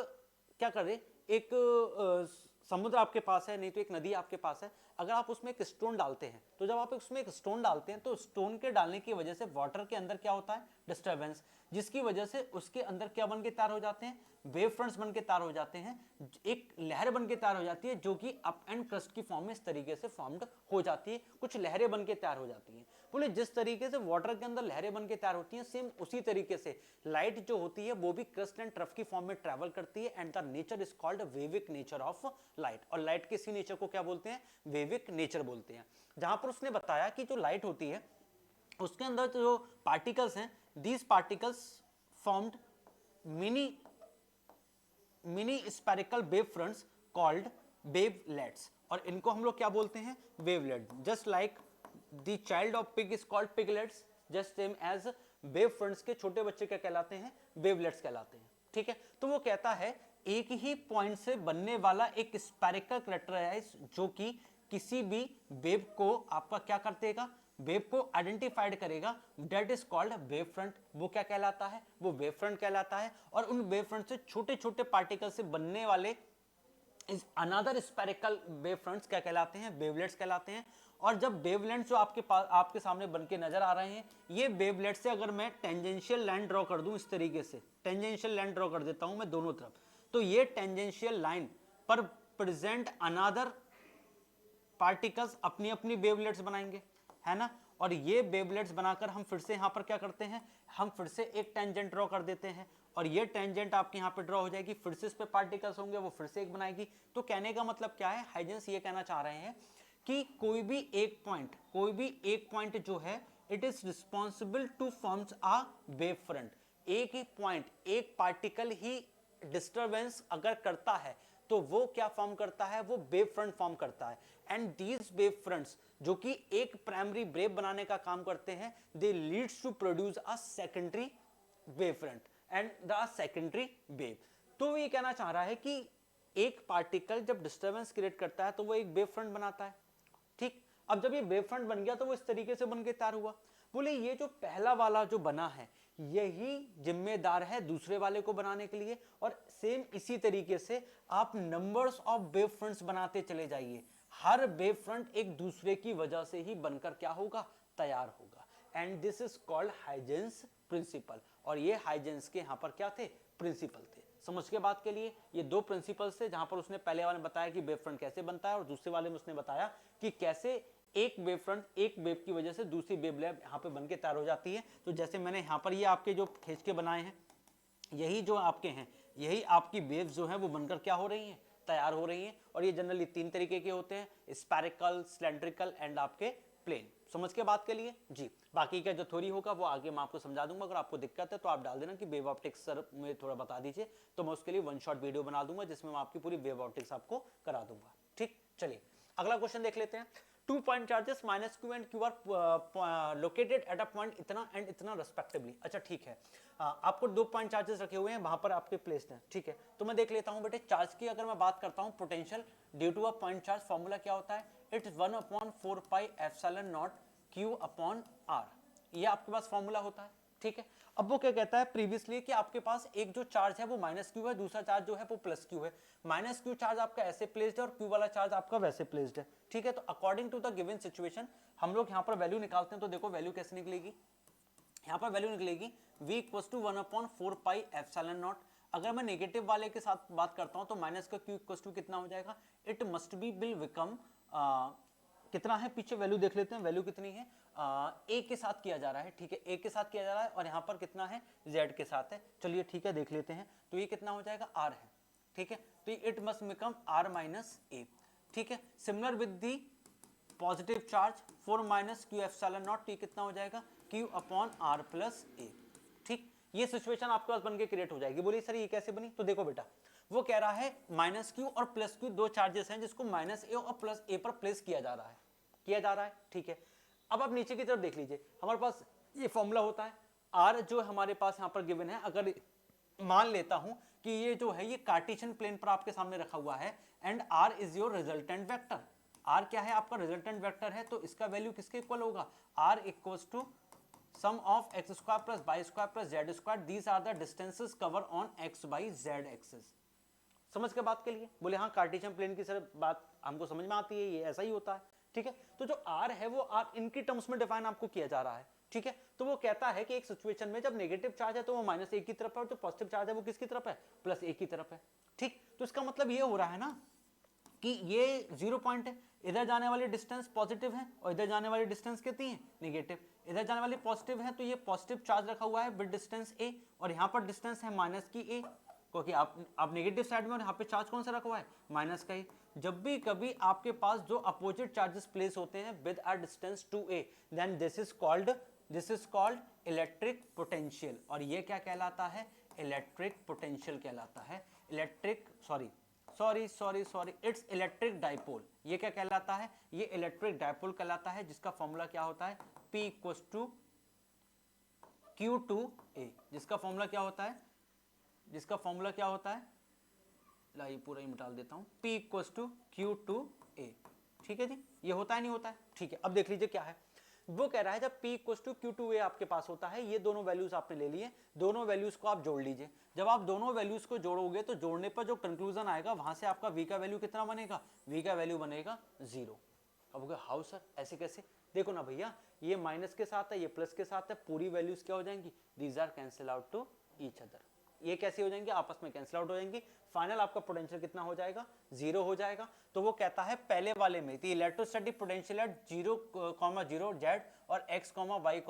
क्या करें, एक समुद्र आपके पास है, नहीं तो एक नदी आपके पास है, अगर आप उसमें एक स्टोन डालते हैं, तो जब आप उसमें एक स्टोन डालते हैं तो स्टोन के डालने की वजह से वाटर के अंदर क्या होता है, डिस्टर्बेंस, जिसकी वजह से उसके अंदर क्या बन के तैयार हो जाते हैं, वेव फ्रंट्स बन के तैयार हो जाते हैं, एक लहर बन के तैयार हो जाती है जो कि अप एंड क्रस्ट की फॉर्म में इस तरीके से फॉर्म्ड हो जाती है, कुछ लहरें बन के तैयार हो जाती हैं। बोले जिस तरीके से वाटर के अंदर लहरें बन के तैयार होती हैं, सेम उसी तरीके से लाइट जो होती है वो भी क्रस्ट एंड ट्रफ की फॉर्म में ट्रैवल करती है, and the nature is called wavic nature of light. और लाइट के इसी नेचर को क्या बोलते हैं, वेविक नेचर बोलते हैं। जहां पर उसने बताया कि जो लाइट होती है उसके अंदर जो पार्टिकल्स हैं, these particles formed mini spherical wave fronts called wavelets, और इनको हम लोग क्या बोलते हैं, wavelet. Just like the child of pig is called piglets, just same as wave fronts के छोटे बच्चे क्या कहलाते हैं, वेवलेट्स कहलाते हैं। ठीक है, तो वो कहता है एक ही पॉइंट से बनने वाला एक स्पेरिकल करेक्टराइज जो कि किसी भी वेव को आपका क्या कर देगा, वेव को आइडेंटिफाइड करेगा, that is called wave front. वो क्या कहलाता है, वो वेव फ्रंट कहलाता है। और उन वेव फ्रंट से छोटे छोटे पार्टिकल से बनने वाले इस अनदर स्पेरिकल वेव फ्रंट्स क्या कहलाते हैं, वेवलेट्स कहलाते हैं। और जब वेवलेट्स जो आपके पास आपके सामने बन के नजर आ रहे हैं, ये वेवलेट से अगर मैं टेंजेंशियल लाइन ड्रॉ कर दूं, इस तरीके से टेंजेंशियल लाइन ड्रॉ कर देता हूं मैं दोनों तरफ, तो ये टेंजेंशियल लाइन पर प्रेजेंट अनदर पार्टिकल्स अपनी अपनी वेवलेट्स बनाएंगे, है ना। और ये वेवलेट्स बनाकर हम फिर से यहाँ पर क्या करते हैं, हम फिर से एक टेंजेंट ड्रॉ कर देते हैं, और ये टेंजेंट आपके यहाँ पे ड्रॉ हो जाएगी, फिर से इस पे पार्टिकल्स होंगे, वो फिर से एक बनाएगी। तो कहने का मतलब क्या है, हाइजेंस ये कहना चाह रहे हैं कि कोई भी एक पॉइंट जो है, it is responsible two forms a wave front. एक ही पॉइंट, एक पार्टिकल ही डिस्टर्बेंस अगर करता है तो वो क्या फॉर्म करता है, वो वेव फ्रंट फॉर्म करता है। एंड दीज वेव फ्रंट्स जो कि एक प्राइमरी वेव बनाने का काम करते हैं, they leads to produce a secondary wave front and the secondary wave. तो ये कहना चाह रहा है कि एक पार्टिकल जब डिस्टर्बेंस क्रिएट करता है तो वो एक वेव फ्रंट बनाता है। ठीक, अब जब ये वेव फ्रंट बन गया तो वो इस तरीके से बन के तैयार हुआ। बोले ये जो पहला वाला जो बना है यही जिम्मेदार है दूसरे वाले को बनाने के लिए, और सेम इसी तरीके से आप नंबर्स ऑफ वेव फ्रंट्स बनाते चले जाइए, हर वेव फ्रंट एक दूसरे की वजह से ही बनकर क्या होगा, तैयार होगा। And this is called Huygens principle, और ये हाइजेंस के यहाँ पर क्या थे, प्रिंसिपल थे। समझ के बात के लिए ये दो प्रिंसिपल्स थे, जहां पर उसने पहले वाले में बताया कि वेव फ्रंट कैसे बनता है, और दूसरे वाले में उसने बताया कि कैसे एक वेव फ्रंट एक वेव की वजह से दूसरी वेव लैब यहाँ पे बनके तैयार हो जाती है। तो जैसे मैंने यहाँ पर ये आपके जो खींच के बनाए हैं, यही जो आपके हैं, यही आपकी वेव्स जो है वो बनकर क्या हो रही हैं, तैयार हो रही हैं। और ये जनरली तीन तरीके के होते हैं, स्पेरिकल, सिलेंड्रिकल एंड आपके प्लेन। समझ के बात के लिए जी, बाकी का जो थ्योरी होगा वो आगे मैं आपको समझा दूंगा। अगर आपको दिक्कत है तो आप डाल देना कि वेव ऑप्टिक्स सर मुझे थोड़ा बता दीजिए, तो मैं उसके लिए वन शॉट वीडियो बना दूंगा जिसमें मैं आपकी पूरी वेव ऑप्टिक्स आपको करा दूंगा। ठीक, चलिए अगला क्वेश्चन देख लेते हैं। 2 point charges minus Q and Q R located at a point इतना एंड इतना रेस्पेक्टिवली। अच्छा ठीक है, आपको 2 पॉइंट चार्जेस रखे हुए हैं, वहां पर आपके प्लेस्ड हैं। ठीक है, तो मैं देख लेता हूं बेटे, चार्ज की अगर मैं बात करता हूं, potential due to a point charge formula क्या होता है, it's 1/4 pi epsilon naught Q upon R, ये आपके पास फॉर्मूला होता है। ठीक है, अब वो क्या कहता है प्रीवियसली कि आपके पास एक जो चार्ज है वो माइनस क्यू है, दूसरा चार्ज जो है वो प्लस क्यू है। माइनस क्यू चार्ज आपका ऐसे प्लेस्ड है और क्यू वाला चार्ज आपका वैसे प्लेस्ड है। ठीक है, तो according to the given situation हम लोग यहाँ पर वैल्यू निकालते हैं। तो देखो वैल्यू कैसे निकलेगी, यहाँ पर वैल्यू निकलेगी v equals to 1/4 pi epsilon naught. अगर मैं नेगेटिव वाले के साथ बात करता हूँ तो माइनस का q इक्वल्स टू कितना हो जाएगा, it must B will become कितना है, पीछे वैल्यू देख लेते हैं, वैल्यू कितनी है, a के साथ किया जा रहा है। ठीक है, a के साथ किया जा रहा है और यहाँ पर कितना है, z के साथ है। चलिए ठीक है, देख लेते हैं, तो ये कितना हो जाएगा, r है। ठीक है, तो it must become r minus a। ठीक है, similar with the positive charge 4 minus Q epsilon not, ये कितना हो जाएगा, q upon r plus a। ठीक, ये सिचुएशन आपके पास बन के क्रिएट हो जाएगी। बोलिए सर ये कैसे बनी, तो देखो बेटा वो कह रहा है माइनस क्यू और प्लस क्यू दो चार्जेस हैं जिसको माइनस ए और प्लस ए पर प्लेस किया जा रहा है, ठीक है। अब आप नीचे की तरफ देख लीजिए, हमारे पास ये फॉर्मूला होता है आर जो हमारे पास यहाँ पर गिवन है, अगर मान लेता हूं कि ये जो है ये कार्टेशियन प्लेन पर आपके सामने रखा हुआ है and R is your resultant vector, R क्या है आपका रिजल्टेंट वेक्टर है, तो इसका वैल्यू किसके इक्वल होगा, R equals to sum of X square plus Y square plus Z square, these are the distances cover on X Y Z axis. समझ के बात के लिए बोले हाँ कार्टेशियन प्लेन की सर बात हमको समझ में आती है, ये ऐसा ही होता है, ठीक है। तो जो आर है वो आर इनकी टर्म्स में डिफाइन आपको किया जा रहा है, ठीक है। तो वो कहता है कि एक सिचुएशन में जब नेगेटिव चार्ज है तो वो माइनस ए की तरफ है और जो पॉजिटिव चार्ज है वो किसकी तरफ है, प्लस ए की तरफ है, ठीक। तो इसका मतलब ये हो रहा है ना कि ये 0 पॉइंट है, इधर जाने वाली डिस्टेंस पॉजिटिव है और इधर जाने वाली डिस्टेंस कितनी है, नेगेटिव। इधर जाने वाली पॉजिटिव है तो ये पॉजिटिव चार्ज रखा हुआ है विद डिस्टेंस ए, और यहाँ पर डिस्टेंस है माइनस की ए, क्योंकि आप नेगेटिव साइड में और यहाँ पे चार्ज कौन सा रखा हुआ है, माइनस का ही। जब भी कभी आपके पास जो अपोजिट चार्जेस प्लेस होते हैं with a distance to A, then this is called electric potential, और ये क्या कहलाता है, इलेक्ट्रिक पोटेंशियल कहलाता है, इट्स इलेक्ट्रिक डाइपोल। ये क्या कहलाता है, ये इलेक्ट्रिक डाइपोल कहलाता है, जिसका फॉर्मूला क्या होता है, P इक्वल्स टू Q2A, जिसका फॉर्मूला क्या होता है, लाइए पूरा ही मिटा देता हूं, P इक्वल्स टू Q2A, ठीक है जी। ये होता है नहीं होता है, ठीक है। अब देख लीजिए क्या है, वो कह रहा है जब P इक्वल्स टू Q2A आपके पास होता है, ये दोनों वैल्यूज आपने ले लिए, दोनों वैल्यूज को आप जोड़ लीजिए। जब आप दोनों वैल्यूज को जोड़ोगे तो जोड़ने पर जो कंक्लूजन आएगा वहां से आपका V का वैल्यू कितना बनेगा, V का वैल्यू बनेगा 0। अब हाउ सर, ऐसे कैसे, देखो ना भैया, ये माइनस के साथ है, ये प्लस के साथ है, पूरी वैल्यूज क्या हो जाएंगी, these are cancel out to each other, ये कैसे हो जाएंगे, आपस में कैंसिल आउट हो जाएंगी, फाइनल आपका पोटेंशियल कितना हो जाएगा, 0 हो जाएगा। तो वो कहता है पहले वाले में the electrostatic potential at 0,0 Z और x, y,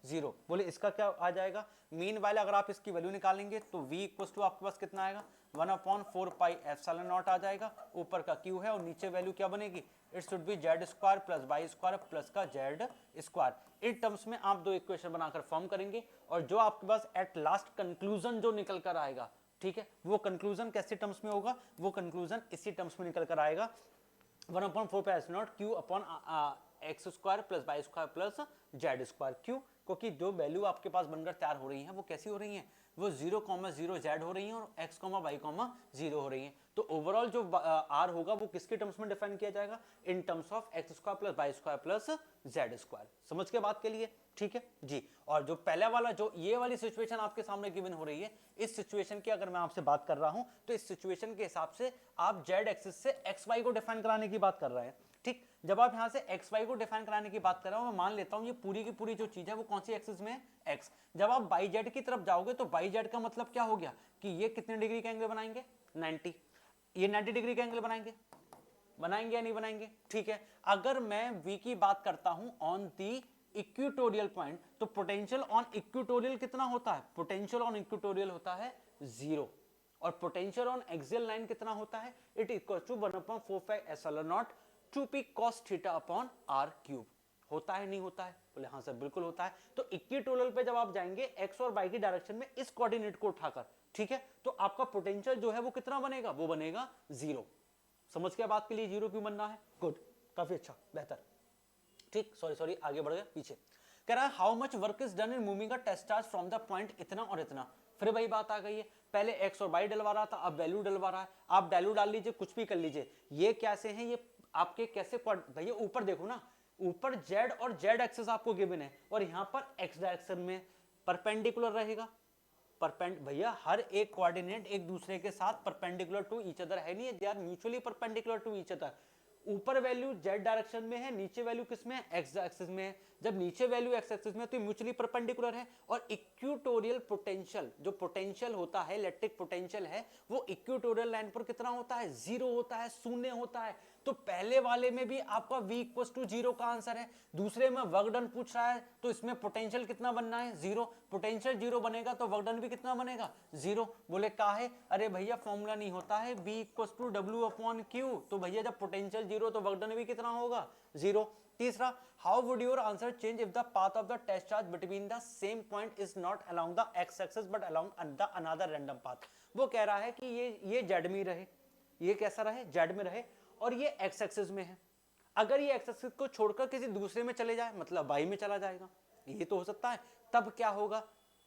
0, बोले इसका क्या आ जाएगा, मीन वाले अगर आप इसकी वैल्यू निकालेंगे तो v इक्वल्स टू आपके पास कितना आएगा, 1/4 पाई एप्सिलॉन नॉट आ जाएगा, ऊपर का q है और नीचे वैल्यू क्या बनेगी, it should be Z square plus Y square plus का जेड स्क्वायर। इन टर्म्स में आप दो इक्वेशन बनाकर फॉर्म करेंगे और जो आपके पास एट लास्ट कंक्लूजन जो निकल कर आएगा, ठीक है, वो कंक्लूजन कैसे टर्म्स में होगा, वो कंक्लूजन इसी टर्म्स में निकल कर आएगा, 1/4 pi epsilon naught q upon X square plus Y square plus Z square. क्यों, क्योंकि जो वैल्यू आपके पास बनकर तैयार हो रही है वो कैसी हो रही है, वो 0,0 जेड हो रही है और x, y, 0 हो रही है। तो ओवरऑल जो r होगा वो किसके टर्म्स में डिफाइन किया जाएगा, in terms of X square plus Y square plus Z square. समझ के बात के लिए, ठीक है जी। और जो पहला वाला जो ये वाली सिचुएशन आपके सामने गिवन हो रही है, इस सिचुएशन की अगर मैं आपसे बात कर रहा हूं तो इस सिचुएशन के हिसाब से आप जेड एक्सिस से एक्स वाई को डिफाइन कराने की बात कर रहे हैं, ठीक। जब आप यहां से एक्स वाई को डिफाइन कराने की बात कर रहे हो, मैं मान लेता हूं ये पूरी की पूरी जो चीज है वो कौन सी एक्सिस में है, एक्स। जब आप बाई जेड की तरफ जाओगे तो बाई जेड का मतलब क्या हो गया कि ये कितने डिग्री का एंगल बनाएंगे, 90, ये 90 डिग्री का एंगल बनाएंगे या नहीं बनाएंगे, ठीक है। अगर मैं v की बात करता हूं ऑन दी इक्वेटोरियल पॉइंट, तो पोटेंशियल ऑन इक्वेटोरियल कितना होता है, पोटेंशियल ऑन इक्वेटोरियल होता है 0, और पोटेंशियल ऑन एक्सियल लाइन कितना होता है, it equal to 1/4 epsilon naught 2p cos theta upon r cube. होता है नहीं होता है, बोले हाँ सर बिल्कुल होता है। तो इक्वेटोरियल पे जब आप जाएंगे x और y की डायरेक्शन में इस कोऑर्डिनेट को उठाकर, ठीक है, तो आपका पोटेंशियल जो है वो कितना बनेगा, वो बनेगा 0। समझ के बात के लिए 0 क्यों बनना है, गुड, काफी अच्छा, बेहतर, ठीक। सॉरी आगे बढ़ गया पीछे। कह रहा है how much work is done in moving a test charge from the point इतना और इतना। फिर वही बात आ गई है, पहले x और y डलवा रहा था, अब वैल्यू डलवा रहा है। आप वैल्यू डाल लीजिए, कुछ भी कर लीजिए। ये कैसे हैं, ये आपके कैसे भैया ऊपर देखो ना, ऊपर z और z एक्सिस आपको गिवन है और यहाँ पर x डायरेक्शन में परपेंडिकुलर रहेगा। भैया हर एक कोऑर्डिनेट एक दूसरे के साथ परपेंडिकुलर टू ईच अदर है नहीं, they are mutually perpendicular to each other. ऊपर वैल्यू z डायरेक्शन में है, नीचे वैल्यू किस में है, x एक्सिस में है। जब नीचे वैल्यू x एक्सिस में तो म्यूचुअली परपेंडिकुलर है। और इक्वेटोरियल पोटेंशियल, जो पोटेंशियल होता है, इलेक्ट्रिक पोटेंशियल है, वो इक्वेटोरियल लाइन पर कितना होता है, 0 होता है, शून्य होता है। तो पहले वाले में भी आपका v इक्वल टू 0 का आंसर है, दूसरे में वर्क डन पूछ रहा है तो इसमें पोटेंशियल कितना बनना है, 0। पोटेंशियल 0 बनेगा तो वर्क डन भी कितना बनेगा, 0। बोले का है, अरे भैया फॉर्मूला नहीं होता है v equal to w upon q। तो भैया जब पोटेंशियल 0 तो वर्क डन भी कितना होगा, 0। तीसरा, how would your answer change if the path of the test charge between the same point is not along the X axis but along the another random path. वो कह रहा है कि ये जेड में रहे, ये कैसा रहे, जेड में रहे, और ये एक्स एक्सिस में है। अगर ये एक्स एक्सिस को छोड़कर किसी दूसरे में चले जाए, मतलब वाई में चला जाएगा, ये तो हो सकता है। तब क्या होगा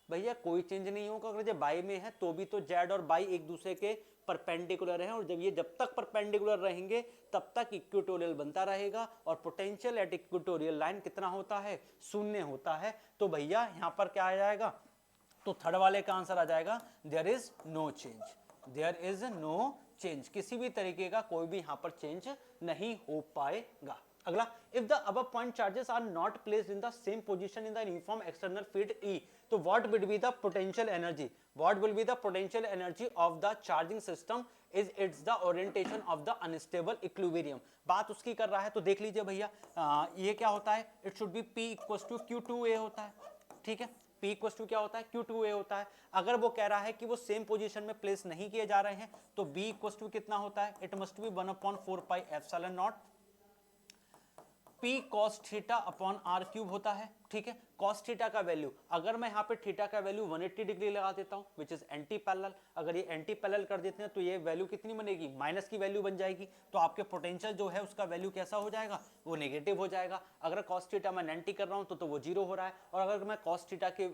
भैया, कोई चेंज नहीं होगा। अगर जब बाई में है तो भी तो जेड और बाई एक दूसरे के परपेंडिकुलर हैं, और जब तक परपेंडिकुलर रहेंगे तब तक इक्वेटोरियल बनता रहेगा, और पोटेंशियल एट इक्वेटोरियल लाइन कितना होता है, 0 होता है। तो भैया यहाँ पर क्या आ जाएगा, तो थर्ड वाले का आंसर आ जाएगा there is no change, there is no change, किसी भी तरीके का कोई भी यहाँ पर चेंज नहीं हो पाएगा। अगला, if the above point charges are not placed in the same position in the uniform external field E, तो what will be the potential energy, what will be the potential energy of the charging system is it's the orientation of the unstable equilibrium. बात उसकी कर रहा है, तो देख लीजिए भैया, ये क्या होता है, it should be P equals to Q2A होता है, ठीक है। P इक्वल्स टू क्या होता है, Q2A होता है। अगर वो कह रहा है कि वो सेम पोजीशन में प्लेस नहीं किए जा रहे हैं, तो B इक्वल्स टू कितना होता है, it must B 1/4 pi epsilon not P cos theta upon r cube होता है, ठीक है। cos थीटा का वैल्यू, अगर मैं यहाँ पे थीटा का वैल्यू 180 डिग्री लगा देता हूँ, विच इज एंटी पैरेलल, अगर ये एंटी पैरेलल कर देते हैं तो ये वैल्यू कितनी बनेगी, माइनस की वैल्यू बन जाएगी। तो आपके पोटेंशियल जो है उसका वैल्यू कैसा हो जाएगा, वो नेगेटिव हो जाएगा। अगर cos थीटा मैं 90 कर रहा हूँ तो वो 0 हो रहा है, और अगर मैं cos थीटा के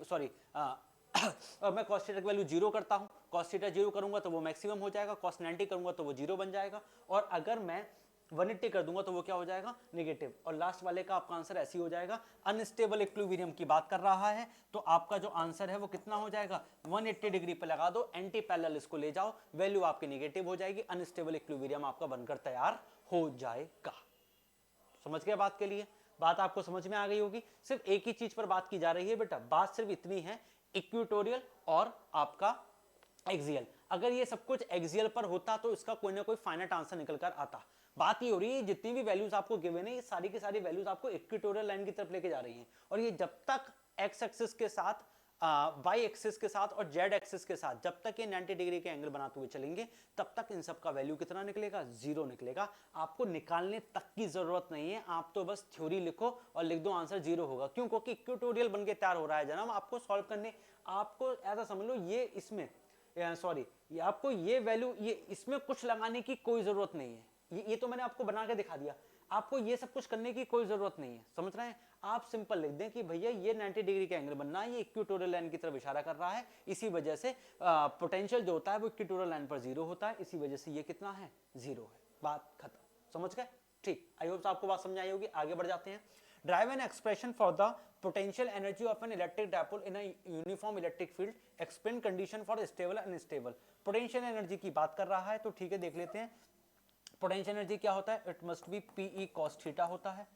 और मैं cos थीटा की वैल्यू 0 करता हूँ, cos थीटा 0 करूंगा तो वो मैक्सिमम हो जाएगा, cos 90 करूंगा तो वो 0 बन जाएगा, और अगर मैं 180 कर दूंगा तो वो क्या हो जाएगा, नेगेटिव। और लास्ट वाले का आपका आंसर ऐसे ही हो जाएगा। अनस्टेबल इक्विलिब्रियम की बात कर रहा है, तो आपका जो आंसर है वो कितना हो जाएगा, 180 डिग्री पे लगा दो, एंटी पैरेलल इसको ले जाओ, वैल्यू आपकी नेगेटिव हो जाएगी, अनस्टेबल इक्विलिब्रियम आपका बनकर तैयार हो जाएगा। समझ गए बात के लिए, बात आपको समझ में आ गई होगी। सिर्फ एक ही चीज पर बात की जा रही है बेटा, बात सिर्फ इतनी है, इक्वेटोरियल और आपका एक्सियल। अगर ये सब कुछ एक्सियल पर होता तो इसका कोई ना कोई फाइनाइट आंसर निकल कर आता। बात ये हो रही है, जितनी भी वैल्यूज आपको गिवन है, ये सारी की सारी वैल्यूज आपको इक्वेटोरियल लाइन की तरफ लेके जा रही हैं, और ये जब तक एक्स एक्सिस के साथ, वाई एक्सिस के साथ और जेड एक्सिस के साथ जब तक ये 90 डिग्री के एंगल बनाते हुए चलेंगे, तब तक इन सब का वैल्यू कितना निकलेगा, 0 निकलेगा। आपको निकालने तक की जरूरत नहीं है, आप तो बस थ्योरी लिखो और लिख दो आंसर 0 होगा। क्यों, क्योंकि इक्वेटोरियल बन के तैयार हो रहा है जनाब, आपको सॉल्व करने, आपको ऐसा समझ लो ये इसमें सॉरी, ये आपको ये वैल्यू, ये इसमें कुछ लगाने की कोई जरूरत नहीं है। ये तो मैंने आपको बना के दिखा दिया, आपको ये सब कुछ करने की कोई जरूरत नहीं है। समझ रहे हैं, आप सिंपल लिख दें कि भैया ये 90 डिग्री का एंगल बनना है, ये इक्वेटोरियल लाइन की तरफ इशारा कर रहा है, इसी वजह से पोटेंशियल जो होता है वो इक्वेटोरियल लाइन पर 0 होता है, इसी वजह से ये कितना है, 0 है। बात खत्म, समझ गए, ठीक। आई होप आपको बात समझ आई होगी। आगे बढ़ जाते हैं। Drive an expression for the potential energy of an electric dipole in a uniform electric field, explain condition for stable and unstable। potential energy की बात कर रहा है, तो ठीक है देख लेते हैं। potential energy क्या होता है, it must be PE cos theta होता है,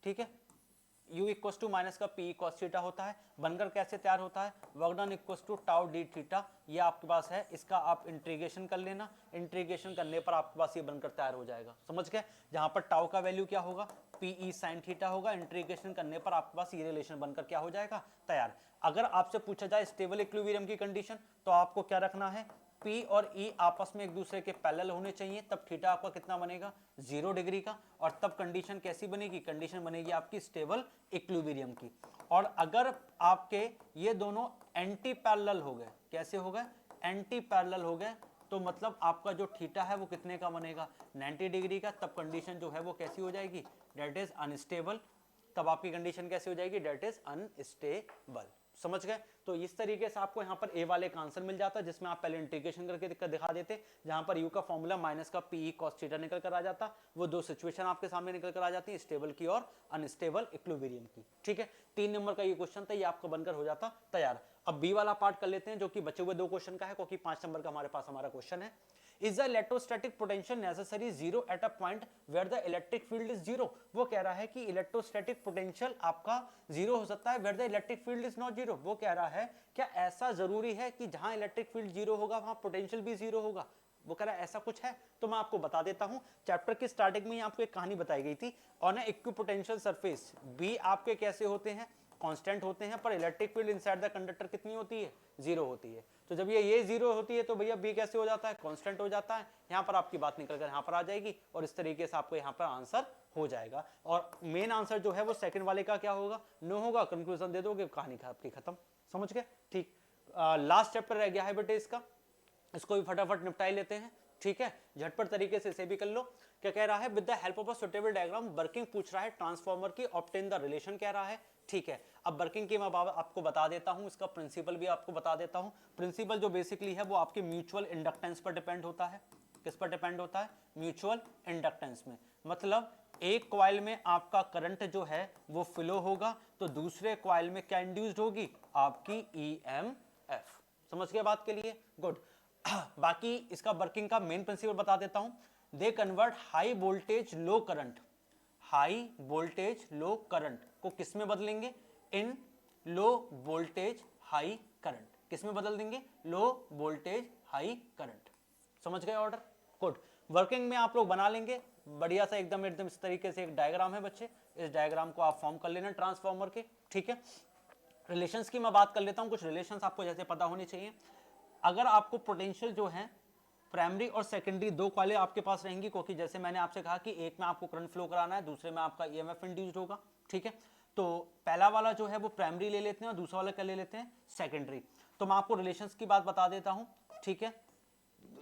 ठीक है। U इक्वस टू माइनस का PE cos थीटा होता है। बनकर कैसे तैयार होता है, work done equals to tau D theta, ये आपके पास है, इसका आप इंटीग्रेशन कर लेना, इंटीग्रेशन करने पर आपके पास ये बनकर तैयार हो जाएगा। समझ गए, जहां पर टाउ का वैल्यू क्या होगा, PE sin थीटा होगा, इंटीग्रेशन करने पर आपके पास ये रिलेशन बनकर क्या हो जाएगा, तैयार। अगर आपसे पूछा जाए स्टेबल इक्विलिब्रियम की कंडीशन, तो आपको क्या रखना है, P और E आपस में एक दूसरे के पैरेलल होने चाहिए, तब थीटा आपका कितना बनेगा, 0 डिग्री का, और तब कंडीशन कैसी बनेगी, कंडीशन बनेगी आपकी स्टेबल इक्विलिब्रियम की। और अगर आपके ये दोनों एंटी पैरेलल हो गए, कैसे हो गए, एंटी पैरेलल हो गए, तो मतलब आपका जो थीटा है वो कितने का बनेगा, 90 डिग्री का, तब कंडीशन जो है वो कैसी हो जाएगी, डेट इज अनस्टेबल। तब आपकी कंडीशन कैसी हो जाएगी, डेट इज अनस्टेबल। समझ गए, तो इस तरीके से आपको यहाँ पर ए वाले का आंसर मिल जाता, जिसमें आप पहले इंटीग्रेशन करके दिखा देते, जहां पर यू का फॉर्मूला माइनस का PE cos थीटा निकल कर आ जाता। वो दो सिचुएशन आपके सामने निकल कर आ जाती है, स्टेबल की और अनस्टेबल इक्विलिब्रियम की, ठीक है। 3 नंबर का ये क्वेश्चन था, ये आपको बनकर हो जाता तैयार। अब बी वाला पार्ट कर लेते हैं, जो कि बचे हुए 2 क्वेश्चन का है, क्योंकि 5 नंबर का हमारे पास हमारा क्वेश्चन है। Is the electrostatic potential necessary 0 at a point where the electric field is 0? वो कह रहा है कि इलेक्ट्रोस्टैटिक पोटेंशियल आपका 0 हो सकता है where the electric field is not 0। वो कह रहा है क्या ऐसा जरूरी है कि जहां इलेक्ट्रिक फील्ड 0 होगा वहां पोटेंशियल भी 0 होगा। वो कह रहा है ऐसा कुछ है, तो मैं आपको बता देता हूं। चैप्टर की स्टार्टिंग में ही आपको एक कहानी बताई गई थी। ऑन ए इक्विपोटेंशियल सरफेस बी आपके कैसे होते हैं, कांस्टेंट होते हैं, पर electric field inside the conductor कितनी होती है, 0 होती है। तो जब ये 0 होती है तो भैया बी कैसे हो जाता है, कांस्टेंट हो जाता है। यहाँ पर आपकी बात निकल कर यहाँ पर आ जाएगी और इस तरीके से आपको यहाँ पर आंसर हो जाएगा। और मेन आंसर जो है वो सेकंड वाले का क्या होगा, नो होगा। कंक्लूजन दे दोगे, कहानी आपकी खत्म। समझ गए, ठीक। लास्ट चैप्टर रह गया है बेटे इसका, इसको भी फटाफट निपटाई लेते हैं, ठीक है। झटपट तरीके से इसे भी कर लो। क्या कह रहा है, with the help of a suitable diagram working पूछ रहा है, ट्रांसफॉर्मर की ऑब्टेन द रिलेशन कह रहा है, ठीक है। अब वर्किंग की मैं आपको बता देता हूं, इसका प्रिंसिपल भी आपको बता देता हूं। प्रिंसिपल जो बेसिकली है वो आपके म्यूचुअल इंडक्टेंस पर डिपेंड होता है। किस पर डिपेंड होता है, म्यूचुअल इंडक्टेंस में। मतलब एक कॉइल में आपका करंट जो है वो फ्लो होगा, तो दूसरे कॉइल में क्या इंड्यूस्ड होगी, आपकी ईएमएफ। समझ गए बात के लिए, गुड। बाकी इसका वर्किंग का मेन प्रिंसिपल बता देता हूं। They convert high voltage low current, high voltage low current को किस में बदलेंगे, इन लो वोल्टेज हाई करंट। किस में बदल देंगे, लो वोल्टेज हाई करंट। समझ गए ऑर्डर, गुड। वर्किंग में आप लोग बना लेंगे बढ़िया सा एकदम एकदम इस तरीके से एक डायग्राम है बच्चे, इस डायग्राम को आप फॉर्म कर लेना ट्रांसफॉर्मर के, ठीक है। रिलेशंस की मैं बात कर लेता हूं, कुछ रिलेशंस आपको जैसे पता होने चाहिए। अगर आपको पोटेंशियल जो है प्राइमरी और सेकेंडरी दो कॉइलें आपके पास रहेंगी, क्योंकि जैसे मैंने आपसे कहा कि एक में आपको करंट फ्लो कराना है, दूसरे में आपका ईएमएफ इंड्यूस्ड होगा, ठीक है। तो पहला वाला जो है वो प्राइमरी ले लेते हैं और दूसरा वाला क्या ले लेते हैं, सेकेंडरी। तो मैं आपको रिलेशंस की बात बता देता हूं, ठीक है।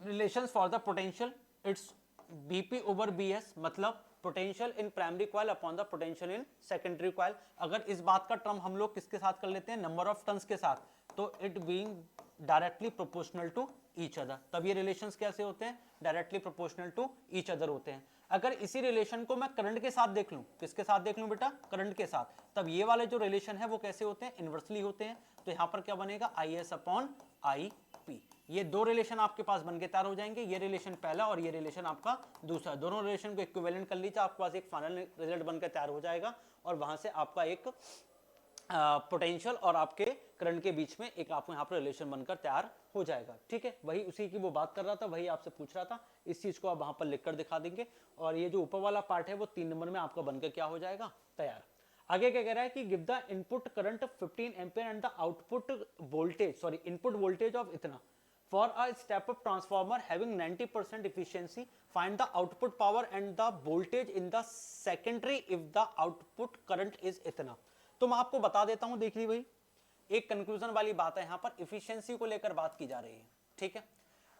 Relations for the potential, it's BP over BS, मतलब potential in primary coil upon the potential in secondary coil. अगर इस बात का टर्म हम लोग किसके साथ कर लेते हैं, नंबर ऑफ टर्न्स के साथ, तो it being directly proportional to each other. तब ये रिलेशंस कैसे होते हैं, directly proportional to each other होते हैं। अगर इसी रिलेशन को मैं करंट के साथ देख लूं, किसके साथ देख लूं बेटा, करंट के साथ, तब ये वाले जो रिलेशन है वो कैसे होते हैं, इनवर्सली होते हैं। तो यहां पर क्या बनेगा, I S upon I P. ये दो रिलेशन आपके पास बन के तैयार हो जाएंगे, ये रिलेशन पहला और ये रिलेशन आपका दूसरा। दोनों रिलेशन को इक्विवेलेंट कर लीजिए, आपके पास एक फाइनल रिजल्ट बनकर तैयार हो जाएगा और वहां से आपका एक पोटेंशियल और आपके करंट के बीच में एक आपको यहाँ पर रिलेशन बनकर तैयार हो जाएगा, ठीक है। वही उसी की वो बात कर रहा था, वही आपसे पूछ रहा था। इस चीज को आप वहां पर लिखकर दिखा देंगे और ये जो ऊपर वाला पार्ट है वो 3 नंबर में आपका बनकर क्या हो जाएगा, तैयार। आगे क्या कह रहा है कि give the input current 15 ampere and the output voltage, sorry input voltage of इतना for a step up transformer having 90% efficiency, find the output power and the voltage in the secondary if the output current is इतना। तो मैं आपको बता देता हूं, देख ली भाई, एक कंक्लूजन वाली बात है, यहां पर इफिशियंसी को लेकर बात की जा रही है, ठीक है।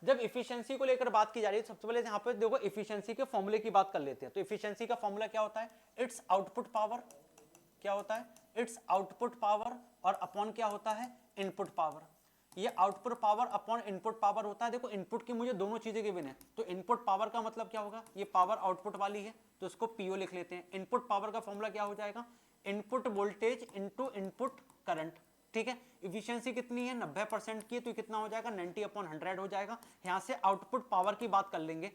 जब इफिशियंसी को लेकर बात की जा रही है, सबसे पहले यहां पर देखो इफिशियंसी के फॉर्मूले की बात कर लेते हैं। तो इफिशियंसी का फॉर्मूला क्या होता है, इट्स आउटपुट पावर, क्या होता है, इट्स आउटपुट पावर, और अपॉन क्या होता है, इनपुट पावर। ये output power upon input power होता है। देखो इनपुट की मुझे दोनों चीजें गिवन है, तो इनपुट पावर का मतलब क्या होगा, ये पावर आउटपुट वाली है तो इसको पीओ लिख लेते हैं। इनपुट पावर का फॉर्मूला क्या हो जाएगा, input voltage into input current, ठीक है। इफिशियंसी कितनी है, 90% की है, तो कितना हो जाएगा, 90/100 हो जाएगा। यहां से आउटपुट पावर की बात कर लेंगे,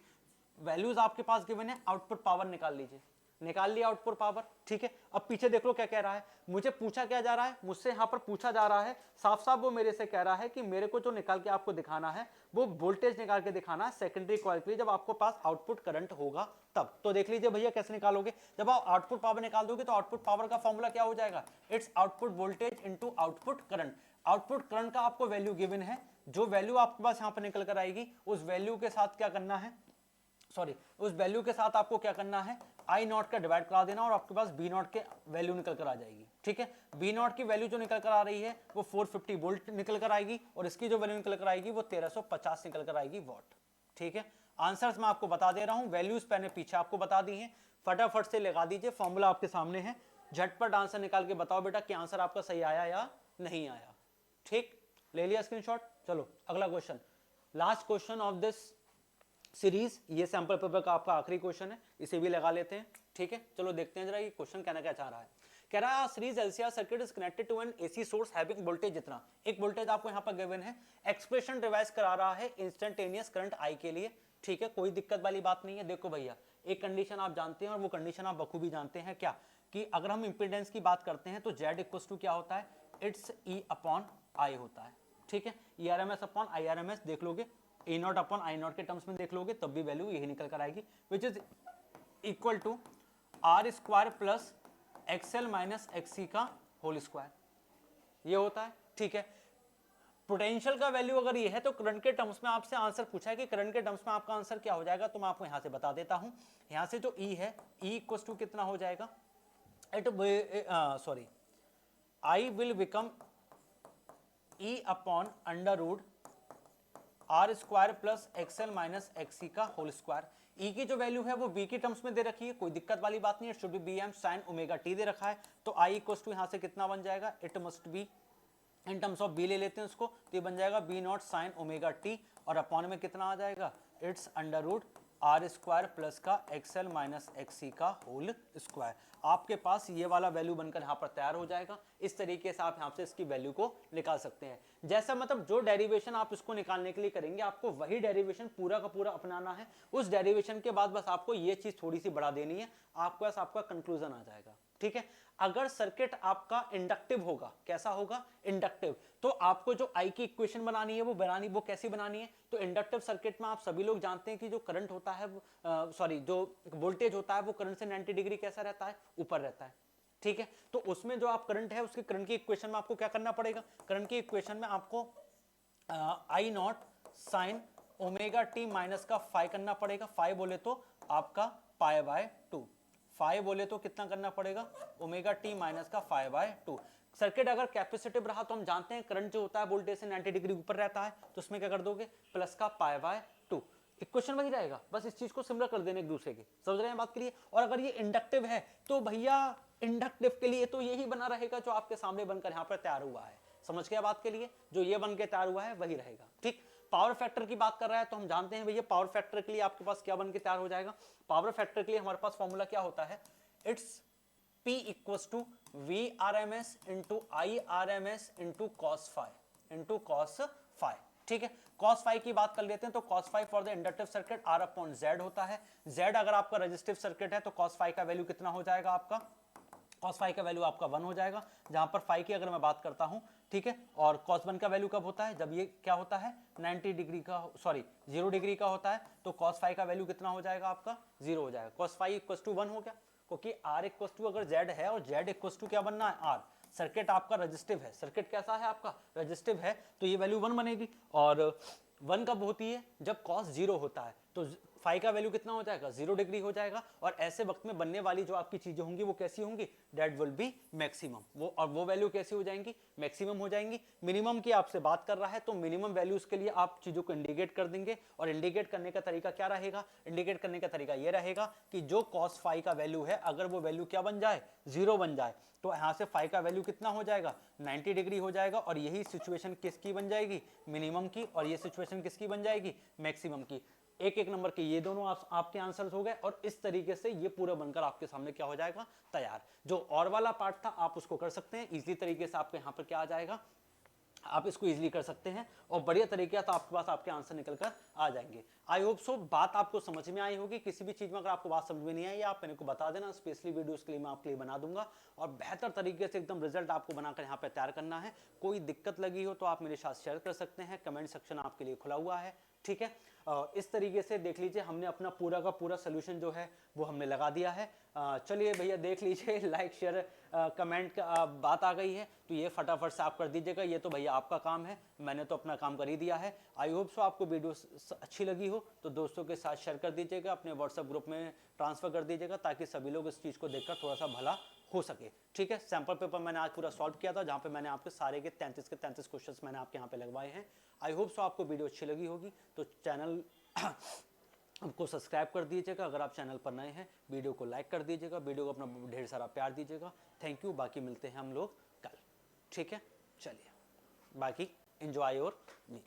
वैल्यूज आपके पास गिवन है, आउटपुट पावर निकाल लीजिए, निकाल लिया आउटपुट पावर, ठीक है। अब पीछे देख लो क्या कह रहा है, मुझे पूछा क्या जा रहा है, मुझसे यहां पर पूछा जा रहा है साफ साफ, वो मेरे से कह रहा है कि मेरे को जो निकाल के आपको दिखाना है वो वोल्टेज निकाल के दिखाना है सेकेंडरी कॉइल के लिए, जब आपको पास आउटपुट करंट होगा तब। तो देख लीजिए भैया कैसे निकालोगे, जब आप आउटपुट पावर निकाल दोगे तो आउटपुट पावर का फॉर्मूला क्या हो जाएगा, it's output voltage into output current. Output current का आपको वैल्यू गिवन है, जो वैल्यू आपके पास यहां पर निकल कर आएगी उस वैल्यू के साथ क्या करना है, सॉरी उस वैल्यू के साथ आपको क्या करना है, आई नॉट का डिवाइड करा देना और आपके पास बी नॉट के वैल्यू निकल कर आ जाएगी, ठीक है। बी नॉट की वैल्यू जो निकल कर आ रही है वो 450 वोल्ट निकल कर आएगी और इसकी जो वैल्यू निकल कर आएगी वो 1350 निकल कर आएगी वॉट, ठीक है। आंसर्स मैं आपको बता दे रहा हूं, वैल्यूज मैंने पीछे आपको बता दी हैं, फटाफट से लगा दीजिए, फॉर्मूला आपके सामने है, झटपट आंसर निकाल के बताओ बेटा कि आंसर आपका सही आया या नहीं आया, ठीक। ले लिया स्क्रीनशॉट, चलो अगला question, last question of this series, ये सैंपल पेपर का आपका आखिरी क्वेश्चन है, इसे भी लगा लेते हैं, ठीक है। चलो देखते हैं जरा ये क्वेश्चन कहना क्या चाह रहा है। कह रहा है series LCR circuit is connected to an AC source having voltage इतना, एक वोल्टेज आपको यहां पर गिवन है, एक्सप्रेशन रिवाइज करा रहा है इंस्टेंटेनियस करंट आई के लिए, ठीक है। कोई दिक्कत वाली बात नहीं है। देखो भैया एक कंडीशन आप जानते हैं और वो कंडीशन आप बखूबी जानते हैं, क्या कि अगर हम इंपीडेंस की बात करते हैं तो Z इक्वल टू क्या होता है, इट्स E अपॉन I होता है, ठीक है। ERMS अपॉन IRMS देख लोगे, ए नॉट अपॉन आई नॉट के टर्म्स में देख लोगे तब भी वैल्यू यही निकल कर आएगी, which is equal to R square plus XL minus XC का होल स्क्वायर, ये होता है। ठीक है, पोटेंशियल का वैल्यू अगर ये है तो करंट के टर्म्स में आपसे आंसर पूछा है कि करंट के टर्म्स में आपका आंसर क्या हो जाएगा, तो मैं आपको यहां से बता देता हूं। यहां से जो ई है, ई इक्वल टू कितना हो जाएगा, sorry, I will become E upon under root R square plus XL minus XC का होल स्क्वायर। ई की जो वैल्यू है वो बी की टर्म्स में दे रखी है, कोई दिक्कत वाली बात नहीं है, should be B M sine omega T दे रखा है, तो आई इक्वल टू यहां से कितना बन जाएगा, it must be, in terms of B ले लेते हैं उसको, तो ये बन जाएगा B naught sine omega T, और अपॉन में कितना आ जाएगा, it's under root R square plus का एक्सएल माइनस एक्सी का होल स्क्वायर। आपके पास ये वाला वैल्यू बनकर यहाँ पर तैयार हो जाएगा। इस तरीके से आप यहाँ से इसकी वैल्यू को निकाल सकते हैं। जैसा मतलब जो डेरिवेशन आप इसको निकालने के लिए करेंगे, आपको वही डेरिवेशन पूरा का पूरा अपनाना है। उस डेरिवेशन के बाद बस आपको ये चीज थोड़ी सी बढ़ा देनी है, आपके पास आपका कंक्लूजन आ जाएगा। ठीक है, अगर सर्किट आपका इंडक्टिव होगा, कैसा होगा, इंडक्टिव, तो आपको जो आई की इक्वेशन बनानी है वो कैसी बनानी है, तो इंडक्टिव सर्किट में आप सभी लोग जानते हैं कि जो करंट होता है, सॉरी जो वोल्टेज होता है वो करंट से 90 डिग्री कैसा रहता है, ऊपर रहता है। ठीक है, तो उसमें जो आप करंट है उसकी करंट की इक्वेशन में आपको क्या करना पड़ेगा, करंट की इक्वेशन में आपको I not sine omega T minus का फाई करना पड़ेगा। फाई बोले तो आपका पाई बाय 2, फाई बोले तो कितना करना पड़ेगा, ओमेगा टी माइनस का फाई बाय 2। सर्किट अगर कैपेसिटिव रहा तो हम जानते हैं करंट जो होता है वोल्टेज से 90 डिग्री ऊपर रहता है, तो उसमें क्या कर दोगे, प्लस का पाई बाय 2। इक्वेशन वही रहेगा, बस इस चीज को सिमिलर कर देने एक दूसरे के, समझ रहे हैं बात के लिए। और अगर ये इंडक्टिव है तो भैया इंडक्टिव के लिए तो यही बना रहेगा जो आपके सामने बनकर यहाँ पर तैयार हुआ है, समझ गया बात के लिए, जो ये बन के तैयार हुआ है वही रहेगा। ठीक, पावर फैक्टर की बात कर रहा है तो हम जानते हैं भैया पावर फैक्टर के लिए आपके पास क्या बन के तैयार हो जाएगा, पावर फैक्टर के लिए हमारे पास फॉर्मूला क्या होता है, it's P equals to V R M S into I R M S into cos phi. ठीक है, cos फाई की बात कर लेते हैं तो cos phi for the inductive circuit R upon Z होता है। Z अगर आपका रेजिस्टिव सर्किट है तो cos फाई का वैल्यू कितना हो जाएगा आपका, cos फाई का वैल्यू आपका 1 हो जाएगा, जहां पर फाई की अगर मैं बात करता हूं, ठीक है, और cos 1 का वैल्यू कब होता है, जब ये क्या होता है 90 डिग्री का, सॉरी 0 डिग्री का होता है, तो cos फाई का वैल्यू कितना हो जाएगा आपका 0 हो जाएगा, cos फाई इक्वल्स टू 1 हो गया, क्योंकि R इक्वल्स टू अगर Z है और Z इक्वल्स टू क्या बनना है R, सर्किट आपका रजिस्टिव है, सर्किट कैसा है आपका रजिस्टिव है, तो ये वैल्यू 1 बनेगी। और 1 कब होती है, जब cos 0 होता है, तो फाई का वैल्यू कितना हो जाएगा 0 डिग्री हो जाएगा, और ऐसे वक्त में बनने वाली जो आपकी चीजें होंगी वो कैसी होंगी, डेट विल बी मैक्सिमम, वो और वो वैल्यू कैसी हो जाएंगी, मैक्सिमम हो जाएंगी। मिनिमम की आपसे बात कर रहा है तो मिनिमम वैल्यूज के लिए आप चीजों को इंडिकेट कर देंगे, और इंडिकेट करने का तरीका क्या रहेगा, इंडिकेट करने का तरीका ये रहेगा कि जो cos फाई का वैल्यू है अगर वो वैल्यू क्या बन जाए 0 बन जाए, तो यहाँ से फाई का वैल्यू कितना हो जाएगा 90 डिग्री हो जाएगा, और यही सिचुएशन किसकी बन जाएगी, मिनिमम की, और ये सिचुएशन किसकी बन जाएगी, मैक्सिमम की। एक एक नंबर के ये दोनों आपके आंसर्स हो गए, और इस तरीके से ये पूरा बनकर आपके सामने क्या हो जाएगा तैयार। जो और वाला पार्ट था आप उसको कर सकते हैं इजीली तरीके से, आपके यहाँ पर क्या आ जाएगा, आप इसको इजीली कर सकते हैं, और बढ़िया तरीके से आपके पास आपके आंसर निकल कर आ जाएंगे। आई होप सो बात आपको समझ में आई होगी। किसी भी चीज में अगर आपको बात समझ में नहीं आई, आप मेरे को बता देना, स्पेशली वीडियोस के लिए मैं आपके लिए बना दूंगा, और बेहतर तरीके से एकदम रिजल्ट आपको बनाकर यहाँ पे तैयार करना है। कोई दिक्कत लगी हो तो आप मेरे साथ शेयर कर सकते हैं, कमेंट सेक्शन आपके लिए खुला हुआ है। ठीक है, इस तरीके से देख लीजिए हमने अपना पूरा का पूरा सोल्यूशन जो है वो हमने लगा दिया है। चलिए भैया देख लीजिए, लाइक शेयर कमेंट का बात आ गई है तो ये फटाफट से आप कर दीजिएगा, ये तो भैया आपका काम है, मैंने तो अपना काम कर ही दिया है। आई होप सो आपको वीडियो अच्छी लगी हो तो दोस्तों के साथ शेयर कर दीजिएगा, अपने व्हाट्सएप ग्रुप में ट्रांसफर कर दीजिएगा, ताकि सभी लोग इस चीज़ को देखकर थोड़ा सा भला हो सके। ठीक है, सैंपल पेपर मैंने आज पूरा सॉल्व किया था, जहाँ पे मैंने आपके सारे के 33 क्वेश्चंस मैंने आपके यहाँ पे लगवाए हैं। आई होप सो आपको वीडियो अच्छी लगी होगी, तो चैनल हमको सब्सक्राइब कर दीजिएगा, अगर आप चैनल पर नए हैं वीडियो को लाइक कर दीजिएगा, वीडियो को अपना ढेर सारा प्यार दीजिएगा। थैंक यू, बाकी मिलते हैं हम लोग कल। ठीक है, चलिए बाकी एंजॉय योर मील।